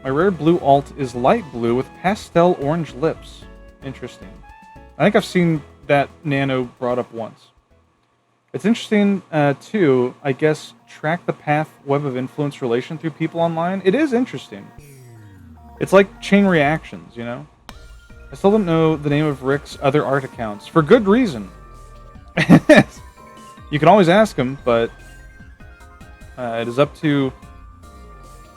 My rare blue alt is light blue with pastel orange lips. Interesting. I think I've seen that Nano brought up once. It's interesting, too, I guess, track the path web of influence relation through people online. It is interesting. It's like chain reactions, you know? I still don't know the name of Rick's other art accounts, for good reason. You can always ask him, but it is up to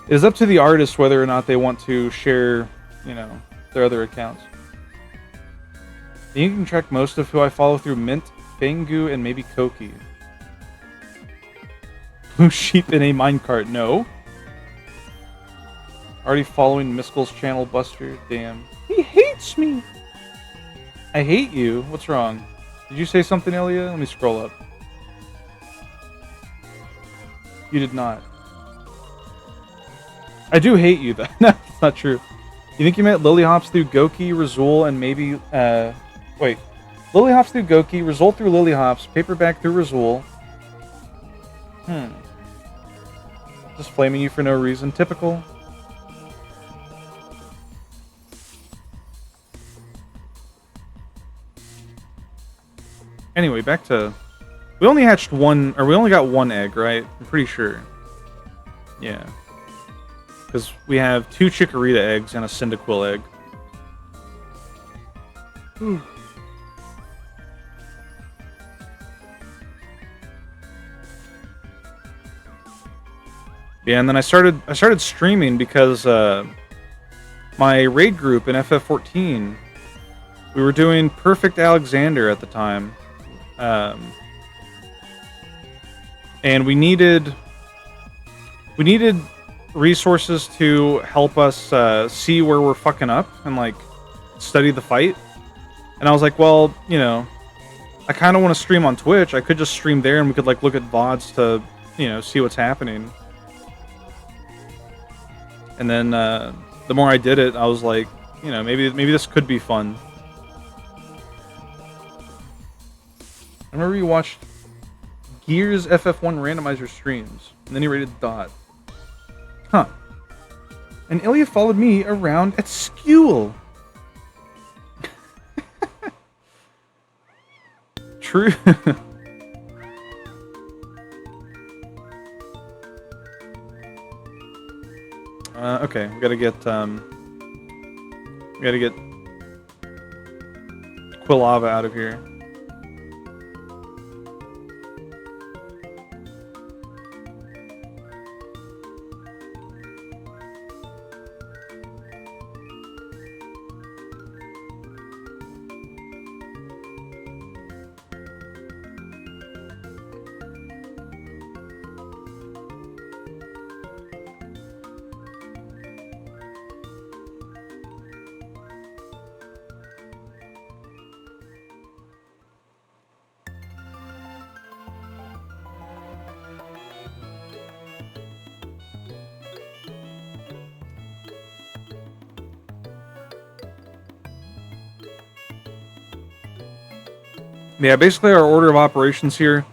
the artist whether or not they want to share, you know, their other accounts. You can track most of who I follow through Mint, Bangu, and maybe Koki. Blue sheep in a minecart? No. Already following Miskel's channel, Buster? Damn. He hates me! I hate you? What's wrong? Did you say something, Elia? Let me scroll up. You did not. I do hate you, though. No, it's not true. You think you met Lilyhops through Goki, Razul, and maybe, wait. Lilyhops through Goki, Razul through Lilyhops, Paperback through Razul. Just flaming you for no reason. Typical. Anyway, back to... We only hatched one... Or we only got one egg, right? I'm pretty sure. Yeah. Because we have 2 Chikorita eggs and a Cyndaquil egg. Whew. Yeah, and then I started streaming because my raid group in FF14, we were doing Perfect Alexander at the time. And we needed resources to help us see where we're fucking up and like study the fight. And I was like, well, you know, I kind of want to stream on Twitch. I could just stream there and we could like look at VODs to, you know, see what's happening. And then the more I did it, I was like, you know, maybe this could be fun. I remember you watched Gears FF1 randomizer streams, and then he rated Dot. Huh. And Ilya followed me around at school. True. Okay, we gotta get Quilava out of here. Yeah, basically our order of operations here.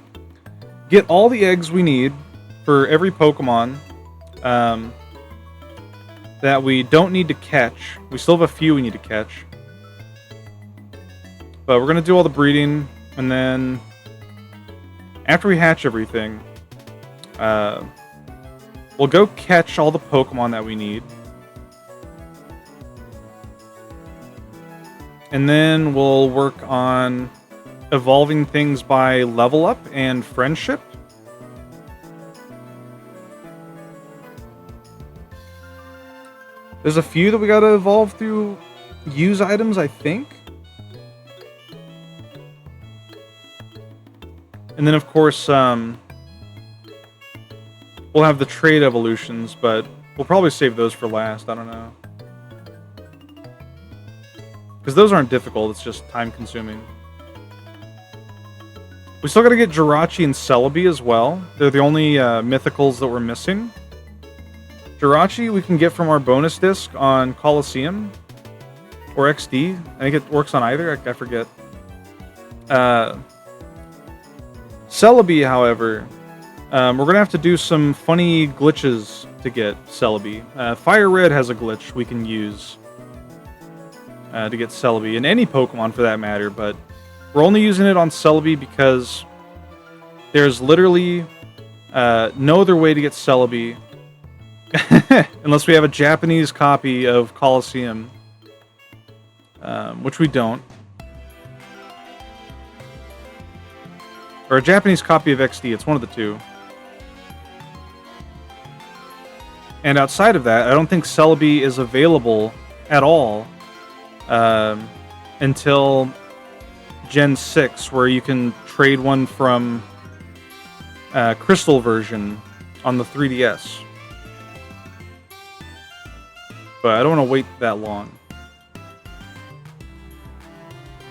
Get all the eggs we need for every Pokemon that we don't need to catch. We still have a few we need to catch. But we're going to do all the breeding, and then after we hatch everything, we'll go catch all the Pokemon that we need. And then we'll work on evolving things by level up and friendship. There's a few that we gotta evolve through use items, I think. And then, of course, we'll have the trade evolutions, but we'll probably save those for last. I don't know. Because those aren't difficult, it's just time-consuming. We still gotta get Jirachi and Celebi as well. They're the only mythicals that we're missing. Jirachi we can get from our bonus disc on Colosseum. Or XD. I think it works on either, I forget. Celebi, however, we're going to have to do some funny glitches to get Celebi. Fire Red has a glitch we can use to get Celebi, and any Pokemon for that matter, but we're only using it on Celebi because there's literally no other way to get Celebi unless we have a Japanese copy of Colosseum, which we don't. Or a Japanese copy of XD, it's one of the two. And outside of that, I don't think Celebi is available at all until Gen 6, where you can trade one from Crystal version on the 3DS. But I don't want to wait that long.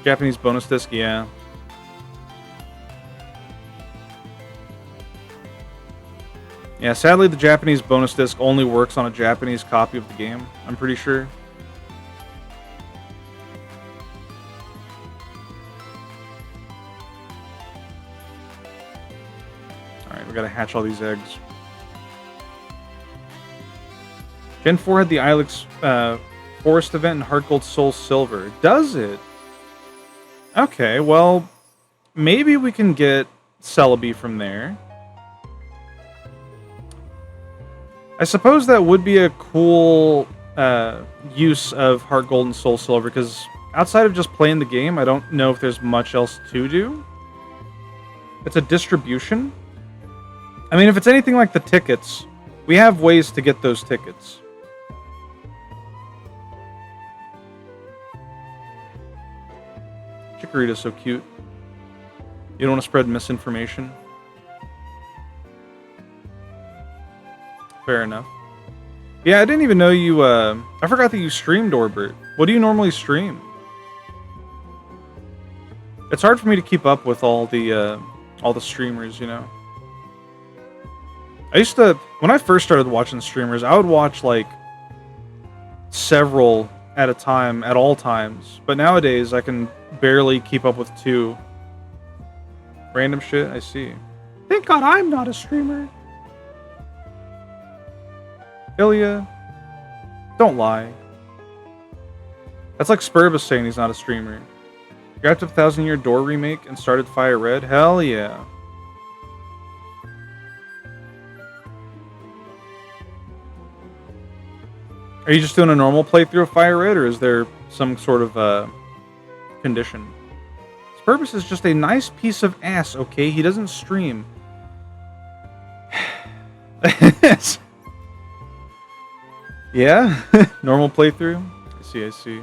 Japanese bonus disc, yeah. Yeah, sadly the Japanese bonus disc only works on a Japanese copy of the game, I'm pretty sure. Alright, we gotta hatch all these eggs. Gen 4 had the Ilex Forest event in Heart Gold Soul Silver. Does it? Okay, well, maybe we can get Celebi from there. I suppose that would be a cool use of Heart Gold and Soul Silver, because outside of just playing the game, I don't know if there's much else to do. It's a distribution. I mean, if it's anything like the tickets, we have ways to get those tickets. Chikorita's so cute. You don't want to spread misinformation? Fair enough. Yeah, I didn't even know you, I forgot that you streamed Orbert. What do you normally stream? It's hard for me to keep up with all the streamers, you know? I used to, when I first started watching streamers, I would watch, like, several at a time, at all times. But nowadays, I can barely keep up with two. Random shit, I see. Thank God I'm not a streamer. Ilya, don't lie. That's like Spurbus saying he's not a streamer. You wrapped up 1,000 Year Door remake and started Fire Red? Hell yeah. Are you just doing a normal playthrough of Fire Red, or is there some sort of condition? Spurbus is just a nice piece of ass, okay? He doesn't stream. Yeah? Normal playthrough? I see, I see.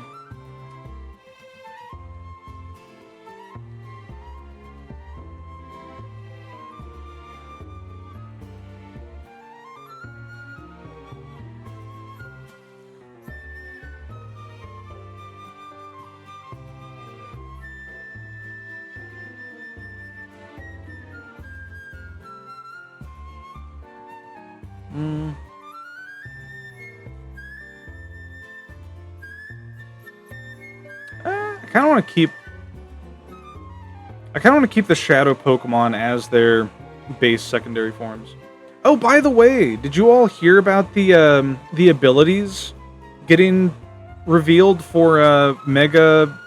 I kind of want to keep the Shadow Pokemon as their base secondary forms. Oh, by the way, did you all hear about the abilities getting revealed for Mega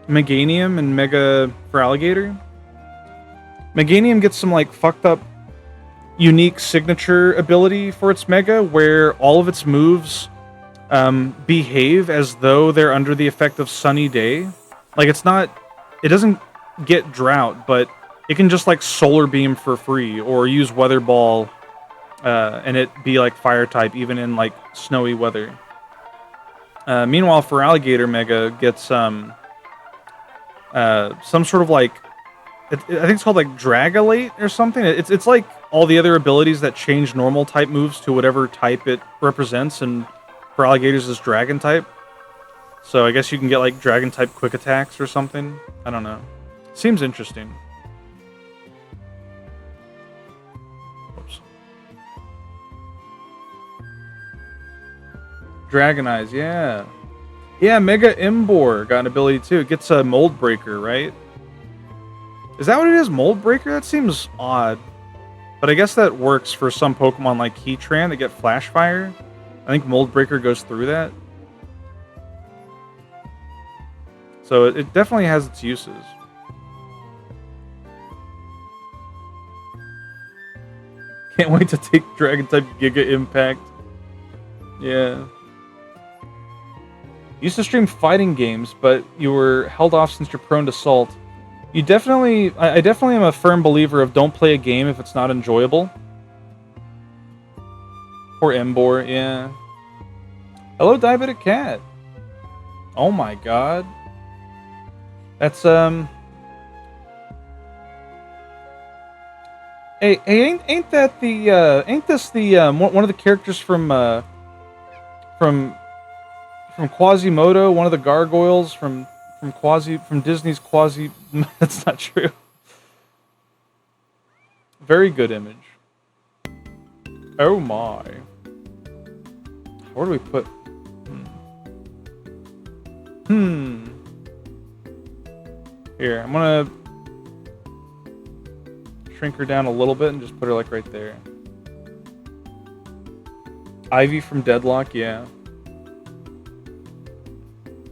Meganium and Mega for Alligator? Meganium gets some like fucked up unique signature ability for its Mega, where all of its moves behave as though they're under the effect of sunny day. Like it doesn't get drought, but it can just like solar beam for free or use weather ball, and it be like fire type even in like snowy weather. Meanwhile, for Alligator Mega gets some sort of like I think it's called like Dragolate or something. It's like all the other abilities that change normal type moves to whatever type it represents, and for Alligators is Dragon type. So I guess you can get like Dragon type quick attacks or something. I don't know. Seems interesting. Oops. Dragon Eyes, yeah. Yeah, Mega Imbor got an ability too. It gets a Mold Breaker, right? Is that what it is? Mold Breaker? That seems odd. But I guess that works for some Pokemon like Heatran that get Flash Fire. I think Mold Breaker goes through that. So it definitely has its uses. Can't wait to take Dragon-type Giga Impact. Yeah. Used to stream fighting games, but you were held off since you're prone to salt. I definitely am a firm believer of don't play a game if it's not enjoyable. Poor Embor, yeah. Hello, Diabetic Cat. Oh my god. That's, Hey, ain't that the, ain't this the, one of the characters from Quasimodo, one of the gargoyles from Disney's Quasi... That's not true. Very good image. Oh my. Where do we put... Here, I'm gonna shrink her down a little bit and just put her like right there. Ivy from Deadlock, yeah.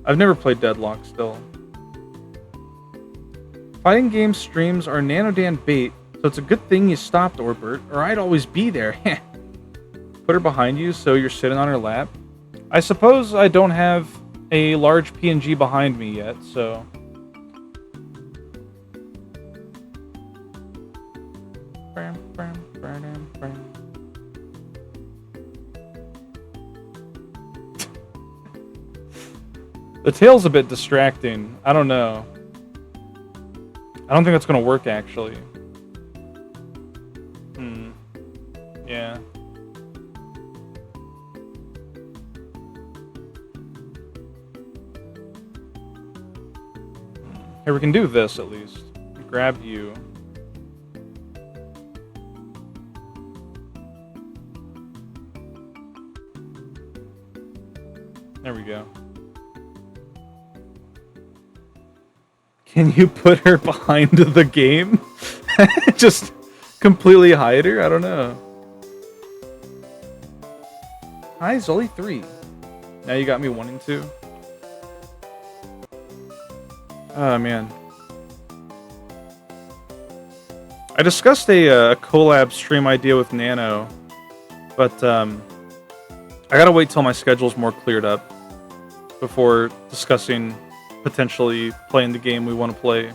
I've never played Deadlock still. Fighting game streams are Nanodan bait, so it's a good thing you stopped, Orbert, or I'd always be there. Put her behind you so you're sitting on her lap. I suppose I don't have a large PNG behind me yet, so... The tail's a bit distracting. I don't know. I don't think that's gonna work, actually. Yeah. Here, we can do this, at least. Grab you. There we go. Can you put her behind the game? Just completely hide her? I don't know. Hi, Zolly3. Now you got me wanting to. Oh, man. I discussed a collab stream idea with Nano, but I gotta wait till my schedule's more cleared up before discussing potentially playing the game we want to play.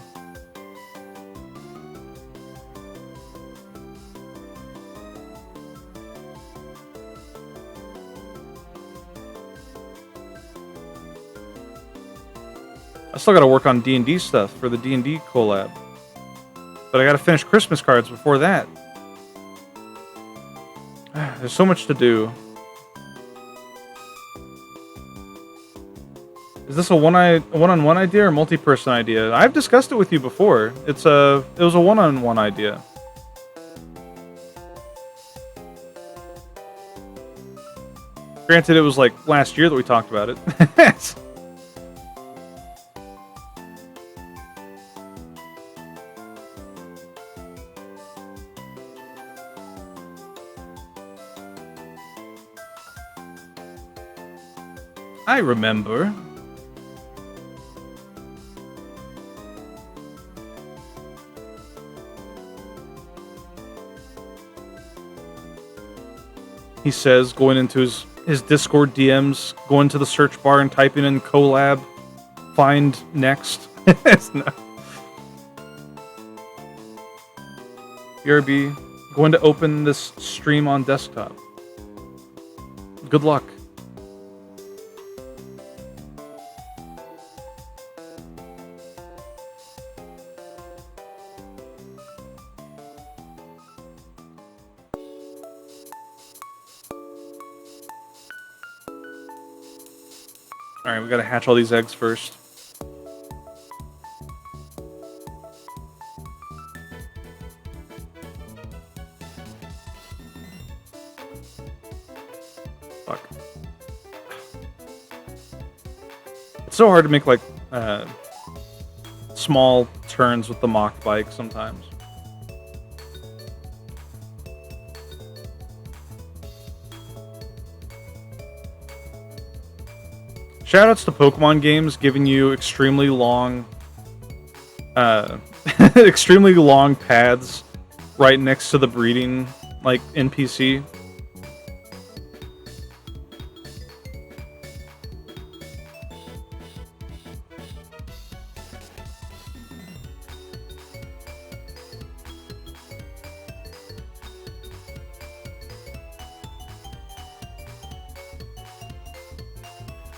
I still gotta work on D&D stuff for the D&D collab. But I gotta finish Christmas cards before that. There's so much to do. Is this a one-on-one idea or multi-person idea? I've discussed it with you before. It was a one-on-one idea. Granted, it was like last year that we talked about it. I remember. He says, going into his Discord DMs, going to the search bar and typing in collab, find next. It's not. BRB, going to open this stream on desktop. Good luck. Alright, we gotta hatch all these eggs first. Fuck. It's so hard to make, like, small turns with the mock bike sometimes. Shoutouts to Pokemon games giving you extremely long, extremely long paths right next to the breeding, like, NPC.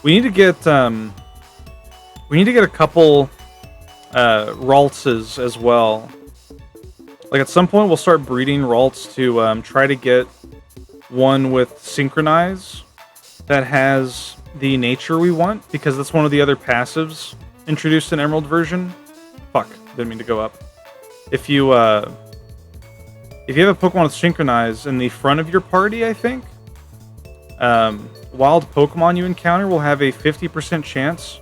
We need to get a couple Raltses as well. Like, at some point we'll start breeding Ralts to try to get one with Synchronize that has the nature we want, because that's one of the other passives introduced in Emerald version. Fuck, didn't mean to go up. If you have a Pokemon with Synchronize in the front of your party, I think, wild Pokemon you encounter will have a 50% chance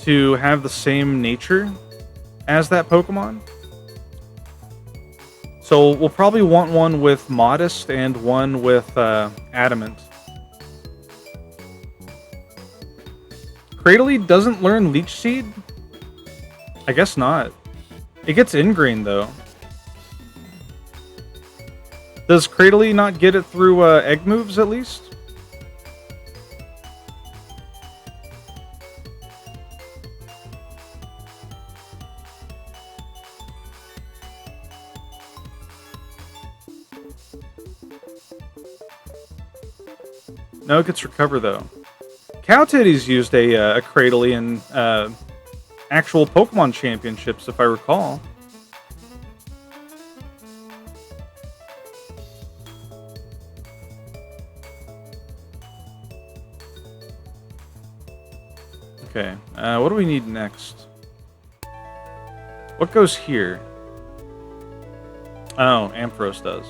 to have the same nature as that Pokemon. So we'll probably want one with Modest and one with Adamant. Cradily doesn't learn Leech Seed? I guess not. It gets Ingrain though. Does Cradily not get it through egg moves at least? No, it gets Recover, though. Cowtitty's used a Cradily in actual Pokemon championships, if I recall. Okay, what do we need next? What goes here? Oh, Ampharos does.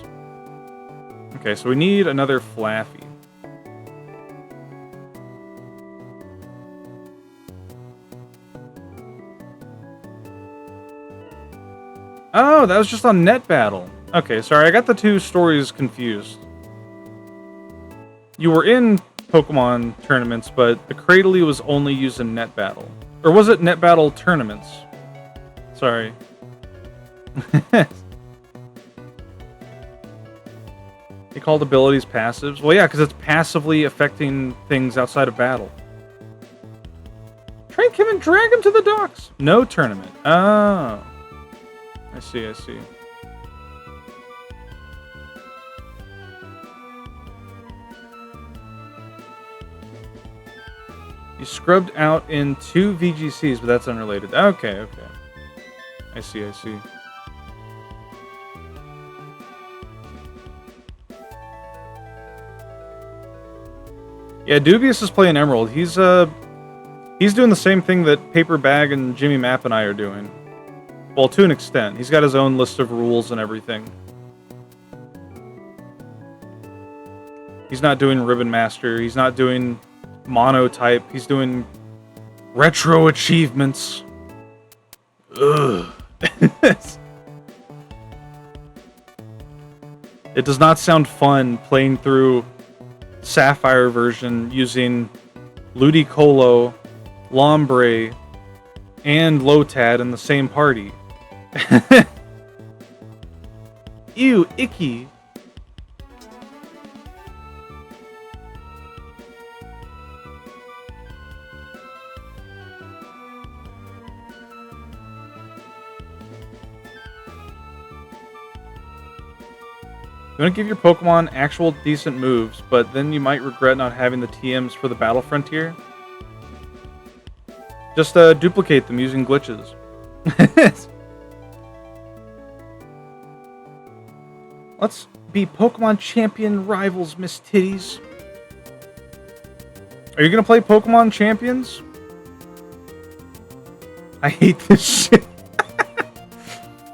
Okay, so we need another Flaffy. Oh, that was just on Net Battle. Okay, sorry, I got the two stories confused. You were in Pokemon tournaments, but the Cradily was only used in Net Battle. Or was it Net Battle tournaments? Sorry. They called abilities passives? Well, yeah, because it's passively affecting things outside of battle. Train Kim and drag him to the docks. No tournament. Oh. I see, I see. You scrubbed out in 2 VGCs, but that's unrelated. Okay, okay. I see, I see. Yeah, Dubious is playing Emerald. He's doing the same thing that Paper Bag and Jimmy Map and I are doing. Well, to an extent. He's got his own list of rules and everything. He's not doing Ribbon Master. He's not doing Monotype. He's doing Retro Achievements. Ugh. It does not sound fun playing through Sapphire version using Ludicolo, Lombre, and Lotad in the same party. Ew, icky. You want to give your Pokemon actual decent moves, but then you might regret not having the TMs for the Battle Frontier. Just duplicate them using glitches. Let's be Pokemon champion rivals, Miss Titties. Are you gonna play Pokemon Champions? I hate this shit.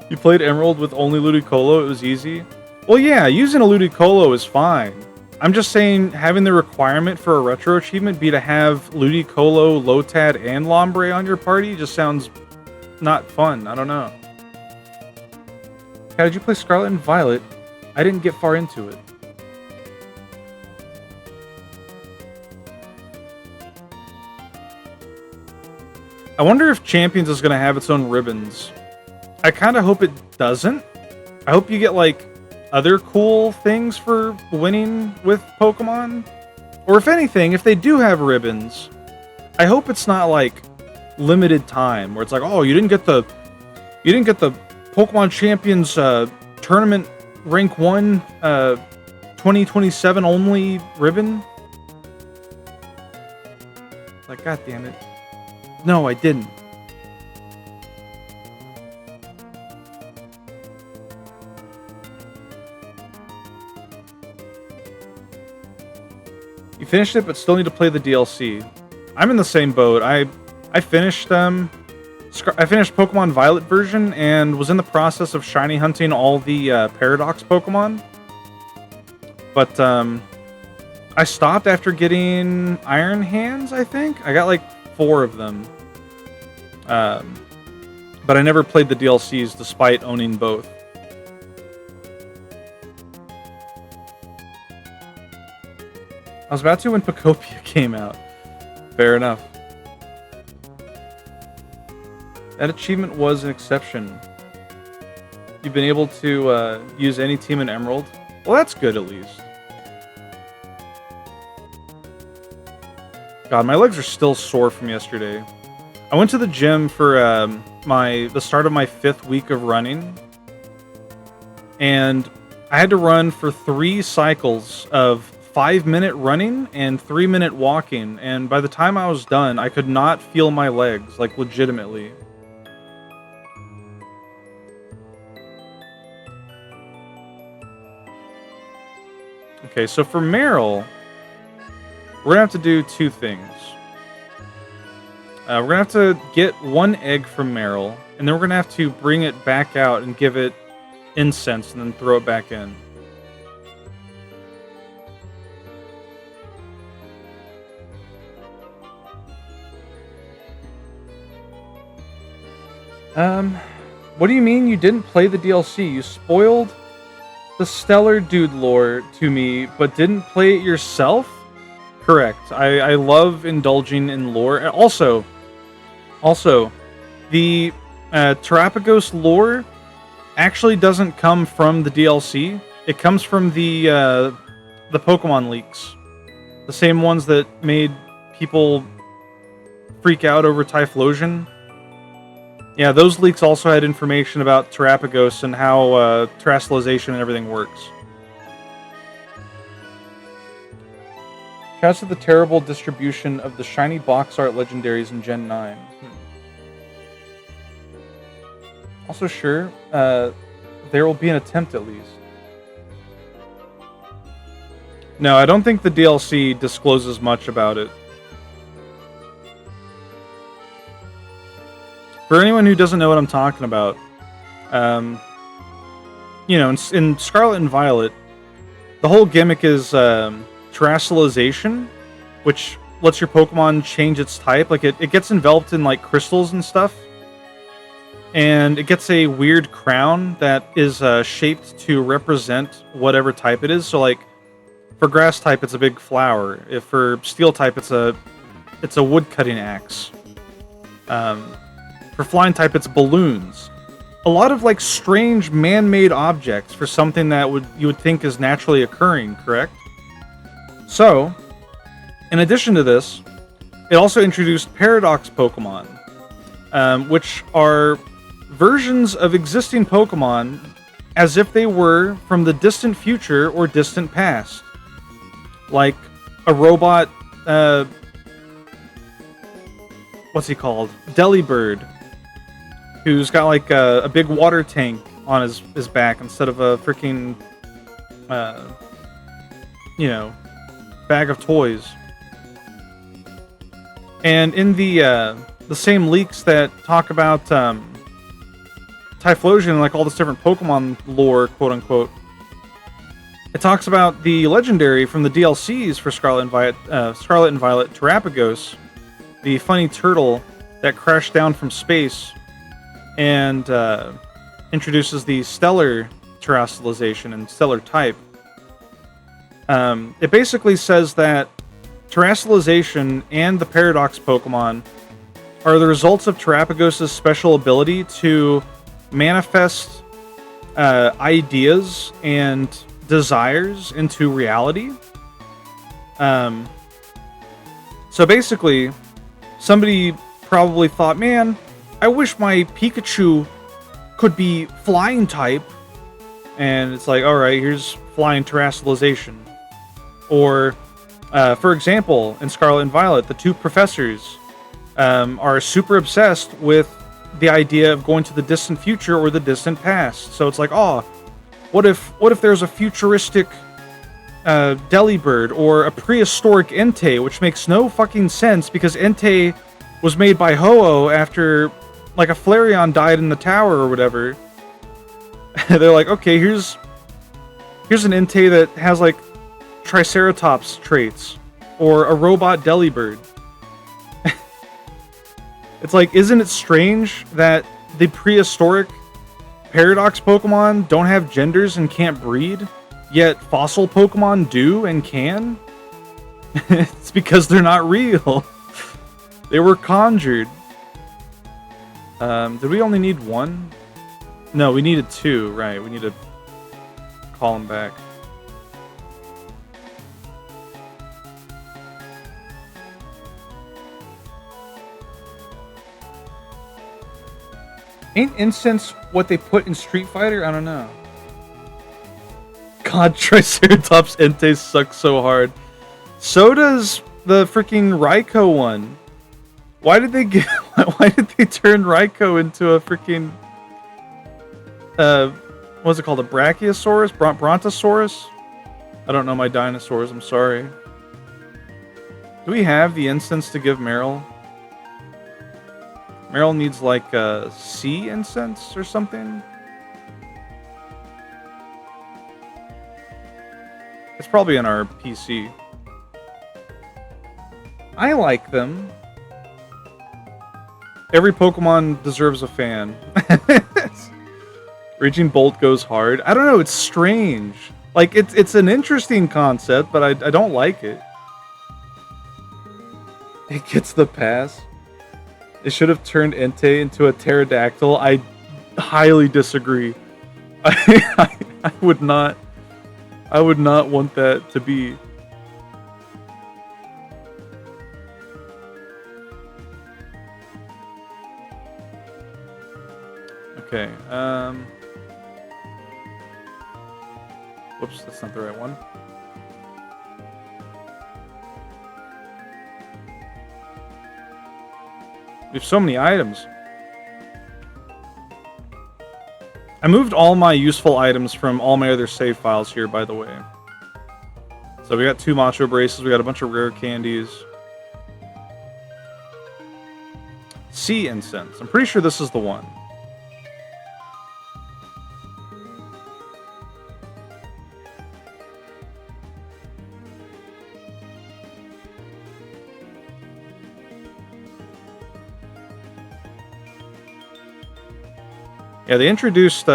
You played Emerald with only Ludicolo, it was easy. Well, yeah, using a Ludicolo is fine. I'm just saying having the requirement for a retro achievement be to have Ludicolo, Lotad, and Lombre on your party just sounds not fun. I don't know. How did you play Scarlet and Violet? I didn't get far into it. I wonder if Champions is going to have its own ribbons. I kind of hope it doesn't. I hope you get, like, other cool things for winning with Pokemon. Or if anything, if they do have ribbons, I hope it's not, like, limited time. Where it's like, oh, you didn't get the Pokemon Champions Tournament Rank 1 2027 only ribbon. Like, god damn it. No, I didn't. You finished it, but still need to play the DLC. I'm in the same boat. I finished I finished Pokemon Violet version and was in the process of shiny hunting all the Paradox Pokemon. But I stopped after getting Iron Hands, I think. I got like 4 of them. But I never played the DLCs despite owning both. I was about to when Pokopia came out. Fair enough. That achievement was an exception. You've been able to use any team in Emerald. Well, that's good at least. God, my legs are still sore from yesterday. I went to the gym for the start of my 5th week of running. And I had to run for 3 cycles of 5-minute running and 3-minute walking. And by the time I was done, I could not feel my legs, like legitimately. Okay, so for Meryl, we're gonna have to do 2 things. We're gonna have to get 1 egg from Meryl, and then we're gonna have to bring it back out and give it incense and then throw it back in. What do you mean you didn't play the DLC? You spoiled the Stellar Dude lore to me, but didn't play it yourself? Correct. I love indulging in lore. Also, the Terrapagos lore actually doesn't come from the DLC. It comes from the Pokemon leaks. The same ones that made people freak out over Typhlosion. Yeah, those leaks also had information about Terrapagos and how terrestrialization and everything works. Shouts to the terrible distribution of the shiny box art legendaries in Gen 9. Also, sure, there will be an attempt at least. No, I don't think the DLC discloses much about it. For anyone who doesn't know what I'm talking about, you know, in Scarlet and Violet, the whole gimmick is terrestrialization, which lets your Pokemon change its type. Like, it gets enveloped in, like, crystals and stuff. And it gets a weird crown that is shaped to represent whatever type it is. So, like, for grass type, it's a big flower. If for steel type, it's a wood cutting axe. For flying type, it's balloons. A lot of, like, strange man-made objects for something that you would think is naturally occurring, correct? So, in addition to this, it also introduced Paradox Pokemon, which are versions of existing Pokemon as if they were from the distant future or distant past. Like a robot, what's he called? Delibird, who's got like a big water tank on his back instead of a freaking, bag of toys. And in the same leaks that talk about Typhlosion and like all this different Pokemon lore, quote unquote, it talks about the legendary from the DLCs for Scarlet and Violet, Terrapagos, the funny turtle that crashed down from space and introduces the stellar terrestrialization and stellar type. It basically says that terrestrialization and the Paradox Pokemon are the results of Terrapagos' special ability to manifest ideas and desires into reality. So basically, somebody probably thought, man, I wish my Pikachu could be flying type. And it's like, alright, here's flying terrestrialization. Or, for example, in Scarlet and Violet, the two professors are super obsessed with the idea of going to the distant future or the distant past. So it's like, oh, what if there's a futuristic Delibird or a prehistoric Entei, which makes no fucking sense because Entei was made by Ho-Oh after like a Flareon died in the tower or whatever. They're like, okay, here's an Entei that has like Triceratops traits or a robot Delibird. It's like, isn't it strange that the prehistoric Paradox Pokemon don't have genders and can't breed, yet fossil Pokemon do and can? It's because they're not real. They were conjured. Did we only need one? No, we needed two, right. We need to call them back. Ain't incense what they put in Street Fighter? I don't know. God, Triceratops Entei sucks so hard. So does the freaking Raikou one. Why did they turn Raikou into a freaking what's it called? A Brachiosaurus? Brontosaurus? I don't know my dinosaurs, I'm sorry. Do we have the incense to give Meryl? Meryl needs like a sea incense or something. It's probably in our PC. I like them. Every Pokemon deserves a fan. Raging Bolt goes hard. I don't know, it's strange. Like, it's an interesting concept, but I don't like it. It gets the pass. They should have turned Entei into a pterodactyl. I highly disagree. I would not want that to be. Okay, whoops, that's not the right one. We have so many items. I moved all my useful items from all my other save files here, by the way. So we got 2 Macho Braces, we got a bunch of rare candies. Sea Incense. I'm pretty sure this is the one. Yeah, they introduced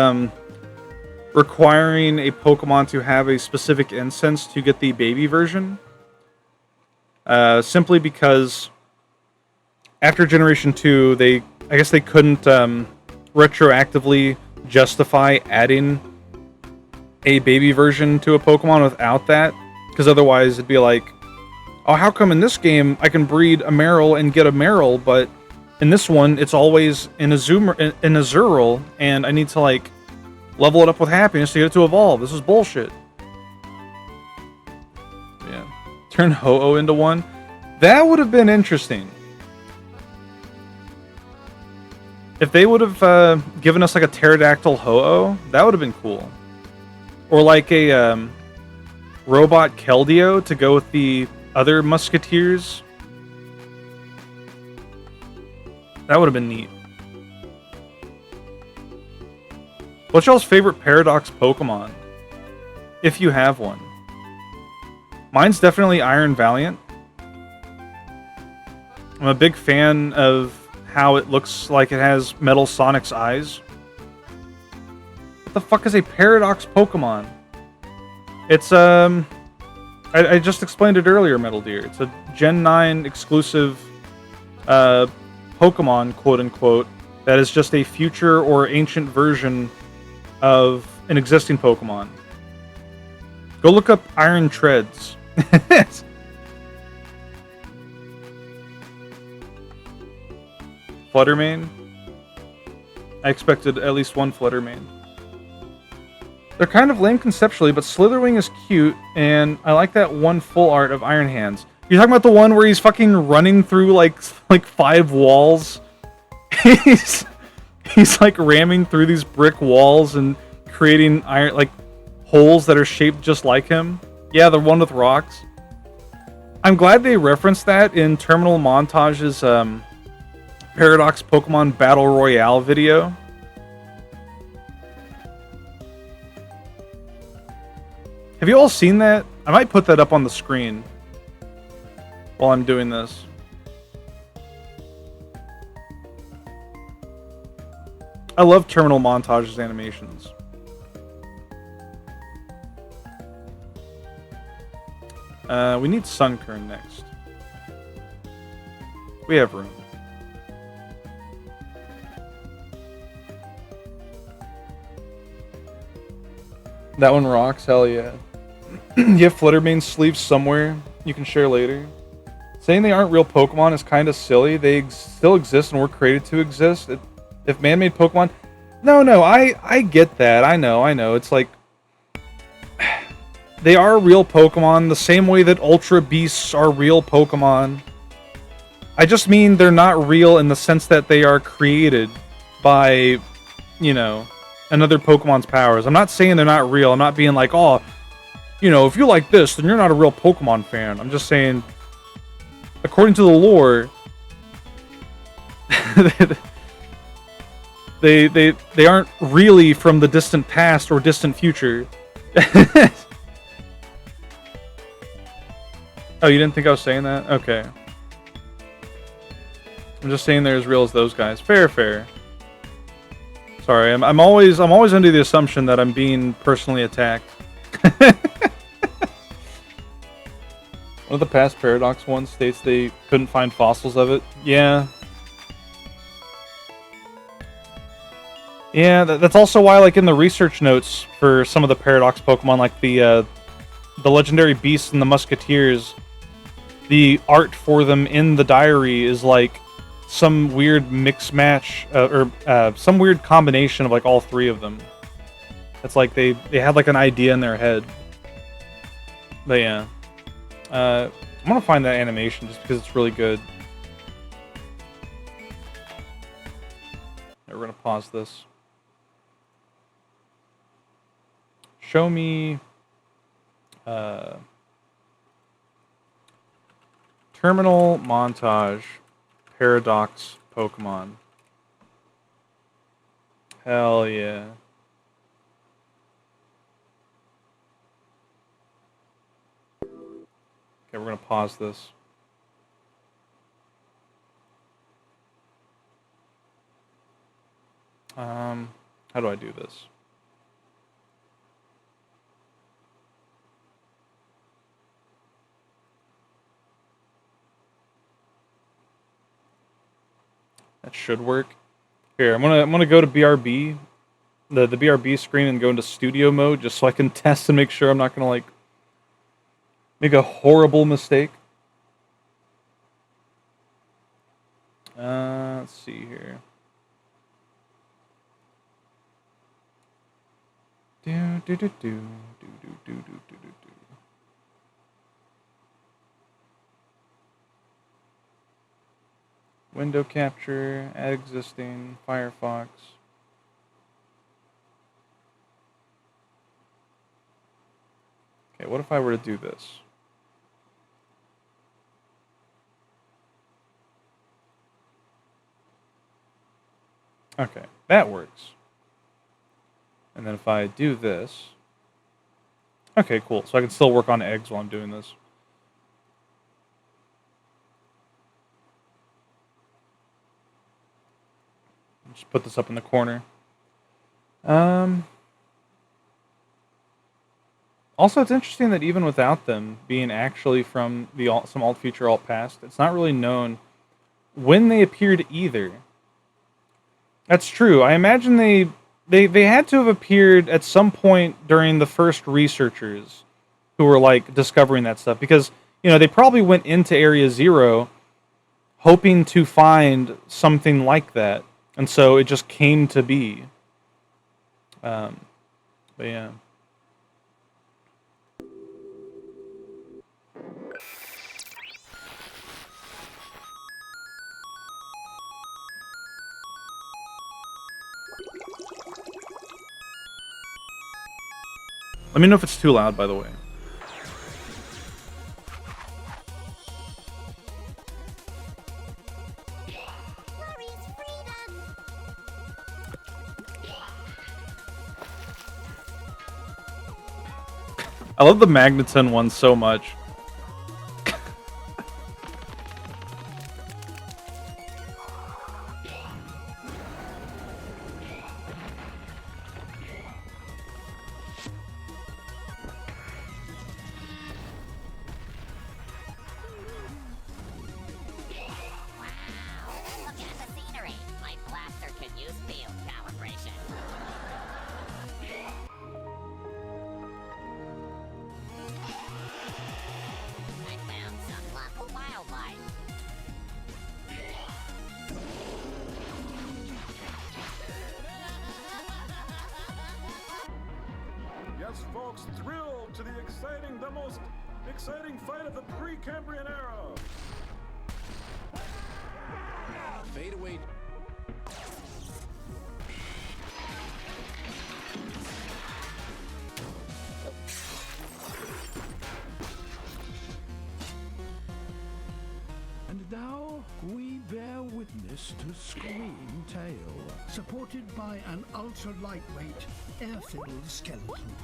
requiring a Pokemon to have a specific incense to get the baby version. Simply because after Generation 2, I guess they couldn't retroactively justify adding a baby version to a Pokemon without that. Because otherwise it'd be like, oh, how come in this game I can breed a Marill and get a Marill, but in this one, it's always in Azurill, and I need to, like, level it up with happiness to get it to evolve. This is bullshit. Yeah. Turn Ho-Oh into one. That would have been interesting. If they would have given us like a pterodactyl Ho-Oh, that would have been cool. Or like a robot Keldeo to go with the other musketeers. That would have been neat. What's y'all's favorite Paradox Pokemon? If you have one. Mine's definitely Iron Valiant. I'm a big fan of how it looks like it has Metal Sonic's eyes. What the fuck is a Paradox Pokemon? It's, I just explained it earlier, Metal Deer. It's a Gen 9 exclusive, Pokemon, quote-unquote, that is just a future or ancient version of an existing Pokemon. Go look up Iron Treads. Fluttermane? I expected at least one Fluttermane. They're kind of lame conceptually, but Slitherwing is cute, and I like that one full art of Iron Hands. You're talking about the one where he's fucking running through like 5 walls? he's like ramming through these brick walls and creating iron holes that are shaped just like him. Yeah, the one with rocks. I'm glad they referenced that in Terminal Montage's Paradox Pokemon Battle Royale video. Have you all seen that? I might put that up on the screen while I'm doing this. I love Terminal Montage's animations. We need Sunkern next. We have room. That one rocks, hell yeah. You have Fluttermane's sleeves somewhere you can share later. Saying they aren't real Pokemon is kind of silly. They still exist and were created to exist. If man-made Pokemon... No, I get that. I know. It's like... They are real Pokemon the same way that Ultra Beasts are real Pokemon. I just mean they're not real in the sense that they are created by, you know, another Pokemon's powers. I'm not saying they're not real. I'm not being like, oh, you know, if you like this, then you're not a real Pokemon fan. I'm just saying, according to the lore, they aren't really from the distant past or distant future. Oh, you didn't think I was saying that? Okay. I'm just saying they're as real as those guys. Fair. Sorry, I'm always under the assumption that I'm being personally attacked. One of the past Paradox ones states they couldn't find fossils of it. Yeah. Yeah, that's also why, like, in the research notes for some of the Paradox Pokemon, like the legendary beasts and the musketeers, the art for them in the diary is like some weird mix match or some weird combination of like all three of them. It's like they had like an idea in their head. But yeah, I'm gonna find that animation just because it's really good. We're gonna pause this. Show me Terminal Montage Paradox Pokemon. Hell yeah. Okay, we're gonna pause this. How do I do this? That should work. Here, I'm gonna go to BRB, the BRB screen, and go into studio mode just so I can test and make sure I'm not gonna like make a horrible mistake. Let's see here. do do do do do do do do do. Window capture, add existing, Firefox. Okay, what if I were to do this? Okay, that works. And then if I do this... Okay, cool. So I can still work on eggs while I'm doing this. Just put this up in the corner. Also, it's interesting that even without them being actually from the some alt future, alt past, it's not really known when they appeared either. That's true. I imagine they had to have appeared at some point during the first researchers who were like discovering that stuff, because they probably went into Area Zero hoping to find something like that, and so it just came to be. But yeah. Let me know if it's too loud, by the way. I love the Magneton one so much. Yes, folks, thrilled to the most exciting fight of the pre-Cambrian era. Fade away. And now we bear witness to Scream Tail, supported by an ultra-lightweight, air-filled skeleton.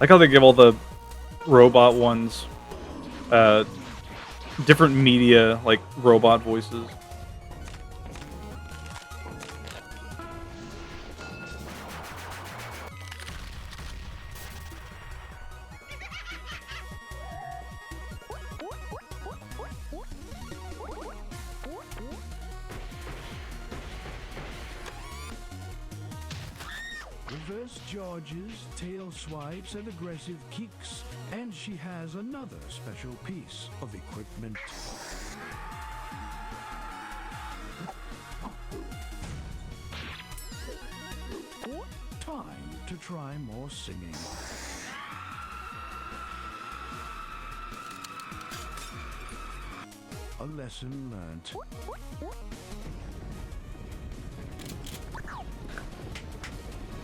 Like how they give all the robot ones different media, like robot voices. Reverse charges, tail swipes, and aggressive kicks. And she has another special piece of equipment. Time to try more singing. A lesson learnt.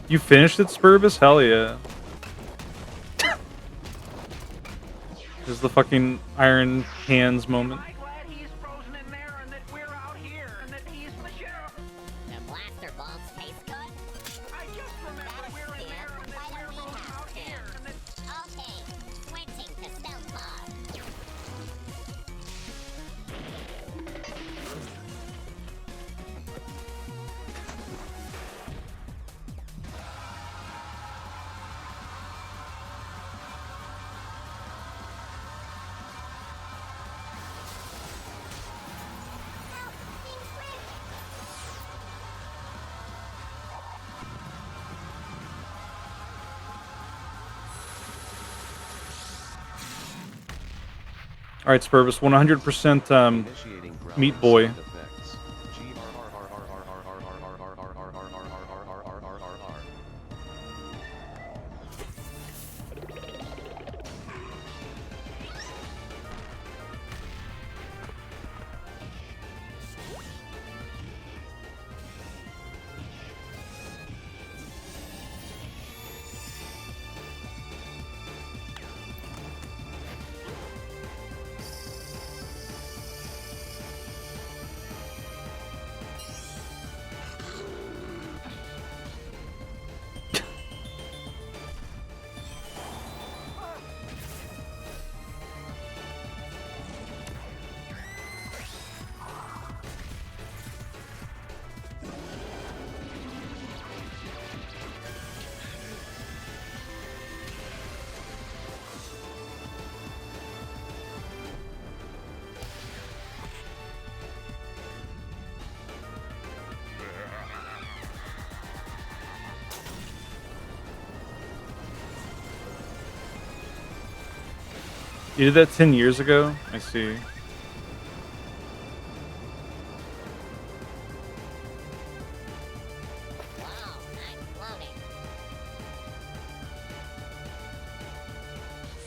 You finished it, Spurbus? Hell yeah. This is the fucking Iron Hands moment. All right, Spurvis, 100% Meat Boy. You did that 10 years ago? I see.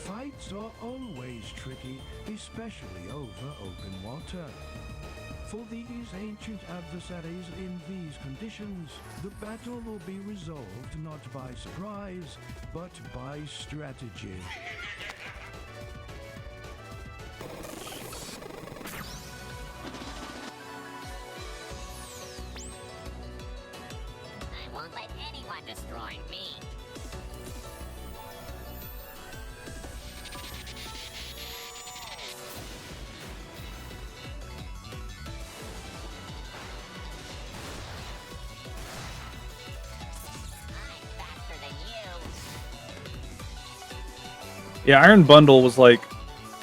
Fights are always tricky, especially over open water. For these ancient adversaries in these conditions, the battle will be resolved not by surprise, but by strategy. I won't let anyone destroy me. I'm faster than you. Yeah, Iron Bundle was like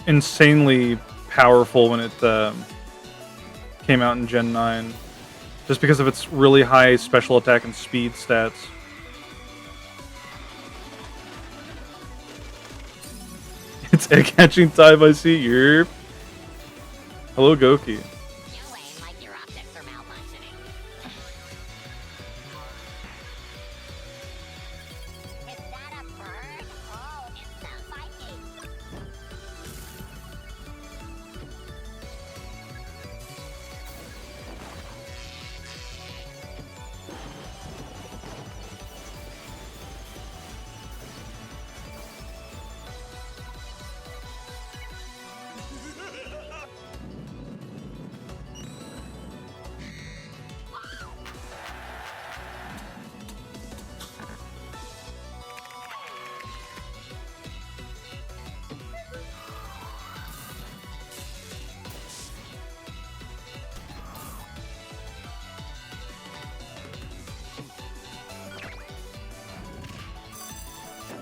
insanely powerful when it came out in Gen 9. Just because of its really high special attack and speed stats. It's egg catching time, I see. Yerp. Hello, Goki. You aim like your optics are malfunctioning. Is that a bird? Oh, it sounds like me.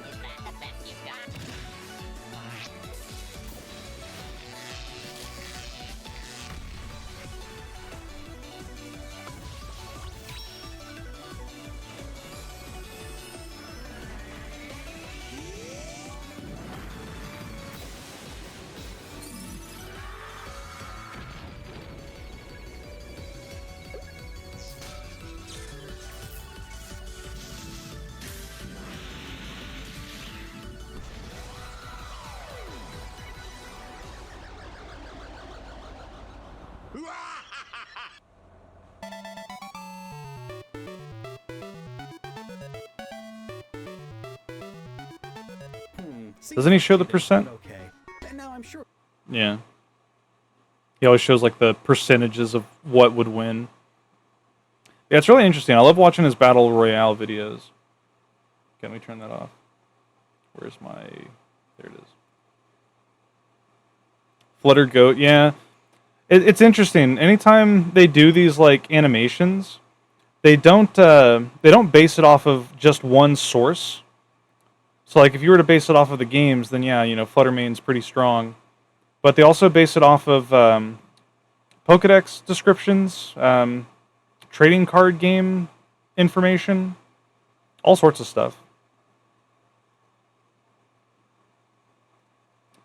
Is that the best you've got? Doesn't he show the percent? Okay. And now I'm sure. Yeah. He always shows like the percentages of what would win. Yeah, it's really interesting. I love watching his Battle Royale videos. Can we turn that off? Where's my... There it is. Flutter Goat, yeah. It's interesting. Anytime they do these like animations, they don't base it off of just one source. So like if you were to base it off of the games, then yeah, you know, Fluttermane's pretty strong. But they also base it off of Pokedex descriptions, trading card game information, all sorts of stuff.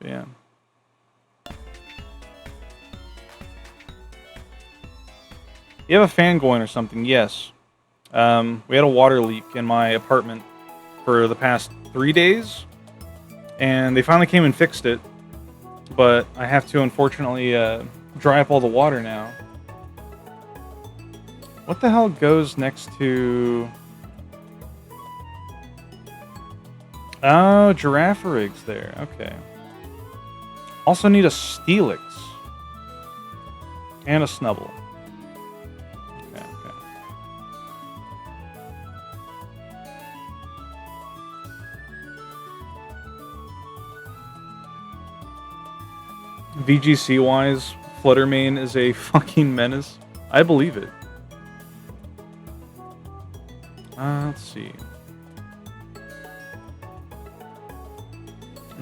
Yeah. You have a fan going or something? Yes. We had a water leak in my apartment for the past 3 days, and they finally came and fixed it. But I have to, unfortunately, dry up all the water now. What the hell goes next to... Oh, Giraffarigs there. Okay. Also need a Steelix. And a Snubble. Okay, okay. VGC-wise, Fluttermane is a fucking menace. I believe it. Let's see.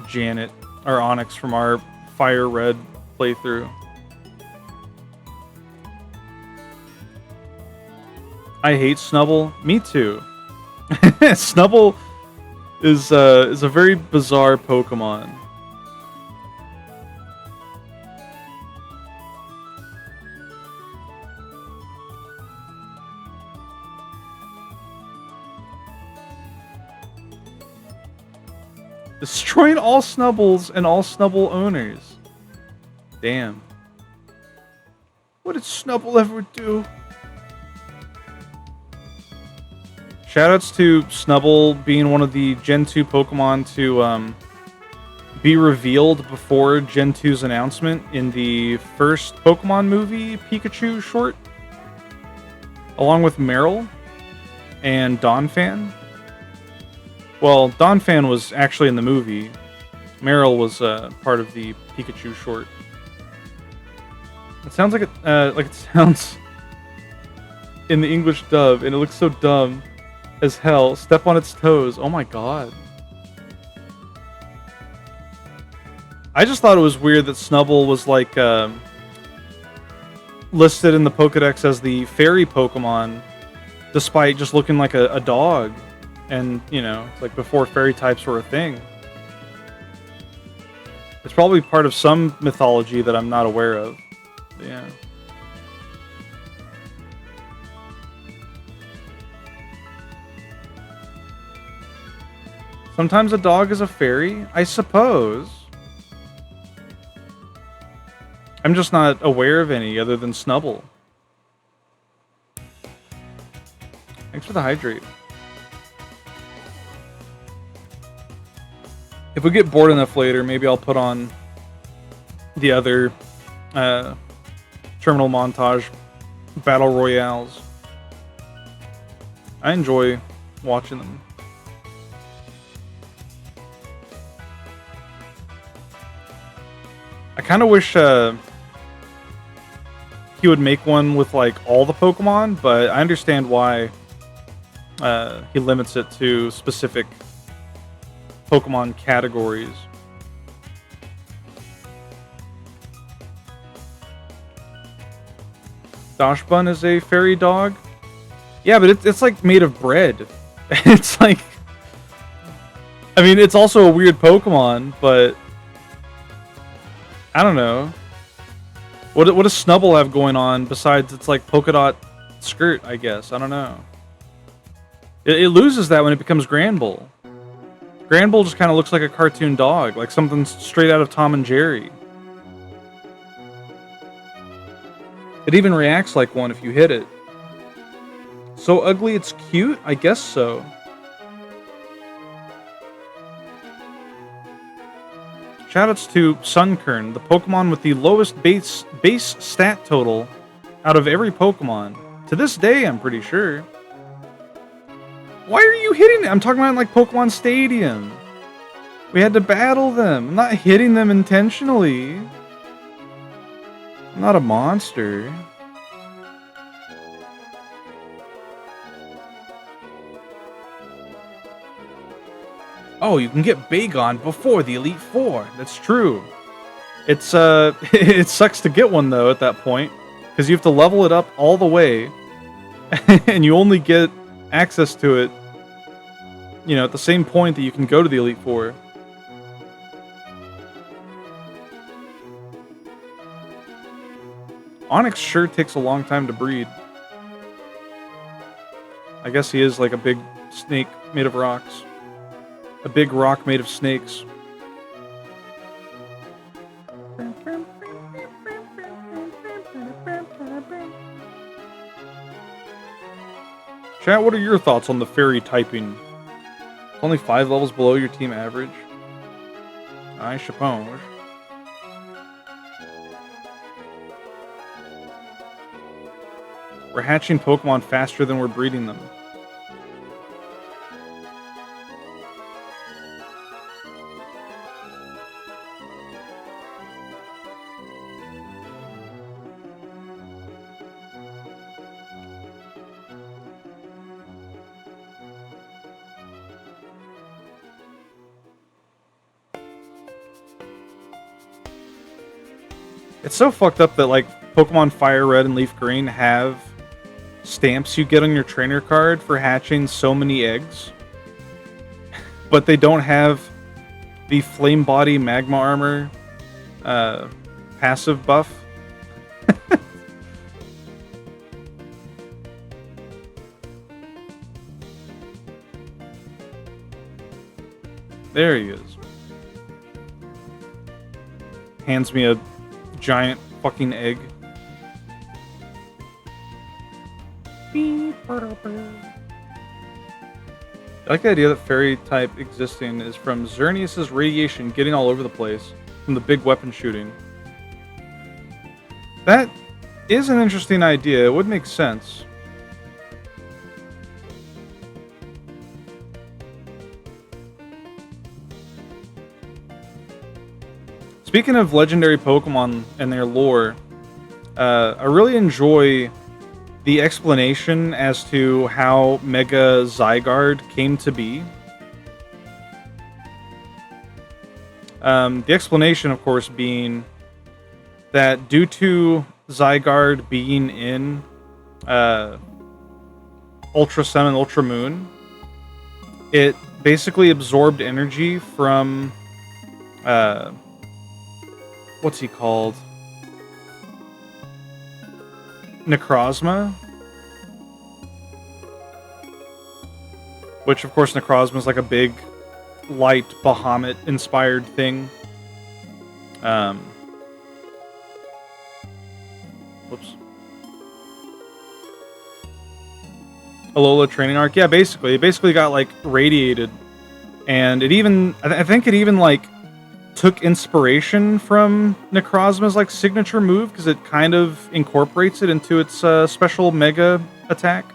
Janet, or Onyx from our Fire Red playthrough. I hate Snubble. Me too. Snubble is a very bizarre Pokemon. Destroying all Snubbles and all Snubble owners. Damn. What did Snubble ever do? Shoutouts to Snubble being one of the Gen 2 Pokemon to be revealed before Gen 2's announcement in the first Pokemon movie Pikachu short. Along with Meryl and Donphan. Well, Donphan was actually in the movie. Meryl was part of the Pikachu short. It sounds like it sounds in the English dub, and it looks so dumb as hell. Step on its toes. Oh my god. I just thought it was weird that Snubble was like listed in the Pokedex as the fairy Pokemon, despite just looking like a dog. And, you know, like before fairy types were a thing. It's probably part of some mythology that I'm not aware of. But yeah. Sometimes a dog is a fairy, I suppose. I'm just not aware of any other than Snubble. Thanks for the hydrate. If we get bored enough later, maybe I'll put on the other terminal montage battle royales. I enjoy watching them. I kind of wish he would make one with like all the Pokemon, but I understand why he limits it to specific Pokemon categories. Dashbun is a fairy dog. Yeah, but it's like made of bread. It's like, I mean, it's also a weird Pokemon, but I don't know. What does Snubble have going on besides it's like polka dot skirt? I guess I don't know. It loses that when it becomes Granbull. Granbull just kind of looks like a cartoon dog, like something straight out of Tom and Jerry. It even reacts like one if you hit it. So ugly it's cute? I guess so. Shoutouts to Sunkern, the Pokemon with the lowest base stat total out of every Pokemon. To this day, I'm pretty sure. Why are you hitting it? I'm talking about like Pokemon Stadium. We had to battle them. I'm not hitting them intentionally. I'm not a monster. Oh, you can get Bagon before the Elite Four. That's true. It's it sucks to get one though at that point, because you have to level it up all the way, and you only get access to it, you know, at the same point that you can go to the Elite Four. Onyx sure takes a long time to breed. I guess he is like a big snake made of rocks. A big rock made of snakes. Chat, what are your thoughts on the fairy typing? It's only 5 levels below your team average. I suppose. We're hatching Pokemon faster than we're breeding them. It's so fucked up that, like, Pokemon Fire Red and Leaf Green have stamps you get on your trainer card for hatching so many eggs. But they don't have the Flame Body Magma Armor passive buff. There he is. Hands me a giant fucking egg. I like the idea that fairy type existing is from Xerneas' radiation getting all over the place from the big weapon shooting. That is an interesting idea. It would make sense. Speaking of legendary Pokemon and their lore, I really enjoy the explanation as to how Mega Zygarde came to be. The explanation, of course, being that due to Zygarde being in Ultra Sun and Ultra Moon, it basically absorbed energy from what's he called? Necrozma. Which, of course, Necrozma is like a big, light, Bahamut-inspired thing. Whoops. Alola training arc? Yeah, basically. It basically got, like, radiated. And it even... I think it even, like, took inspiration from Necrozma's like signature move because it kind of incorporates it into its special Mega attack.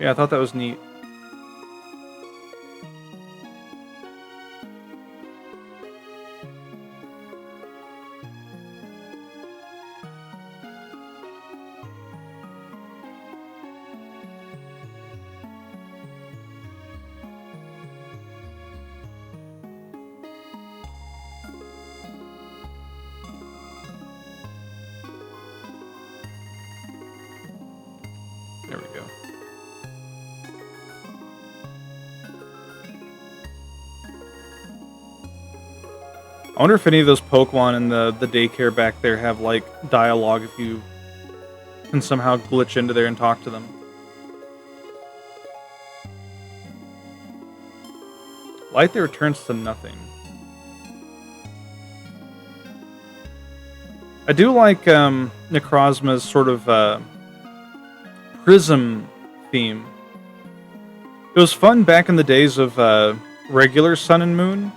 Yeah, I thought that was neat. There we go. I wonder if any of those Pokemon in the daycare back there have, like, dialogue if you can somehow glitch into there and talk to them. Light that returns to nothing. I do like Necrozma's sort of prism theme. It was fun back in the days of regular Sun and Moon,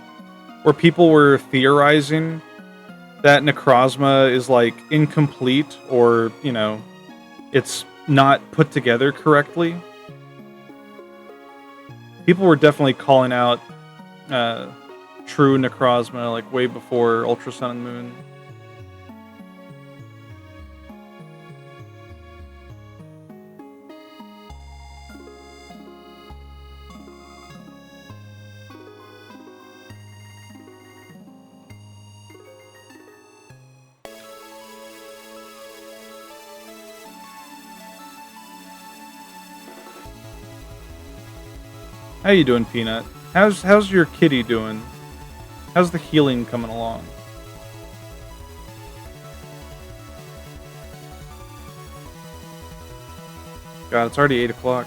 where people were theorizing that Necrozma is like incomplete or, you know, it's not put together correctly. People were definitely calling out true Necrozma like way before Ultra Sun and Moon. How you doing, Peanut? How's your kitty doing? How's the healing coming along? God, it's already 8 o'clock.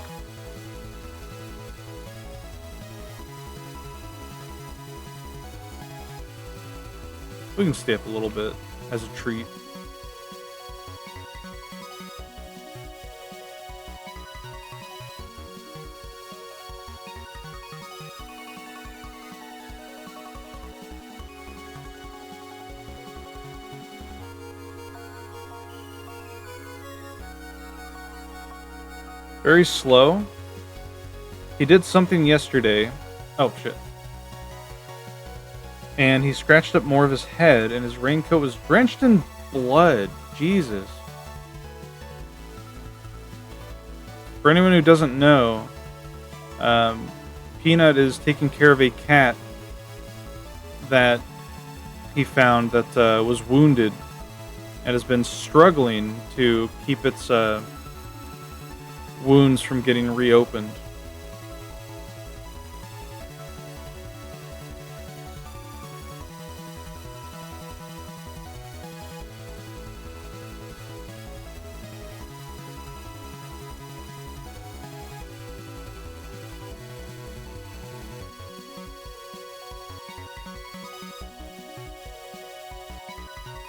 We can stay up a little bit as a treat. Very slow. He did something yesterday. Oh, shit. And he scratched up more of his head, and his raincoat was drenched in blood. Jesus. For anyone who doesn't know, Peanut is taking care of a cat that he found that was wounded and has been struggling to keep its wounds from getting reopened.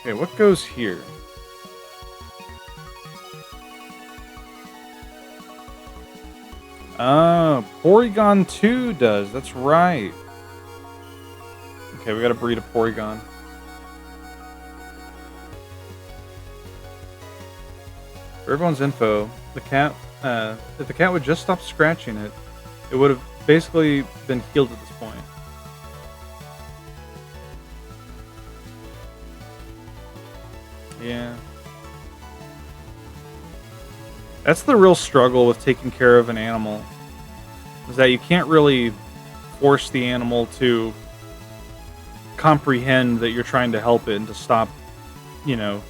Okay, what goes here? Oh, Porygon 2 does. That's right. Okay, we gotta breed a Porygon. For everyone's info, the cat, if the cat would just stop scratching it, it would have basically been healed at this point. Yeah. That's the real struggle with taking care of an animal, is that you can't really force the animal to comprehend that you're trying to help it and to stop, you know,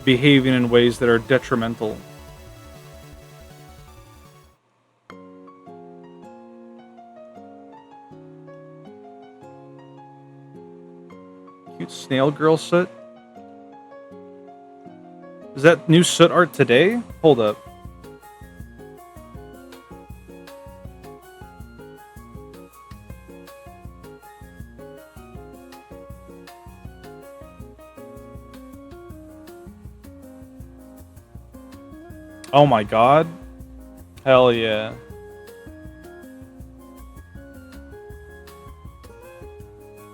behaving in ways that are detrimental. Cute snail girl soot. Is that new soot art today? Hold up. Oh my god. Hell yeah.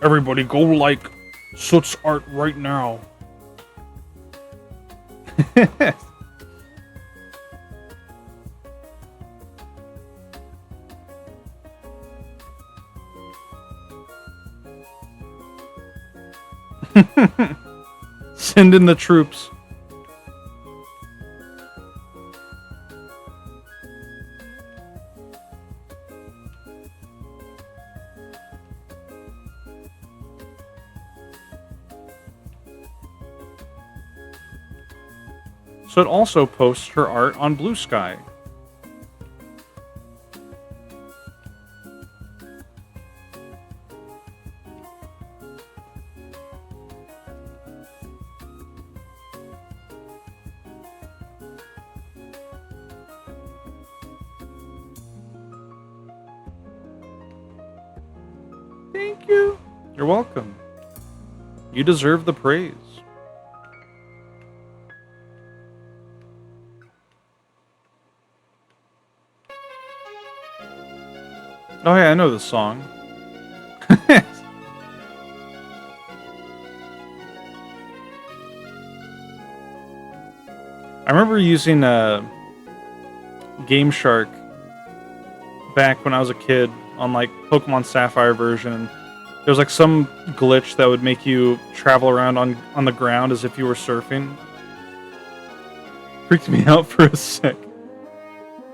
Everybody go like Soot's art right now. Send in the troops. So it also posts her art on Blue Sky. Thank you. You're welcome. You deserve the praise. Oh yeah, I know this song. I remember using Game Shark back when I was a kid on like Pokemon Sapphire version. There was like some glitch that would make you travel around on the ground as if you were surfing. Freaked me out for a sec.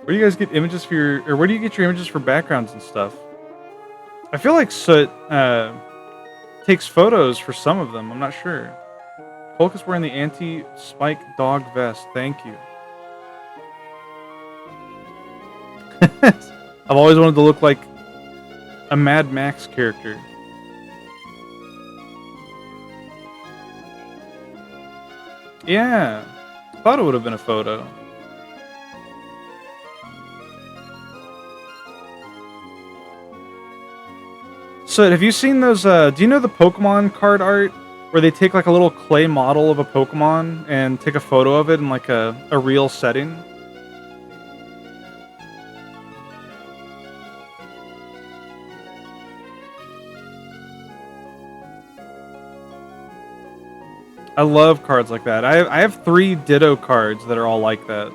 Where do you guys get images for your, or where do you get your images for backgrounds and stuff? I feel like Soot takes photos for some of them. I'm not sure. Polk is wearing the anti-spike dog vest. Thank you. I've always wanted to look like a Mad Max character. Yeah. Thought it would have been a photo. So, have you seen those, do you know the Pokemon card art? Where they take like a little clay model of a Pokemon and take a photo of it in like a real setting? I love cards like that. I have 3 Ditto cards that are all like that.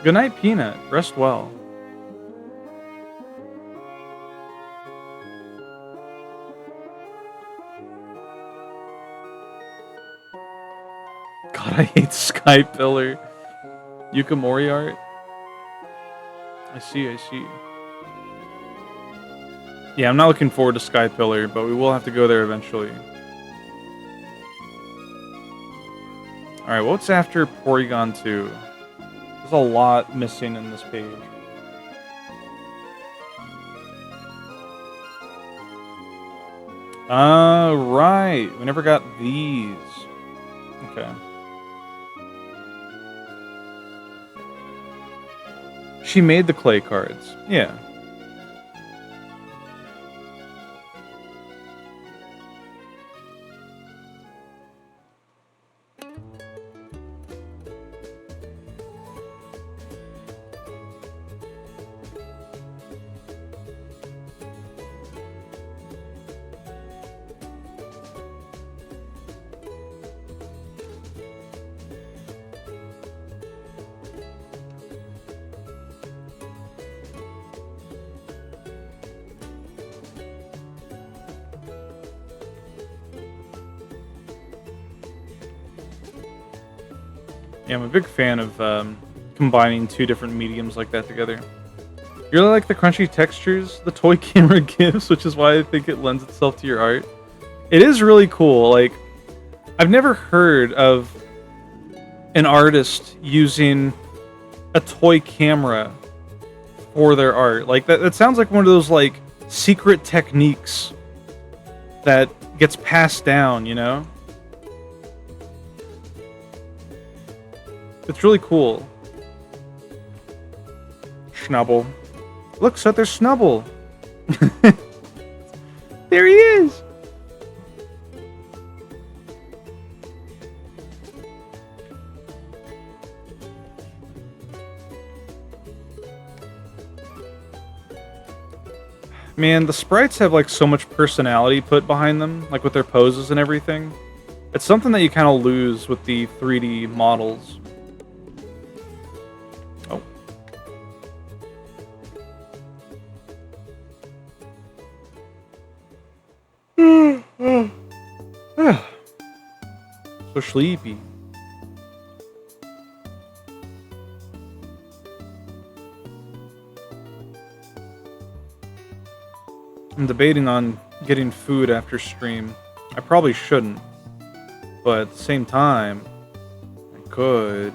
Good night, Peanut. Rest well. God, I hate Sky Pillar. Yukimori art. I see. Yeah, I'm not looking forward to Sky Pillar, but we will have to go there eventually. Alright, what's after Porygon 2? There's a lot missing in this page. Right. We never got these. Okay. She made the clay cards. Yeah. Yeah, I'm a big fan of combining 2 different mediums like that together. You really like the crunchy textures the toy camera gives, which is why I think it lends itself to your art. It is really cool. Like, I've never heard of an artist using a toy camera for their art. Like, that sounds like one of those, like, secret techniques that gets passed down, you know? It's really cool. Schnubble. Look, so there's Snubble. There he is. Man, the sprites have like so much personality put behind them, like with their poses and everything. It's something that you kind of lose with the 3D models. So sleepy. I'm debating on getting food after stream. I probably shouldn't, but at the same time, I could.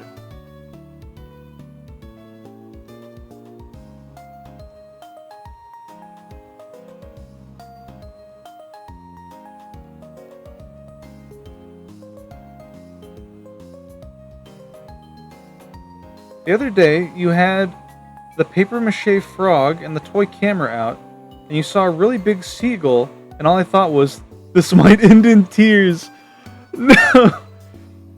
The other day, you had the papier-mâché frog and the toy camera out, and you saw a really big seagull, and all I thought was, this might end in tears. No.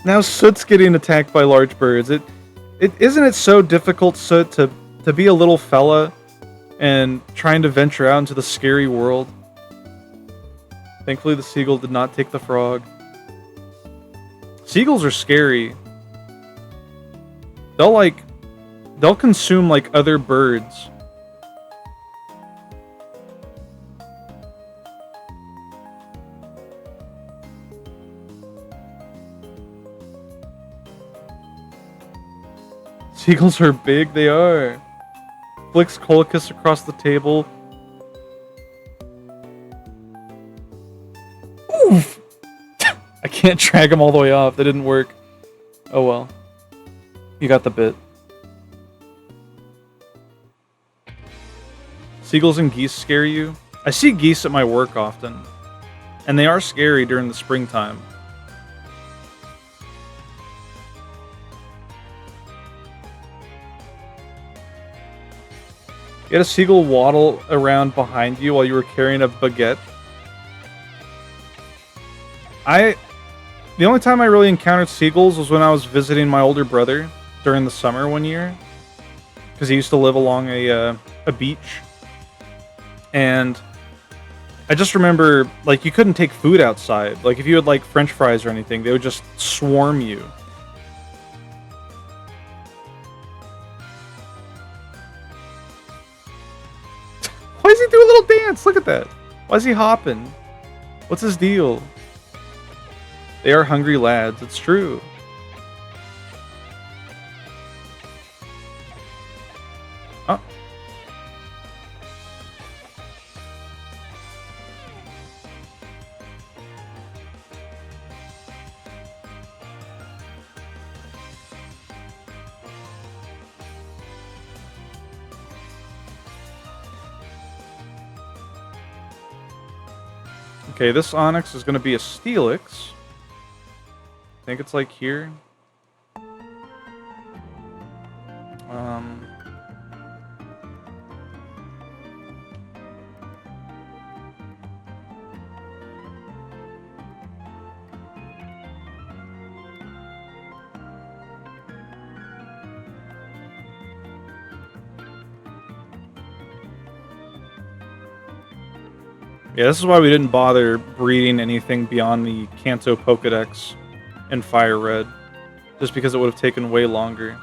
Now Soot's getting attacked by large birds. Isn't it so difficult, Soot, to be a little fella and trying to venture out into the scary world? Thankfully, the seagull did not take the frog. Seagulls are scary. They'll consume like other birds. Seagulls are big, they are. Flicks Colicus across the table. Oof! I can't drag him all the way off, that didn't work. Oh well. You got the bit. Seagulls and geese scare you? I see geese at my work often, and they are scary during the springtime. You had a seagull waddle around behind you while you were carrying a baguette. The only time I really encountered seagulls was when I was visiting my older brother during the summer one year, because he used to live along a beach, and I just remember, like, you couldn't take food outside. Like, if you had, like, French fries or anything, they would just swarm you. Why does he do a little dance? Look at that. Why is he hopping? What's his deal? They are hungry lads. It's true. Oh. Okay, this onyx is going to be a steelix. I think it's like here. Yeah, this is why we didn't bother breeding anything beyond the Kanto Pokedex and Fire Red, just because it would have taken way longer.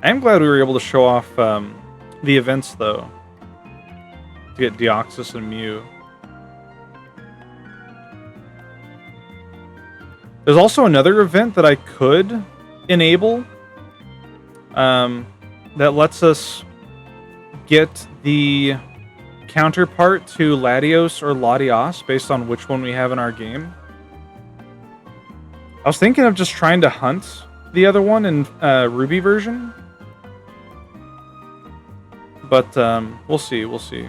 I am glad we were able to show off the events, though, to get Deoxys and Mew. There's also another event that I could enable that lets us get the counterpart to Latios or Latios based on which one we have in our game. I was thinking of just trying to hunt the other one in Ruby version. But we'll see, we'll see.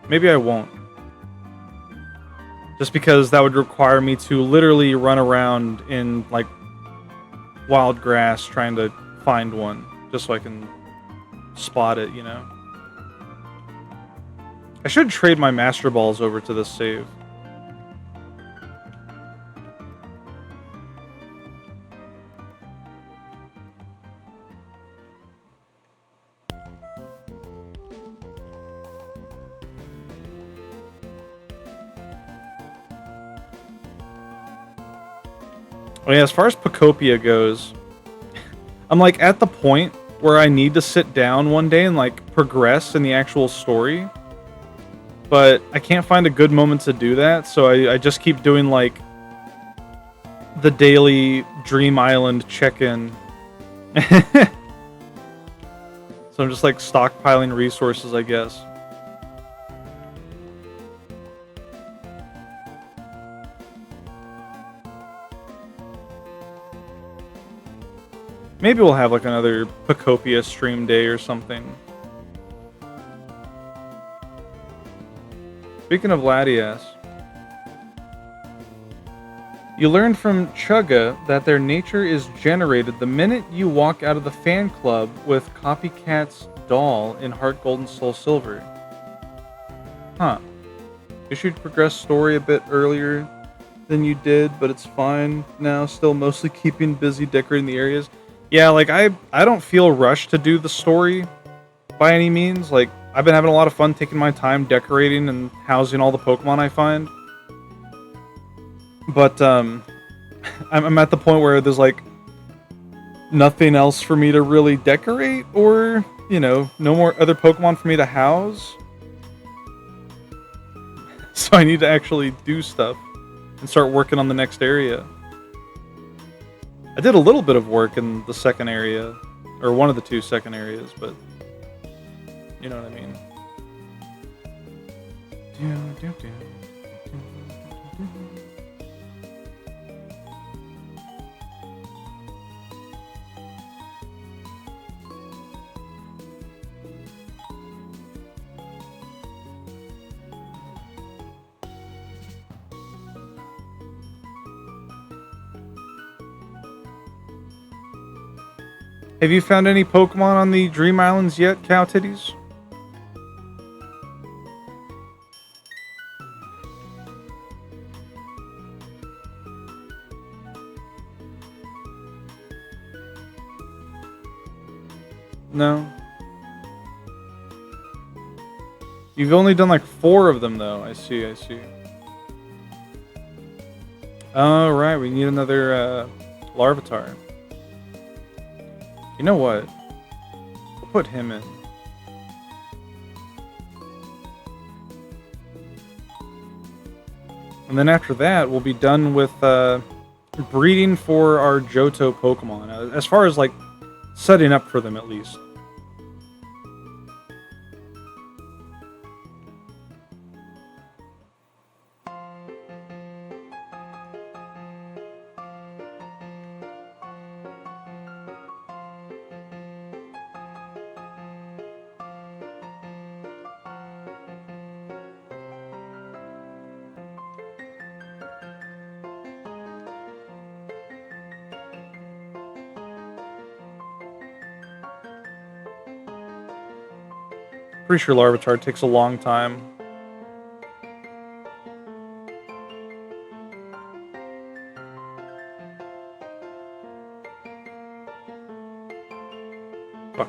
Maybe I won't. Just because that would require me to literally run around in, like, wild grass trying to find one. Just so I can spot it, you know? I should trade my Master Balls over to this save. Oh yeah, as far as Pocopia goes, I'm like at the point where I need to sit down one day and like progress in the actual story. But I can't find a good moment to do that, so I just keep doing like the daily Dream Island check-in. So I'm just like stockpiling resources, I guess. Maybe we'll have like another Pocopia stream day or something. Speaking of Latias, you learned from Chugga that their nature is generated the minute you walk out of the fan club with Copycat's doll in Heart Gold and Soul Silver. Huh. You should progress story a bit earlier than you did, but it's fine now, still mostly keeping busy decorating the areas. Yeah, like, I don't feel rushed to do the story by any means. Like, I've been having a lot of fun taking my time decorating and housing all the Pokemon I find. But, I'm at the point where there's, like, nothing else for me to really decorate, or, you know, no more other Pokemon for me to house. So I need to actually do stuff and start working on the next area. I did a little bit of work in the second area, or one of the two second areas, but you know what I mean. Have you found any Pokemon on the Dream Islands yet, Cow Titties? No. You've only done like 4 of them, though. I see, I see. Oh, right. We need another Larvitar. You know what? We'll put him in. And then after that, we'll be done with breeding for our Johto Pokemon. As far as, like, setting up for them, at least. Pretty sure Larvitar takes a long time. Fuck.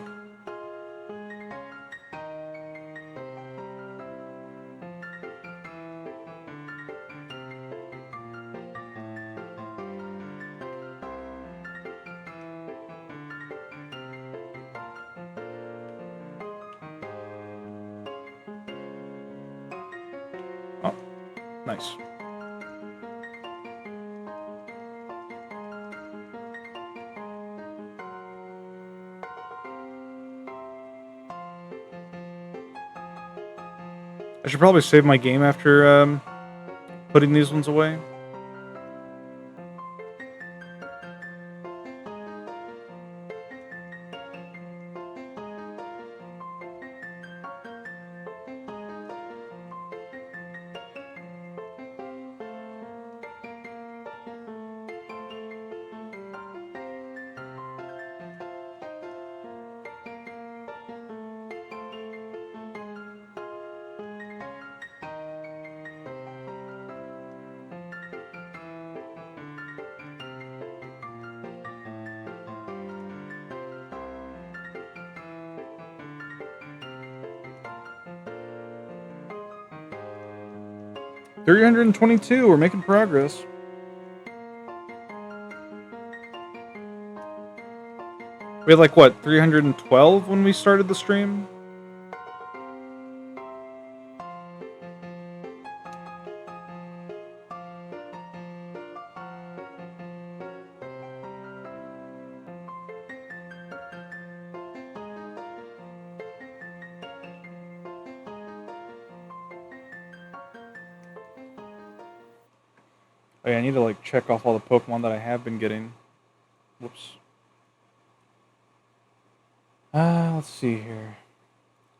Oh, nice. I should probably save my game after putting these ones away. $322. We're making progress. We had like what, 312 when we started the stream? Oh yeah, I need to like check off all the Pokemon that I have been getting. Whoops. Let's see here.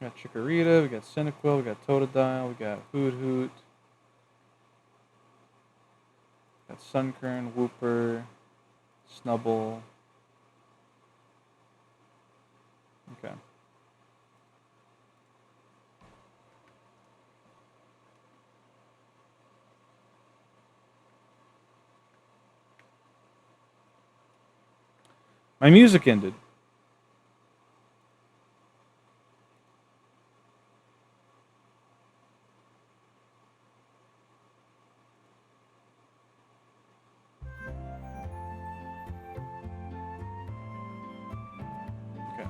We got Chikorita, we got Cyndaquil, we got Totodile, we got Hoot, got Sunkern, Wooper, Snubbull. Okay. My music ended. Okay.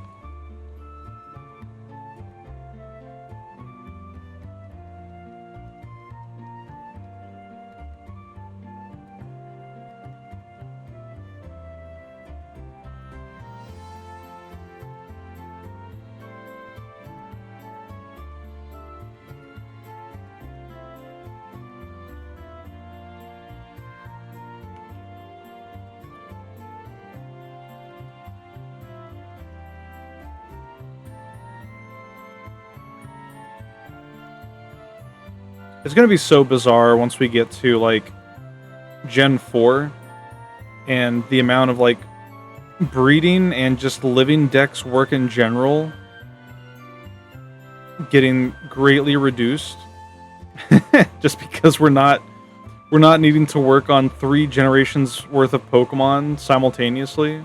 It's gonna be so bizarre once we get to like Gen 4 and the amount of like breeding and just living dex work in general getting greatly reduced. Just because we're not needing to work on 3 generations worth of Pokemon simultaneously.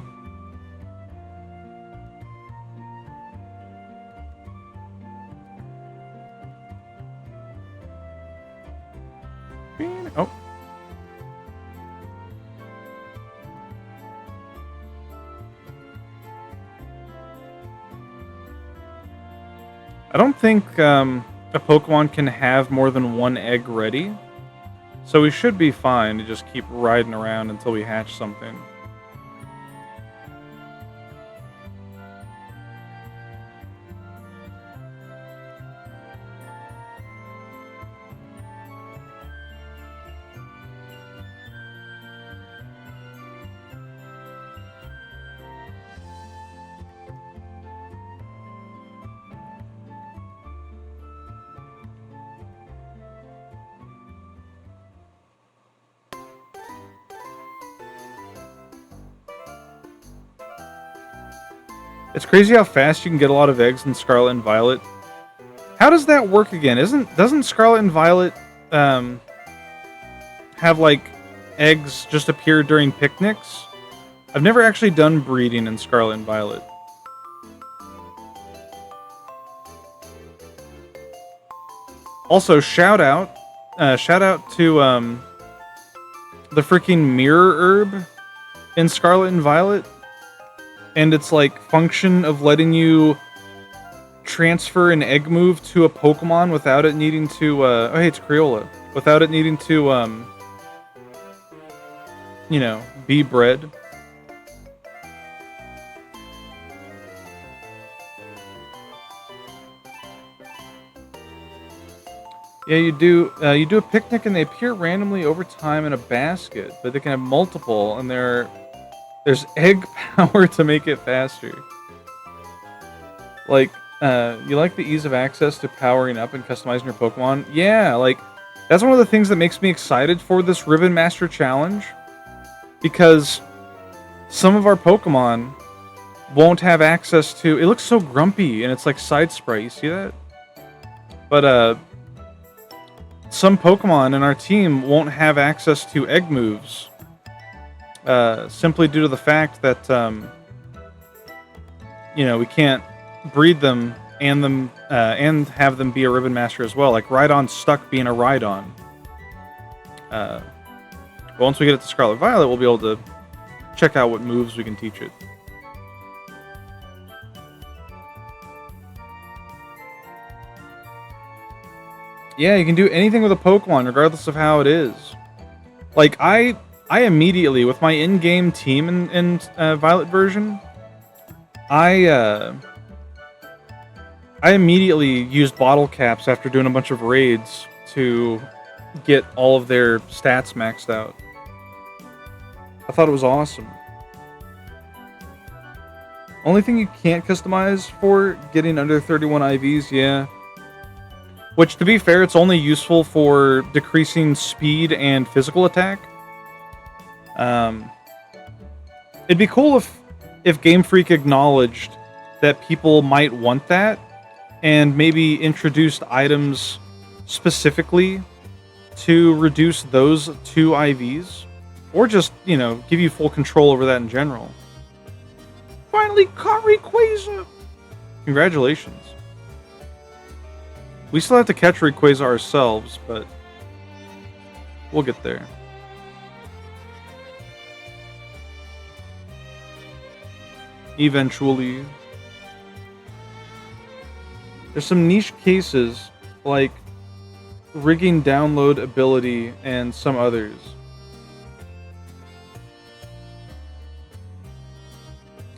Oh. I don't think a Pokemon can have more than 1 egg ready. So we should be fine to just keep riding around until we hatch something. It's crazy how fast you can get a lot of eggs in Scarlet and Violet. How does that work again? Doesn't Scarlet and Violet have like eggs just appear during picnics? I've never actually done breeding in Scarlet and Violet. Also, shout out to the freaking mirror herb in Scarlet and Violet. And it's like function of letting you transfer an egg move to a Pokemon without it needing to oh hey, it's Crayola. Without it needing to you know, be bred. Yeah, you do a picnic and they appear randomly over time in a basket, but they can have multiple and there's egg power to make it faster. Like, you like the ease of access to powering up and customizing your Pokemon? Yeah, like, that's one of the things that makes me excited for this Ribbon Master Challenge. Because some of our Pokemon won't have access to... It looks so grumpy, and it's like side spray. You see that? But, some Pokemon in our team won't have access to egg moves. Simply due to the fact that, you know, we can't breed them and have them be a Ribbon Master as well. Like Rhydon's stuck being a Rhydon. But once we get it to Scarlet Violet, we'll be able to check out what moves we can teach it. Yeah, you can do anything with a Pokemon, regardless of how it is. Like, I immediately, with my in-game team in Violet version, I immediately used bottle caps after doing a bunch of raids to get all of their stats maxed out. I thought it was awesome. Only thing you can't customize for getting under 31 IVs, yeah. Which, to be fair, it's only useful for decreasing speed and physical attack. It'd be cool if Game Freak acknowledged that people might want that and maybe introduced items specifically to reduce those 2 IVs. Or just, you know, give you full control over that in general. Finally caught Rayquaza! Congratulations. We still have to catch Rayquaza ourselves, but we'll get there. Eventually. There's some niche cases, like rigging download ability and some others.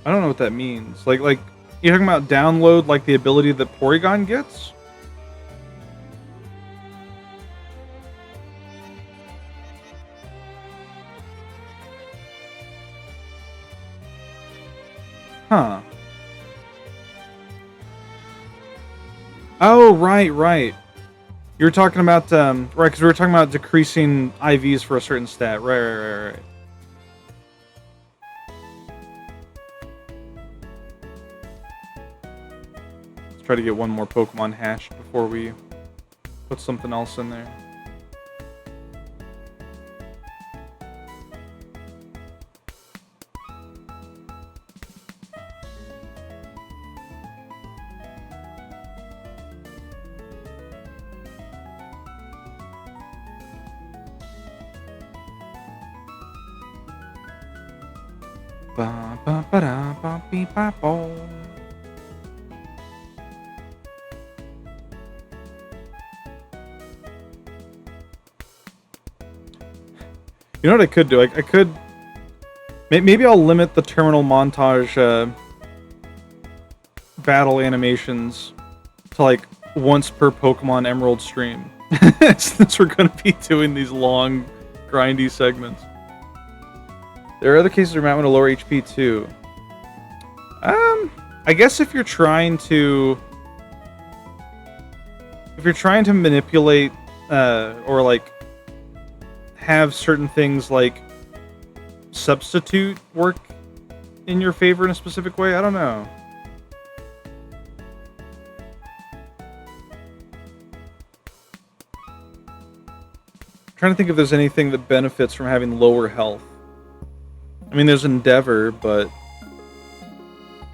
I don't know what that means. Like you're talking about download like the ability that Porygon gets? Huh. Oh, right. You were talking about, right, because we were talking about decreasing IVs for a certain stat. Right. Let's try to get one more Pokemon hatched before we put something else in there. Ba ba ba da ba beep ba bo. You know what I could do? I could... Maybe I'll limit the terminal montage battle animations to like once per Pokemon Emerald stream. Since we're going to be doing these long, grindy segments. There are other cases where you might want to lower HP too. I guess if you're trying to... If you're trying to manipulate or like have certain things like substitute work in your favor in a specific way, I don't know. I'm trying to think if there's anything that benefits from having lower health. I mean, there's Endeavor, but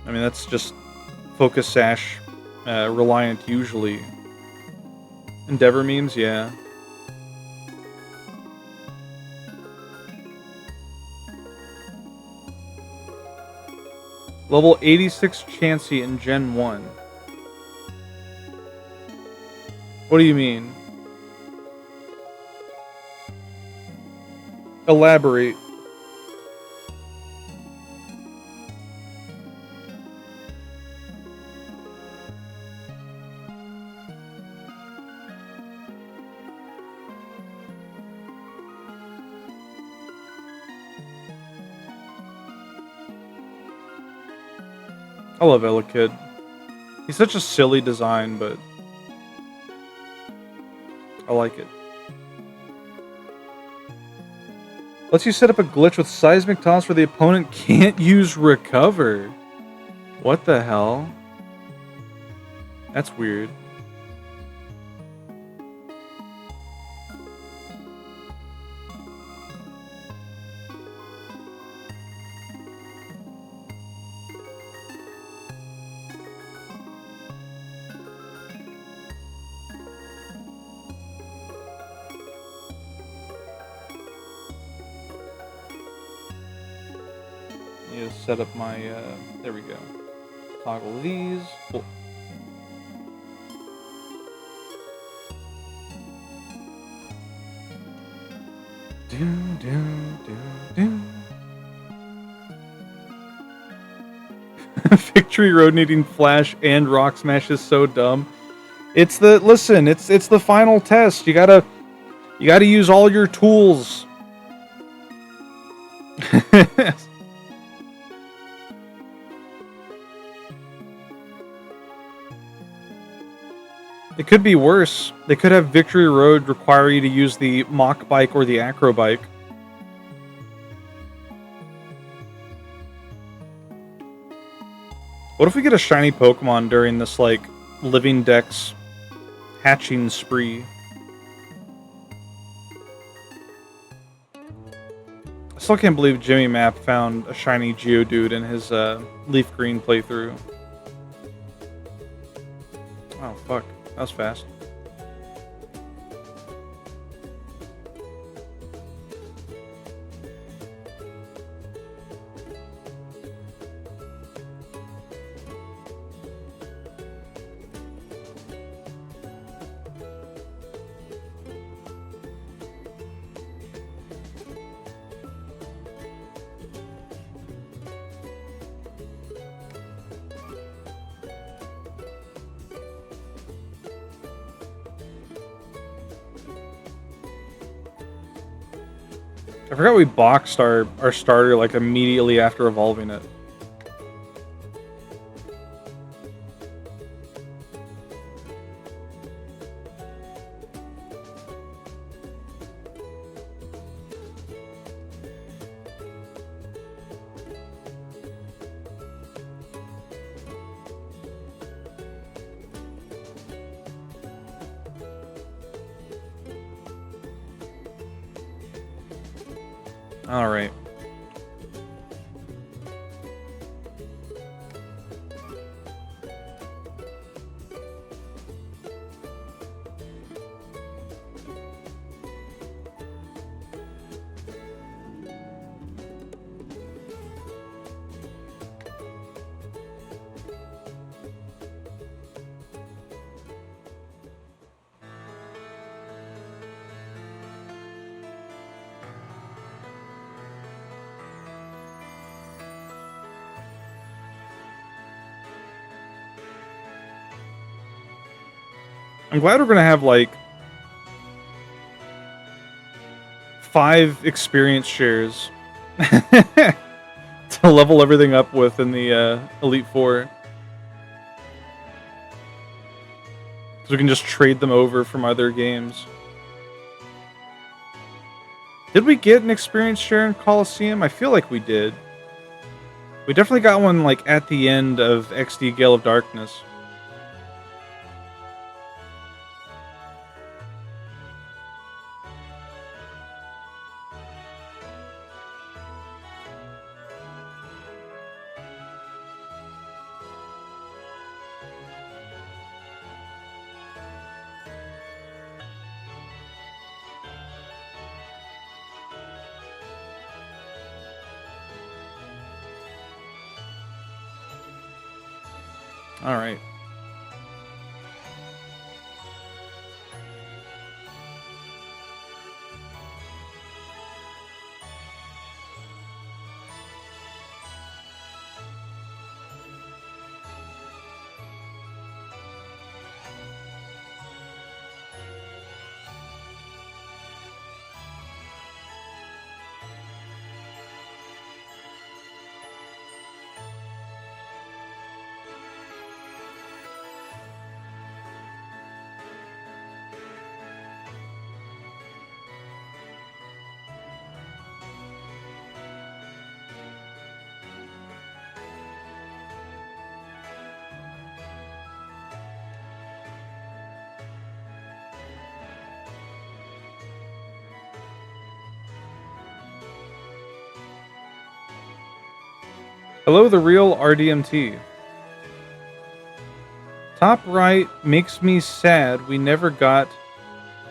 I mean, that's just Focus Sash reliant usually. Endeavor memes, yeah. Level 86 Chansey in Gen 1. What do you mean? Elaborate. I love Elekid. He's such a silly design, but I like it. Lets you set up a glitch with seismic toss where the opponent can't use recover. What the hell? That's weird. Set up my, there we go. Toggle these. Cool. Victory Road needing Flash and Rock Smash is so dumb. It's the, listen, it's the final test. You gotta use all your tools. It could be worse. They could have Victory Road require you to use the Mach Bike or the Acro Bike. What if we get a shiny Pokemon during this, like, Living Dex hatching spree? I still can't believe Jimmy Map found a shiny Geodude in his Leaf Green playthrough. Oh, fuck. That was fast. I forgot we boxed our starter like immediately after evolving it. All right. I'm glad we're gonna have like 5 experience shares to level everything up with in the Elite Four. So we can just trade them over from other games. Did we get an experience share in Coliseum? I feel like we did. We definitely got one like at the end of XD Gale of Darkness. All right. Hello, the real RDMT. Top right makes me sad we never got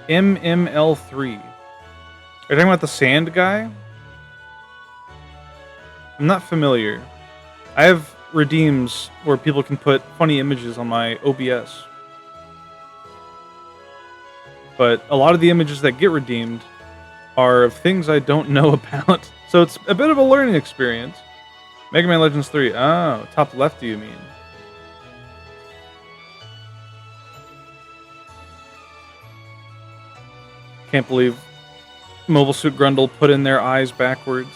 MML3. Are you talking about the sand guy? I'm not familiar. I have redeems where people can put funny images on my OBS. But a lot of the images that get redeemed are of things I don't know about. So it's a bit of a learning experience. Mega Man Legends 3. Oh, top left do you mean? Can't believe Mobile Suit Grundle put in their eyes backwards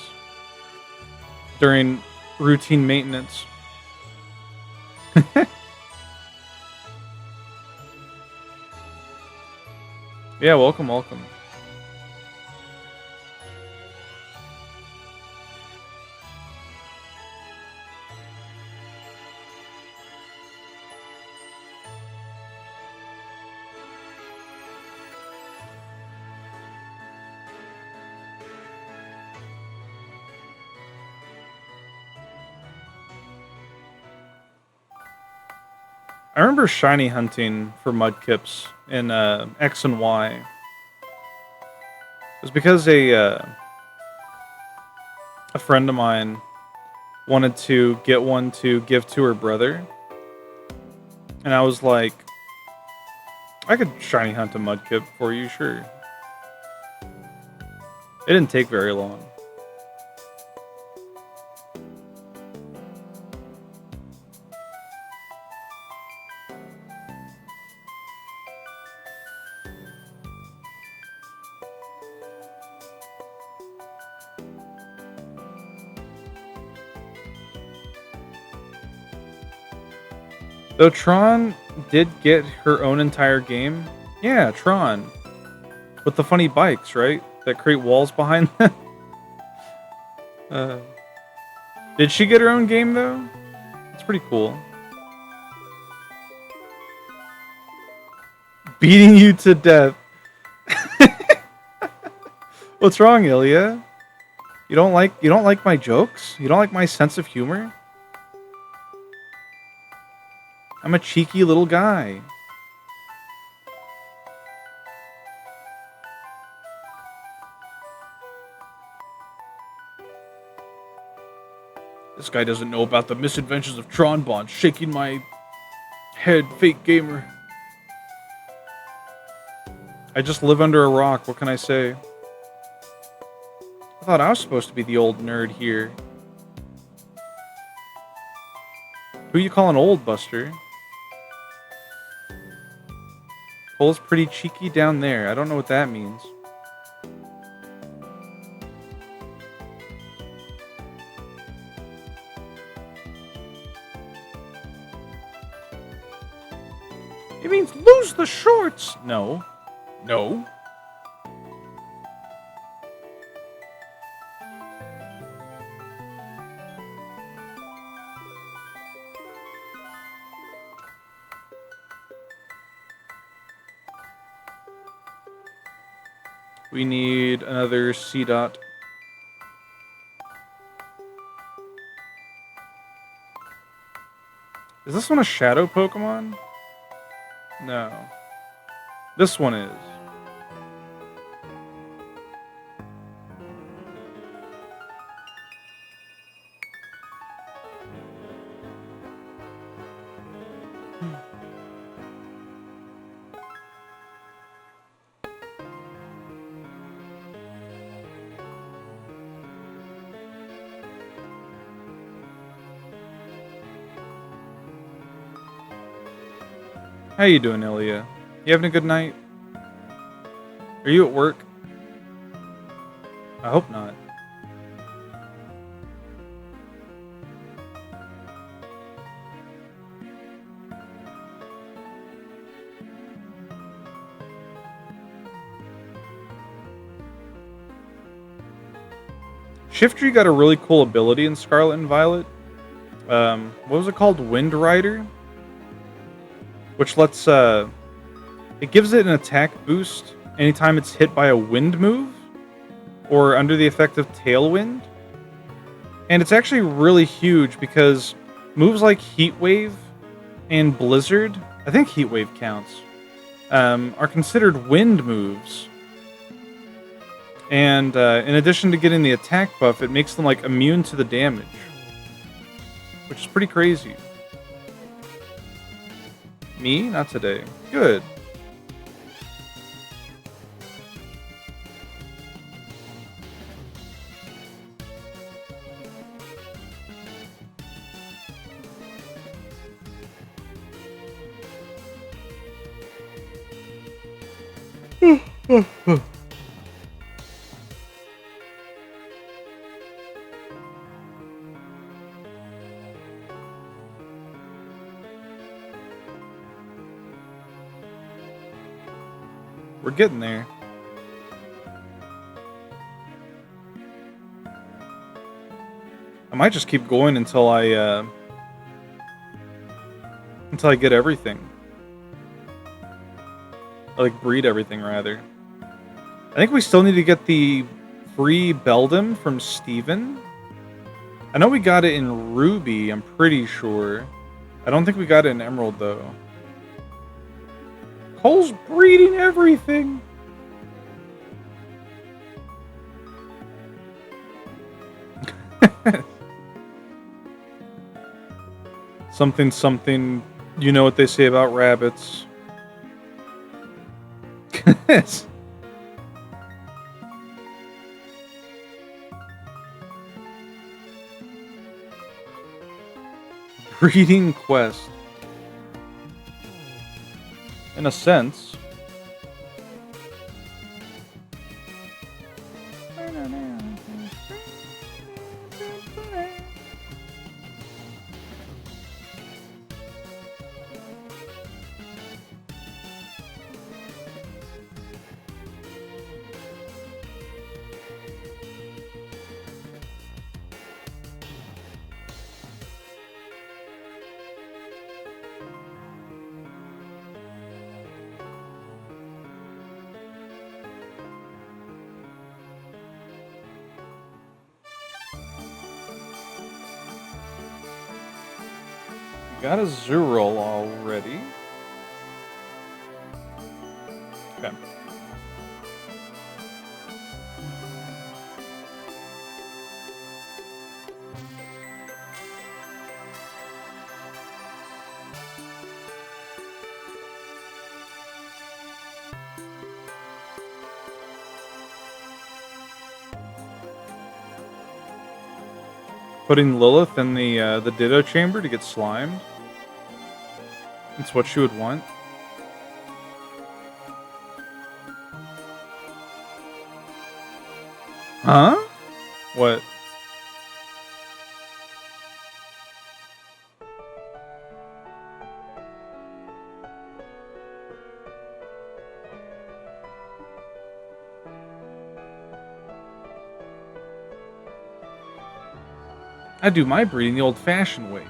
during routine maintenance. Yeah, welcome, welcome. I remember shiny hunting for mudkips in X and Y. It was because a friend of mine wanted to get one to give to her brother, and I was like, I could shiny hunt a mudkip for you, sure. It didn't take very long. Though Tron did get her own entire game. Yeah, Tron. With the funny bikes, right? That create walls behind them. Did she get her own game, though? It's pretty cool. Beating you to death. What's wrong, Ilya? You don't like my jokes? You don't like my sense of humor? I'm a cheeky little guy. This guy doesn't know about the misadventures of Tronbon, shaking my head, fake gamer. I just live under a rock, what can I say? I thought I was supposed to be the old nerd here. Who you calling old, Buster? Cole's pretty cheeky down there. I don't know what that means. It means lose the shorts. No. No. We need another C dot. Is this one a shadow Pokemon? No. This one is. How you doing, Ilya? You having a good night? Are you at work? I hope not. Shiftry got a really cool ability in Scarlet and Violet. What was it called? Wind Rider? Which lets, it gives it an attack boost anytime it's hit by a wind move or under the effect of Tailwind. And it's actually really huge because moves like Heat Wave and Blizzard, I think Heat Wave counts, are considered wind moves. And in addition to getting the attack buff, it makes them like immune to the damage, which is pretty crazy. Me? Not today. Good. We're getting there. I might just keep going until I get everything. Like breed everything rather. I think we still need to get the free Beldum from Steven. I know we got it in Ruby, I'm pretty sure. I don't think we got it in Emerald though. Cole's breeding everything. Something, you know what they say about rabbits. Breeding quest. In a sense. Got a Zurul already. Okay. Putting Lilith in the Ditto chamber to get slimed. That's what she would want. Huh? What? I do my breeding the old-fashioned way.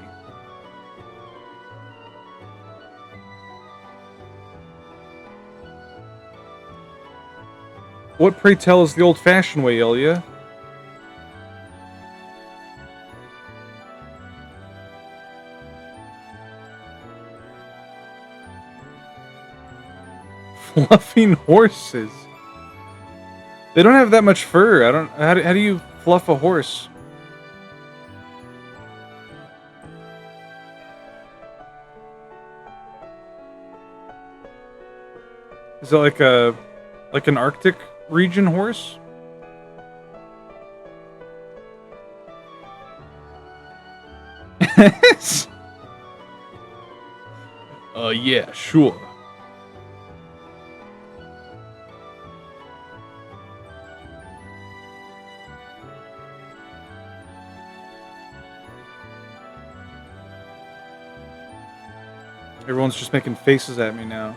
What, pray tell, is the old-fashioned way, Ilya? Fluffing horses. They don't have that much fur. I don't. How do you fluff a horse? Is it like an Arctic region horse? Yeah, sure. Everyone's just making faces at me now.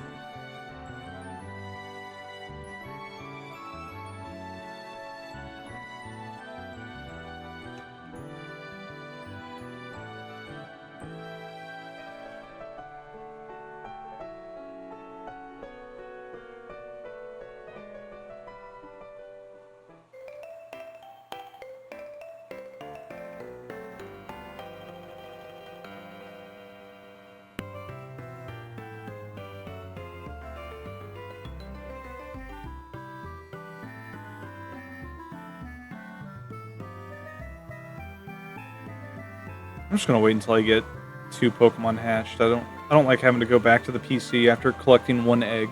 I'm just gonna wait until I get 2 Pokemon hatched. I don't like having to go back to the PC after collecting 1 egg.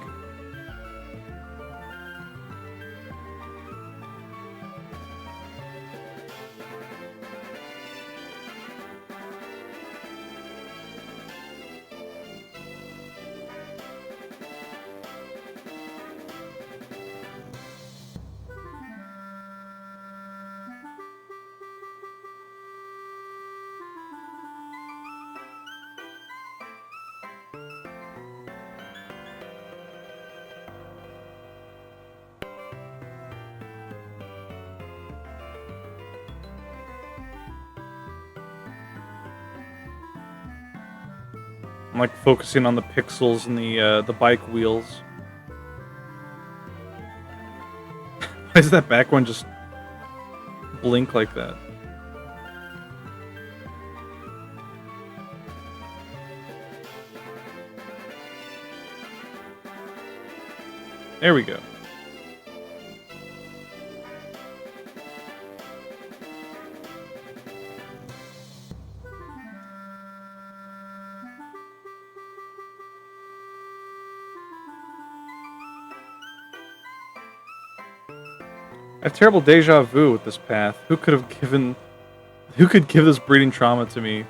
I'm like focusing on the pixels and the bike wheels. Why does that back one just blink like that? There we go. I have terrible deja vu with this path. Who could give this breeding trauma to me?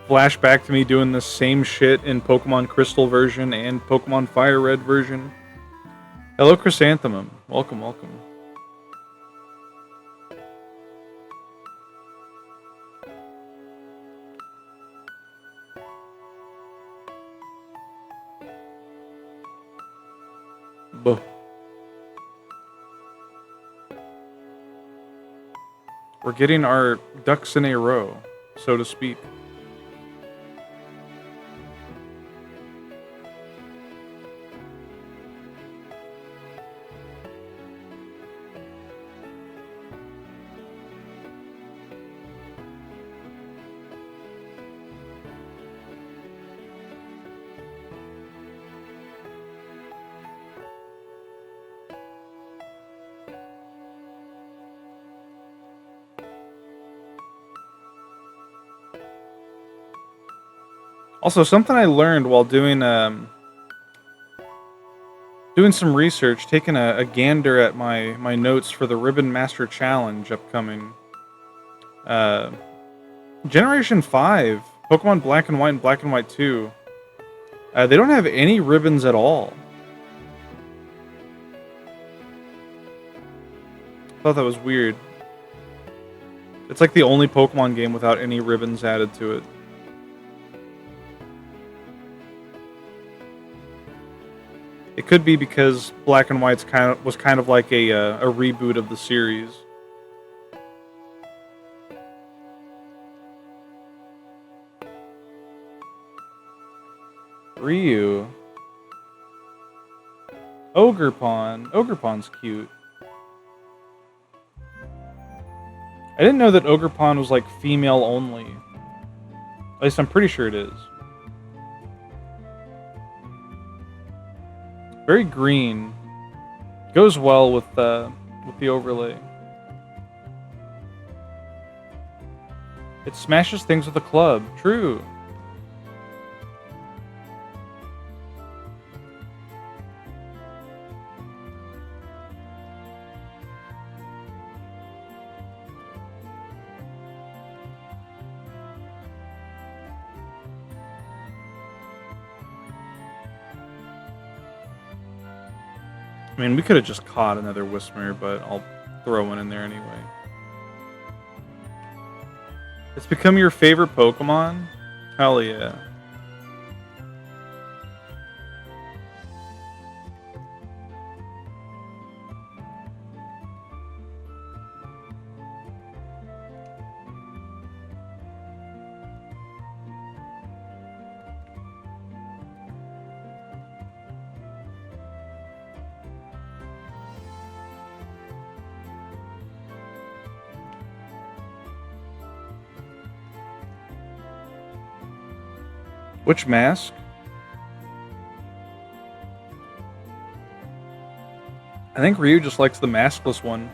Flashback to me doing the same shit in Pokemon Crystal version and Pokemon Fire Red version. Hello, Chrysanthemum. Welcome, welcome. Buh. We're getting our ducks in a row, so to speak. Also, something I learned while doing some research, taking a gander at my notes for the Ribbon Master Challenge upcoming. Uh, Generation 5, Pokemon Black and White and Black and White 2, they don't have any ribbons at all. I thought that was weird. It's like the only Pokemon game without any ribbons added to it. It could be because Black and White's was kind of like a reboot of the series. Ryu. Ogerpon. Ogerpon's cute. I didn't know that Ogerpon was like female only. At least I'm pretty sure it is. Very green. Goes well with the overlay. It smashes things with a club. True. I mean, we could have just caught another Whismur, but I'll throw one in there anyway. It's become your favorite Pokemon? Hell yeah. Which mask? I think Ryu just likes the maskless one.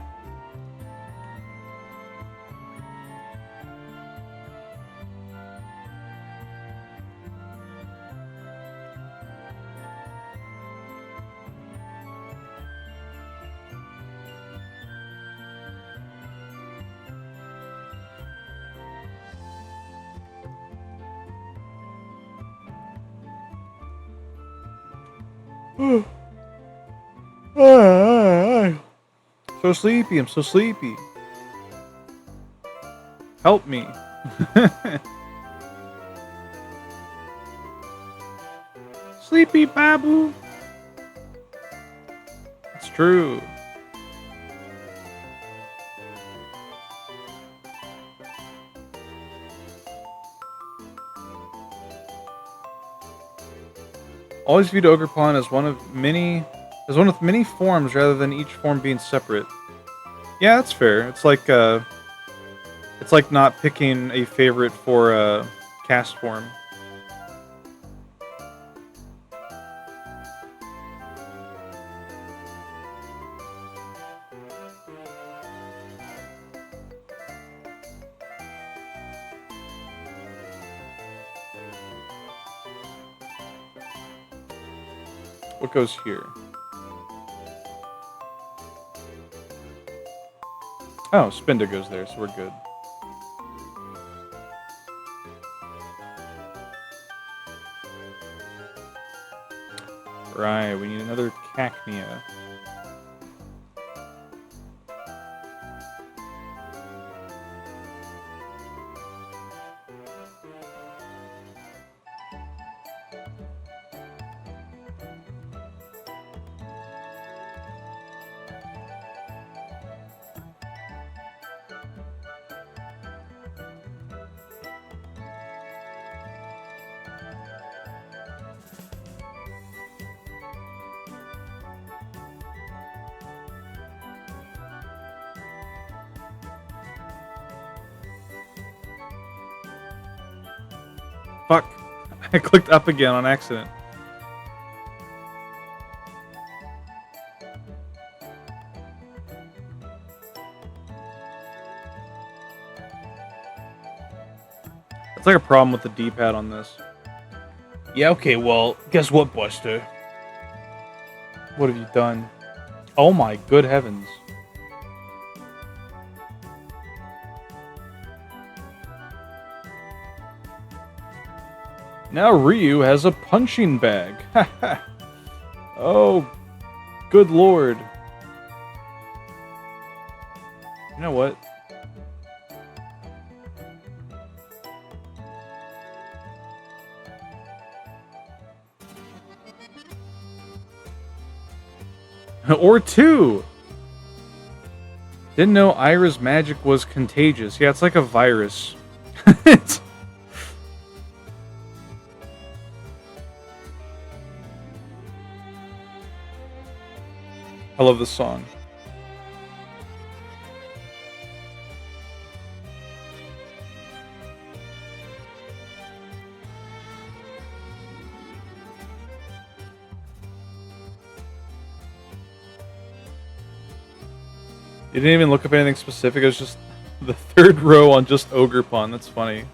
So sleepy, I'm so sleepy. Help me. Sleepy Babu. It's true. Always viewed Ogerpon as one with many forms rather than each form being separate. Yeah, that's fair. It's like not picking a favorite for a cast form. What goes here? Oh, Spinda goes there, so we're good. Right, we need another Cacnea. Fuck. I clicked up again on accident. It's like a problem with the D-pad on this. Yeah, okay, well, guess what, Buster? What have you done? Oh my good heavens. Now Ryu has a punching bag. Oh, good lord. You know what? Or two! Didn't know Ira's magic was contagious. Yeah, it's like a virus. I love this song. You didn't even look up anything specific. It was just the third row on just Ogre Pun. That's funny.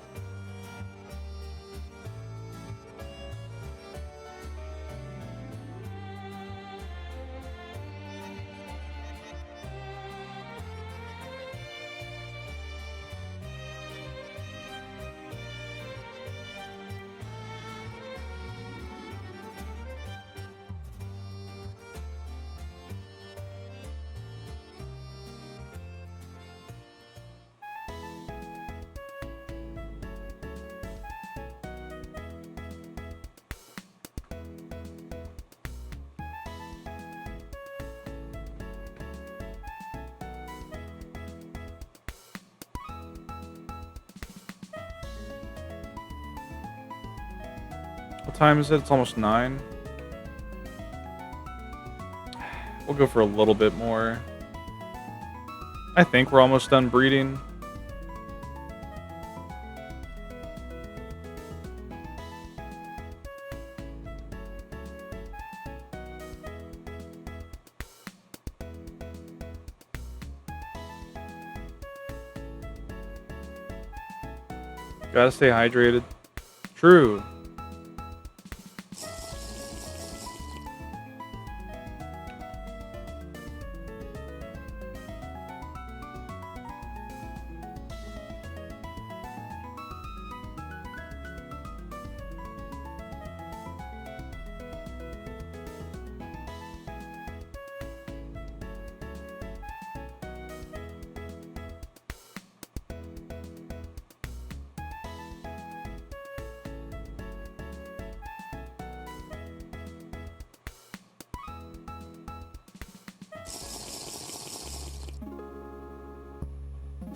What time is it? It's almost 9. We'll go for a little bit more. I think we're almost done breeding. Gotta stay hydrated. True.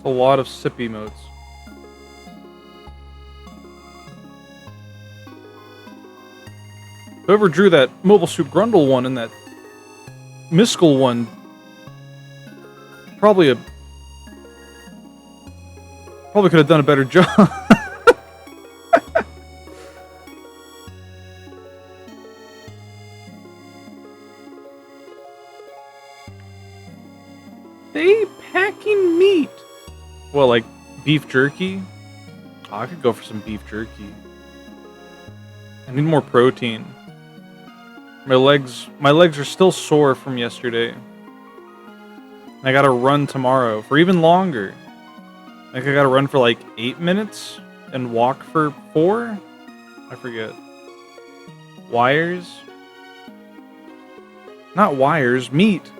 A lot of sip emotes. Whoever drew that Mobile Suit Grundle one and that Miskel one, probably could have done a better job. They packing meat. Well, like beef jerky? Oh, I could go for some beef jerky. I need more protein. My legs are still sore from yesterday. I gotta run tomorrow for even longer. Like I gotta run for like 8 minutes and walk for 4? I forget. Wires? Not wires, meat.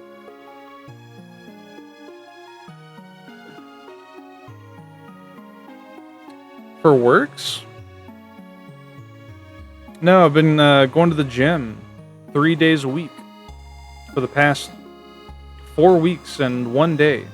For works? No, I've been going to the gym 3 days a week for the past 4 weeks and 1 day.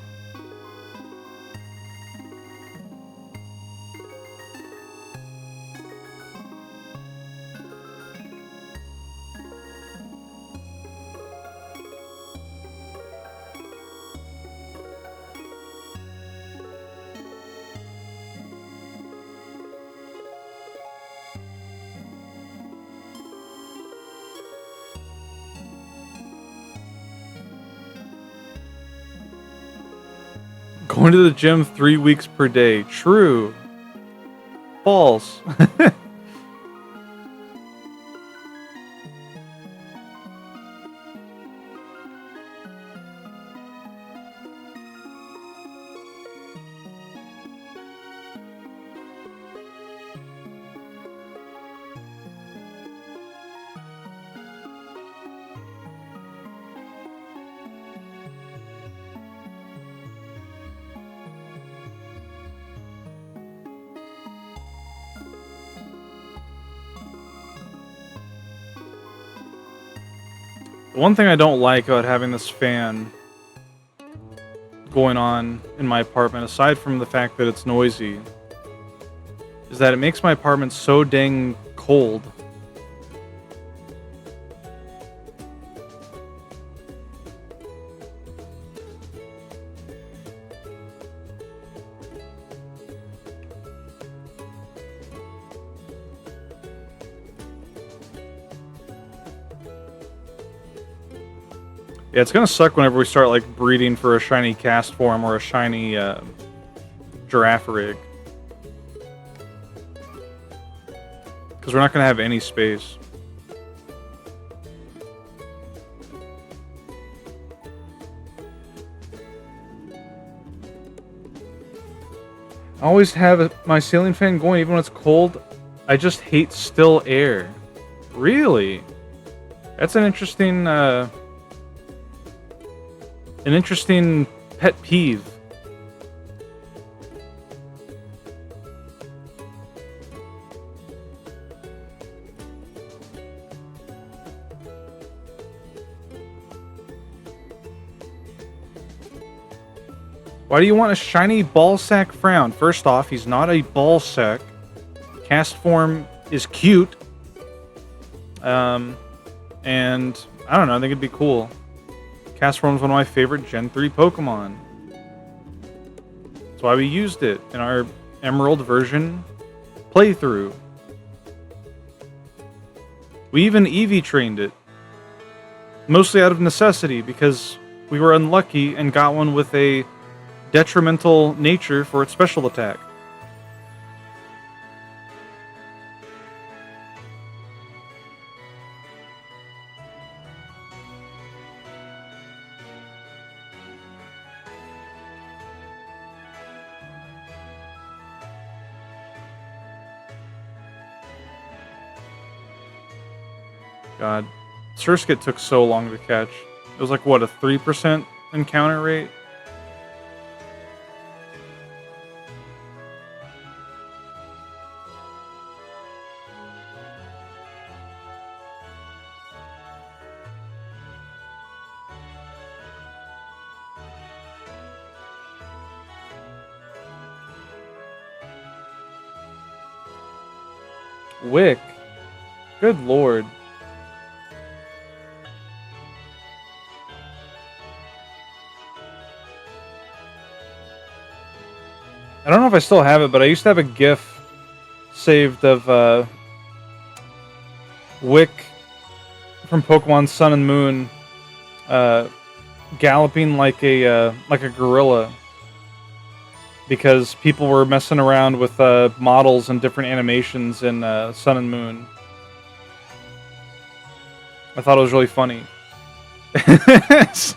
Going to the gym 3 weeks per day. True. False. The one thing I don't like about having this fan going on in my apartment, aside from the fact that it's noisy, is that it makes my apartment so dang cold. Yeah, it's gonna suck whenever we start like breeding for a shiny cast form or a shiny giraffe rig. Because we're not gonna have any space. I always have my ceiling fan going even when it's cold. I just hate still air. Really? That's an interesting pet peeve. Why do you want a shiny ballsack frown? First off, he's not a ballsack. Cast form is cute. And I don't know, I think it'd be cool. Cast form is one of my favorite Gen 3 Pokemon. That's why we used it in our Emerald version playthrough. We even Eevee trained it. Mostly out of necessity, because we were unlucky and got one with a detrimental nature for its special attack. God, Surskit took so long to catch. It was like, what, a 3% encounter rate? Wick. Good lord. I don't know if I still have it, but I used to have a GIF saved of Wick from Pokemon Sun and Moon galloping like a gorilla, because people were messing around with models and different animations in Sun and Moon. I thought it was really funny. I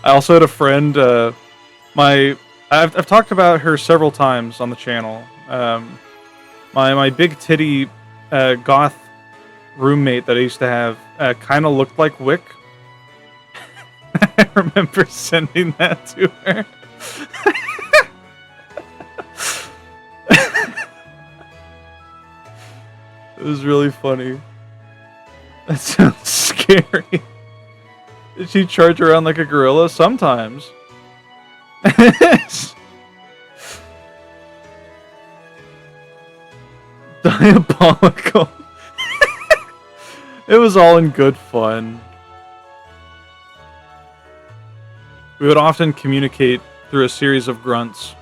also had a friend, I've talked about her several times on the channel. My big titty goth roommate that I used to have kind of looked like Wick. I remember sending that to her. It was really funny. That sounds scary. Did she charge around like a gorilla? Sometimes. Diabolical. It was all in good fun. We would often communicate through a series of grunts.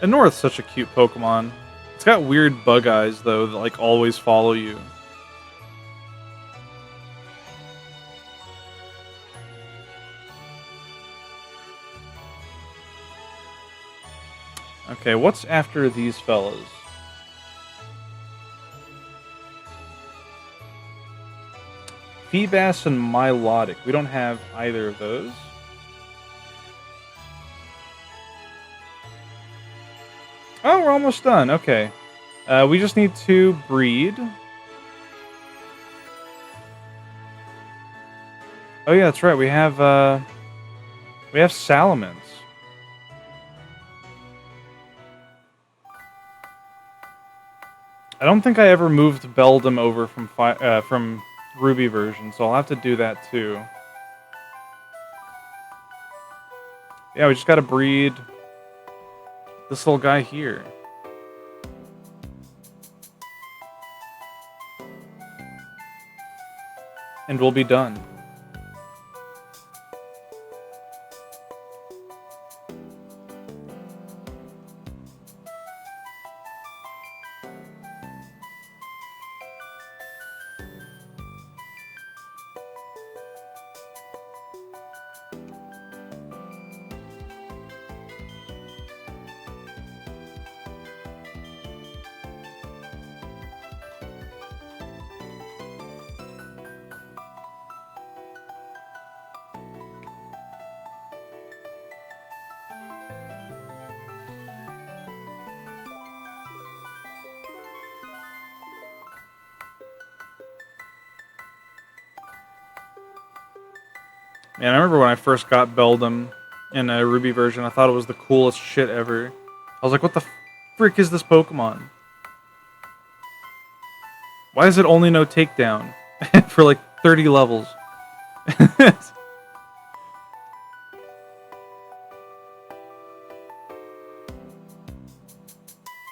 And North's such a cute Pokemon. It's got weird bug eyes, though, that, like, always follow you. Okay, what's after these fellas? Feebas and Milotic. We don't have either of those. Oh, we're almost done. Okay. We just need to breed. Oh yeah, that's right. We have Salamence. I don't think I ever moved Beldum over from Ruby version, so I'll have to do that too. Yeah, we just gotta breed this little guy here. And we'll be done. Man, I remember when I first got Beldum in a Ruby version, I thought it was the coolest shit ever. I was like, what the frick is this Pokemon? Why does it only know Takedown? For like 30 levels. It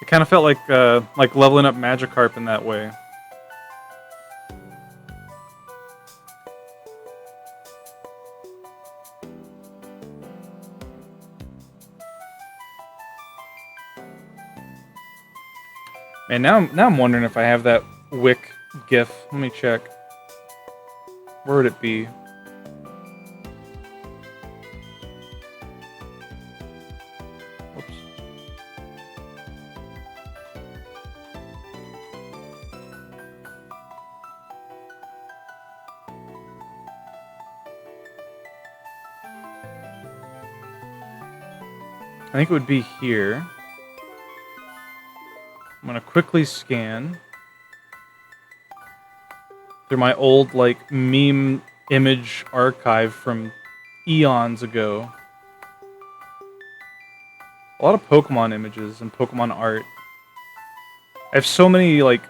kind of felt like leveling up Magikarp in that way. Man, now I'm wondering if I have that Wick GIF. Let me check. Where would it be? Oops. I think it would be here. I'm gonna quickly scan through my old like meme image archive from eons ago. A lot of Pokemon images and Pokemon art. I have so many like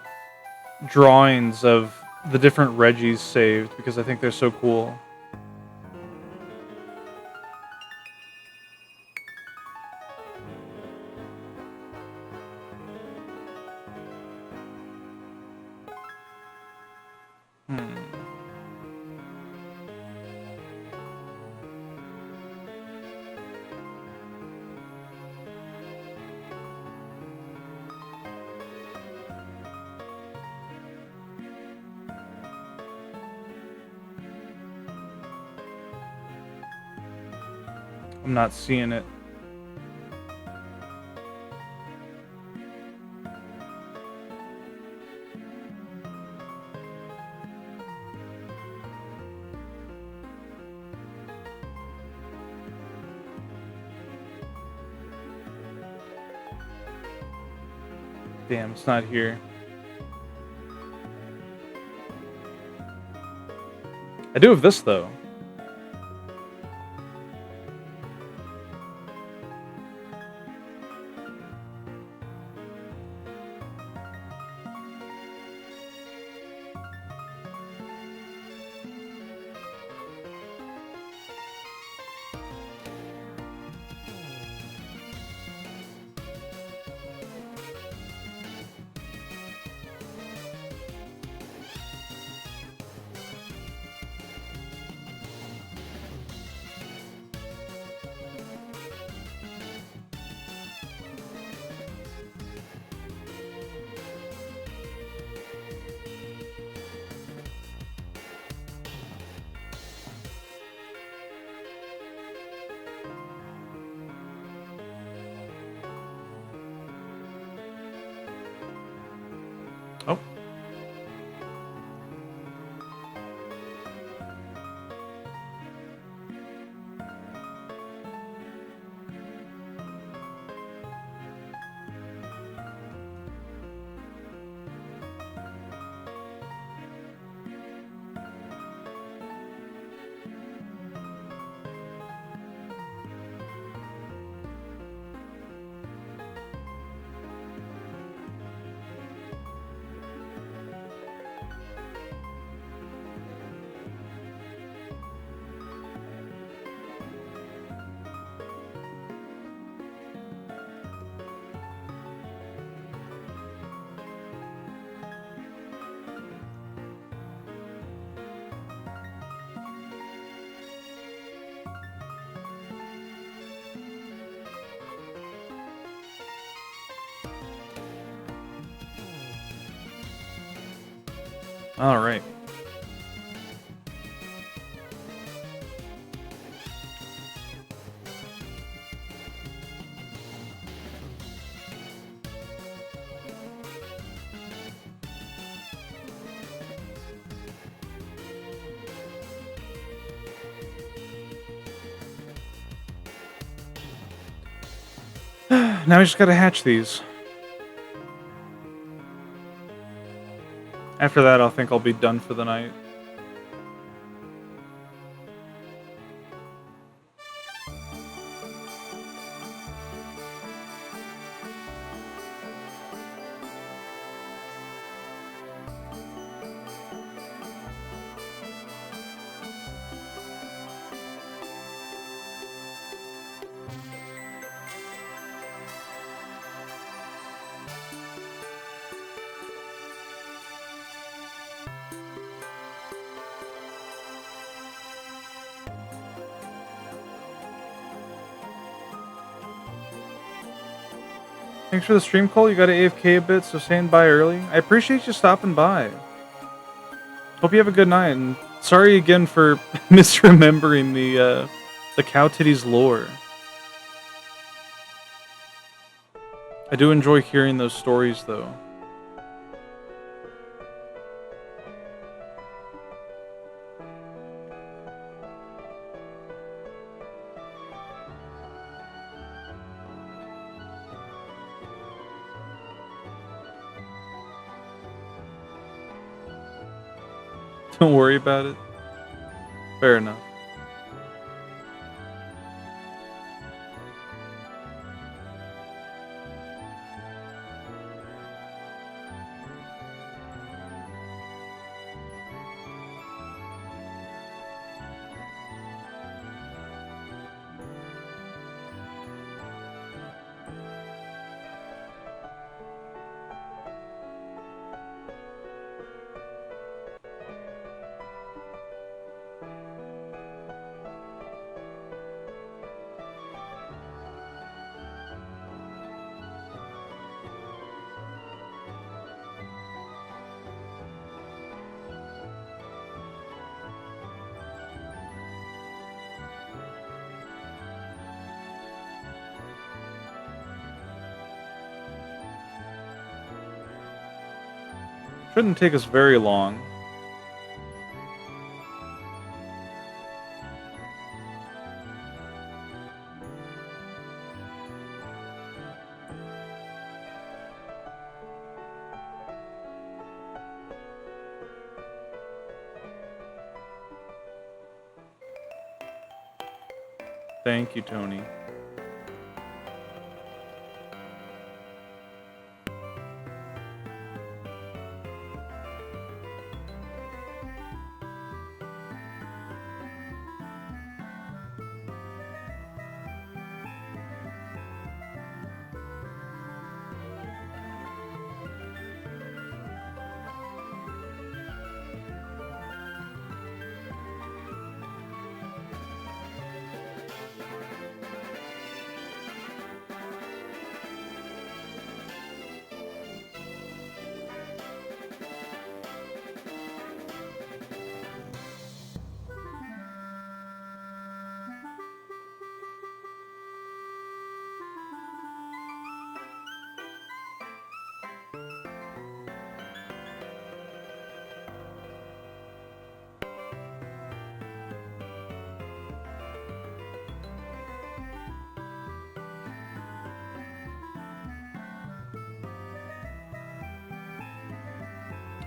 drawings of the different Reggies saved because I think they're so cool. I'm not seeing it. Damn, it's not here. I do have this though. Oh. All right. Now we just gotta hatch these. After that, I think I'll be done for the night. Thanks for the stream call. You got to AFK a bit, so saying bye early. I appreciate you stopping by. Hope you have a good night, and sorry again for misremembering the cow titties lore. I do enjoy hearing those stories, though. Don't worry about it. Fair enough. Shouldn't take us very long. Thank you, Tony.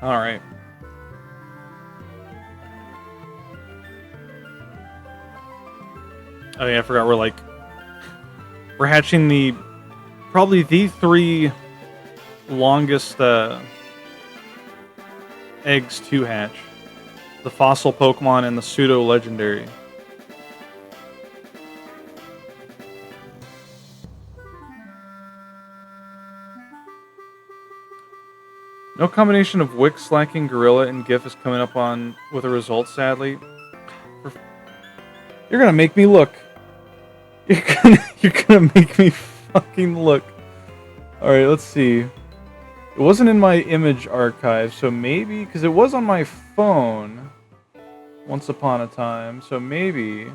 All right. Oh yeah, I forgot we're hatching probably the 3 longest eggs to hatch. The fossil Pokemon and the pseudo legendary. No combination of Wick, Slacking, Gorilla, and GIF is coming up with a result, sadly. You're gonna make me look. You're gonna make me fucking look. Alright, let's see. It wasn't in my image archive, so maybe... Because it was on my phone once upon a time, so maybe...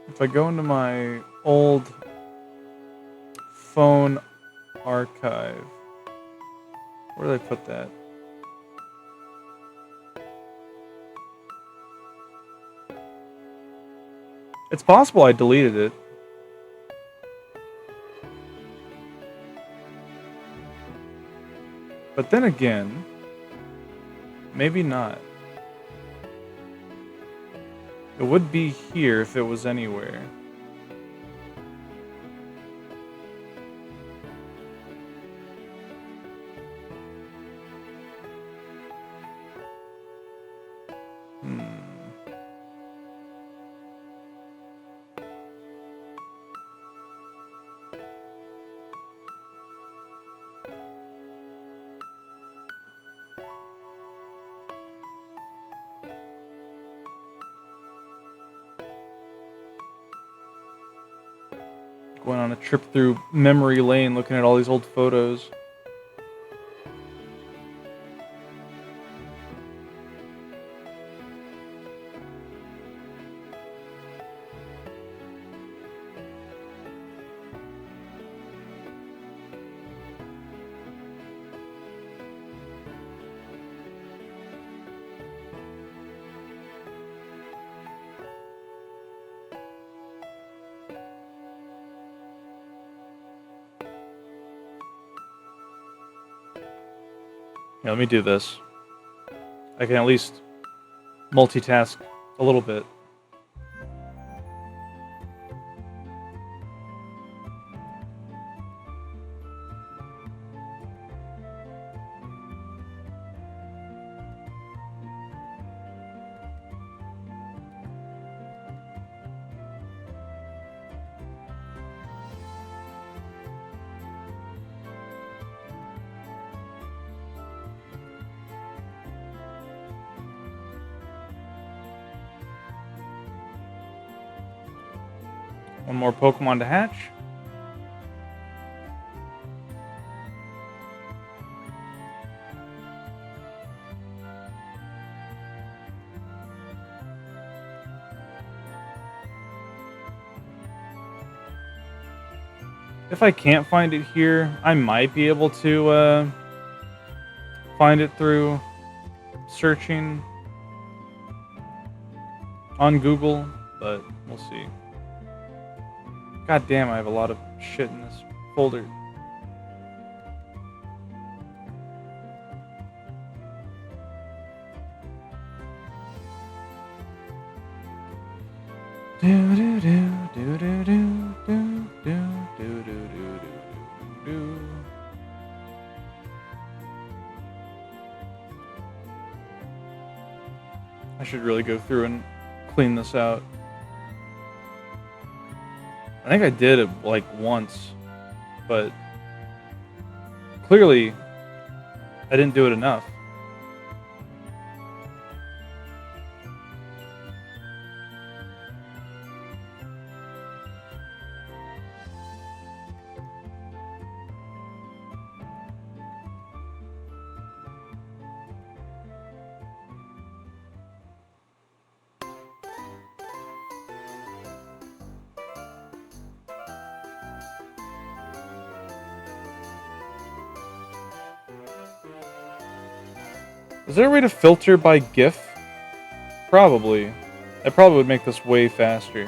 If I go into my old phone archive... Where did I put that? It's possible I deleted it. But then again, maybe not. It would be here if it was anywhere. Going on a trip through memory lane looking at all these old photos. Yeah, let me do this. I can at least multitask a little bit. One more Pokemon to hatch. If I can't find it here, I might be able to find it through searching on Google, but we'll see. God damn, I have a lot of shit in this folder. Do do do do do do do do do do do do. I should really go through and clean this out. I think I did it like once, but clearly I didn't do it enough. Is there a way to filter by GIF? Probably. That probably would make this way faster.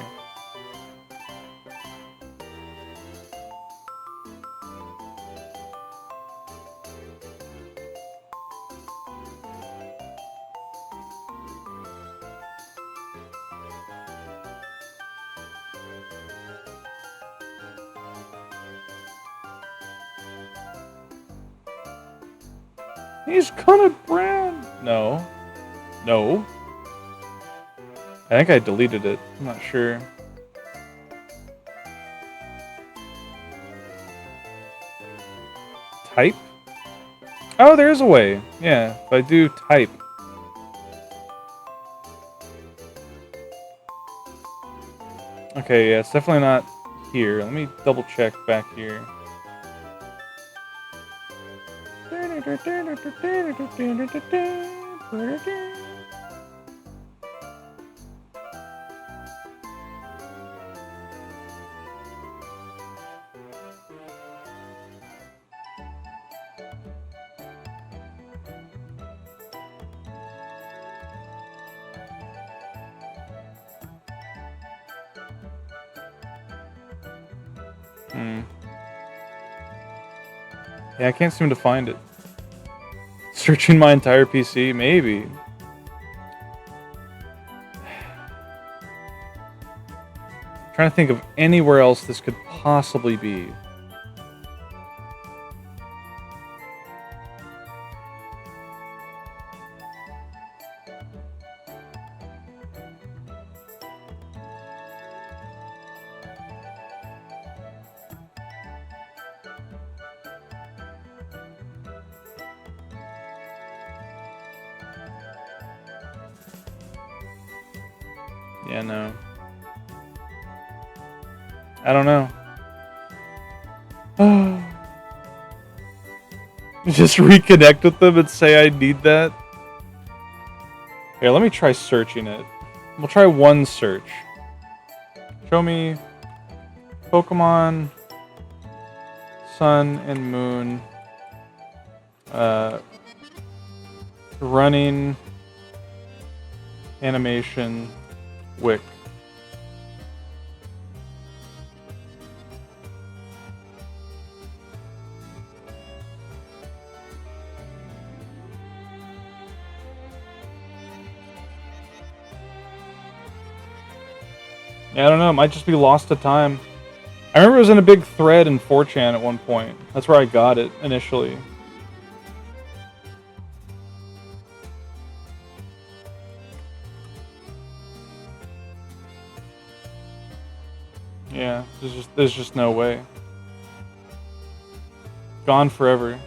He's gonna brand. No. No. I think I deleted it. I'm not sure. Type? Oh, there's a way. Yeah, if I do type. Okay, yeah, it's definitely not here. Let me double check back here. Yeah, I can't seem to find it. Searching my entire PC, maybe. Trying to think of anywhere else this could possibly be. Yeah, no. I don't know. Just reconnect with them and say I need that. Here, let me try searching it. We'll try one search. Show me Pokemon Sun and Moon running animation Wick. Yeah, I don't know. It might just be lost to time. I remember it was in a big thread in 4chan at one point. That's where I got it initially. Yeah, there's just no way. Gone forever.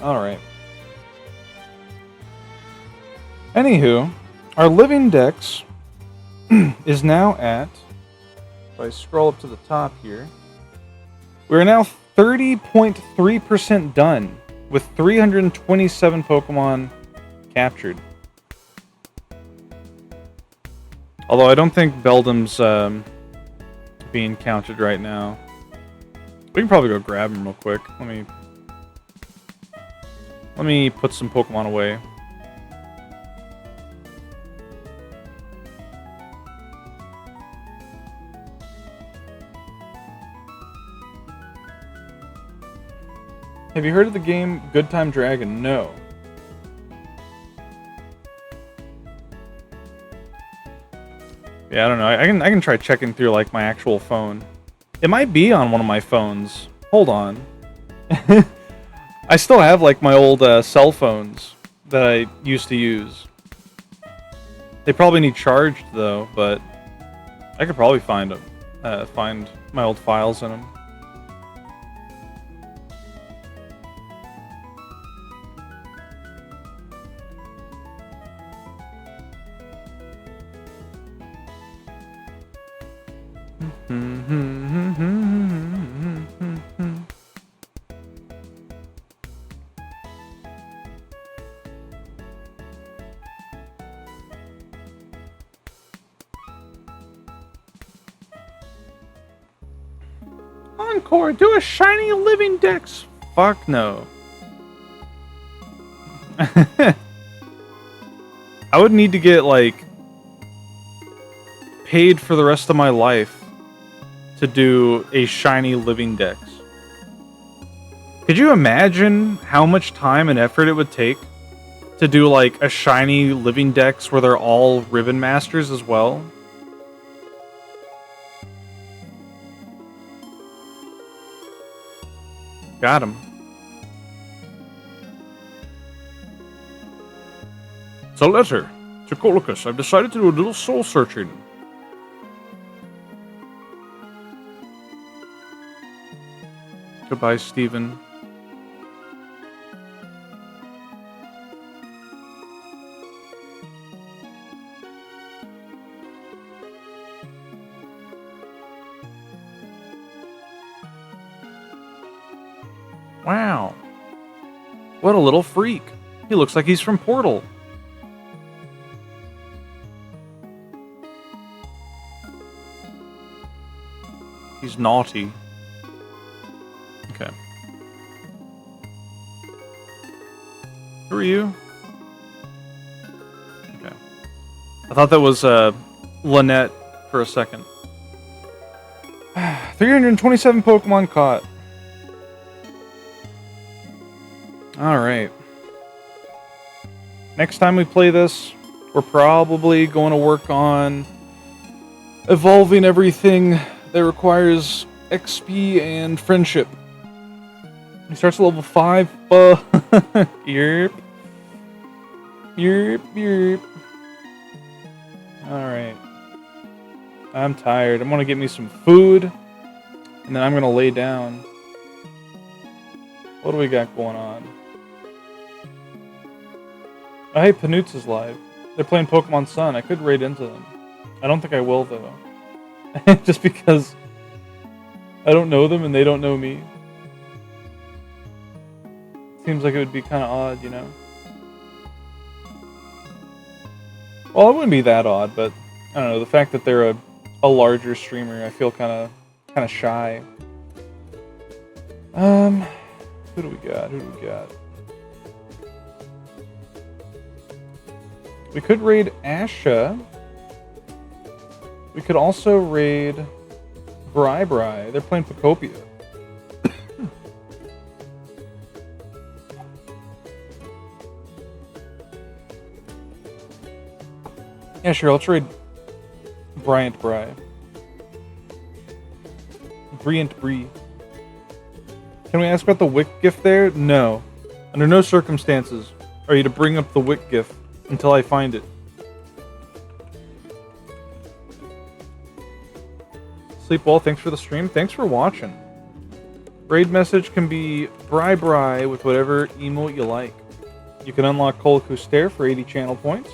Alright. Anywho, our living dex is now at, if I scroll up to the top here, we're now 30.3% done with 327 Pokemon captured. Although I don't think Beldam's being counted right now. We can probably go grab him real quick. Let me put some Pokemon away. Have you heard of the game Good Time Dragon? No. Yeah, I don't know. I can try checking through like my actual phone. It might be on one of my phones. Hold on. I still have like my old cell phones that I used to use. They probably need charged though, but I could probably find them. Find my old files in them. Encore, do a shiny living dex. Fuck no. I would need to get like paid for the rest of my life to do a shiny living dex. Could you imagine how much time and effort it would take to do like a shiny living dex where they're all ribbon masters as well? Got him. It's a letter. To Colicus, I've decided to do a little soul searching. Goodbye, Stephen. Wow. What a little freak. He looks like he's from Portal. He's naughty. Okay. Who are you? Okay. I thought that was Lynette for a second. 327 Pokemon caught. Alright. Next time we play this, we're probably going to work on evolving everything that requires XP and friendship. He starts at level 5. Yerp. Yerp, yerp. Alright. I'm tired. I'm going to get me some food. And then I'm going to lay down. What do we got going on? Oh, hey, Panoots is live. They're playing Pokemon Sun. I could raid into them. I don't think I will, though. Just because I don't know them and they don't know me. Seems like it would be kind of odd, you know? Well, it wouldn't be that odd, but I don't know. The fact that they're a larger streamer, I feel kind of shy. Who do we got? Who do we got? We could raid Asha. We could also raid Bri. They're playing Pocopia. Yeah, sure. Let's raid Bri. Bri. Can we ask about the Wick gift there? No. Under no circumstances are you to bring up the Wick gift until I find it. Sleep well, thanks for the stream. Thanks for watching. Raid message can be Bri with whatever emote you like. You can unlock Colico Stare for 80 channel points.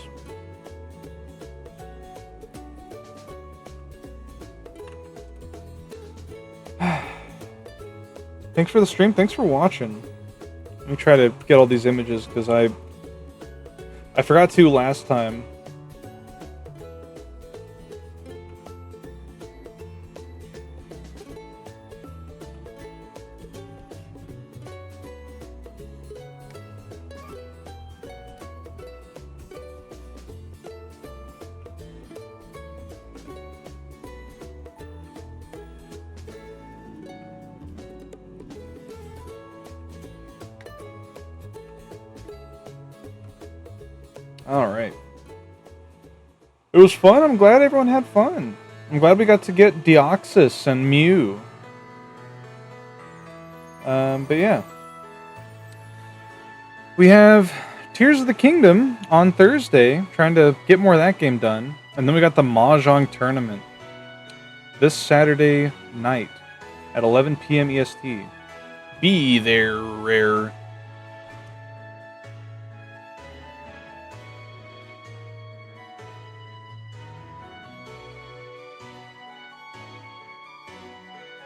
Thanks for the stream. Thanks for watching. Let me try to get all these images because I forgot to last time. Alright. It was fun. I'm glad everyone had fun. I'm glad we got to get Deoxys and Mew. But yeah. We have Tears of the Kingdom on Thursday, trying to get more of that game done. And then we got the Mahjong Tournament this Saturday night at 11 p.m. EST. Be there, Rare.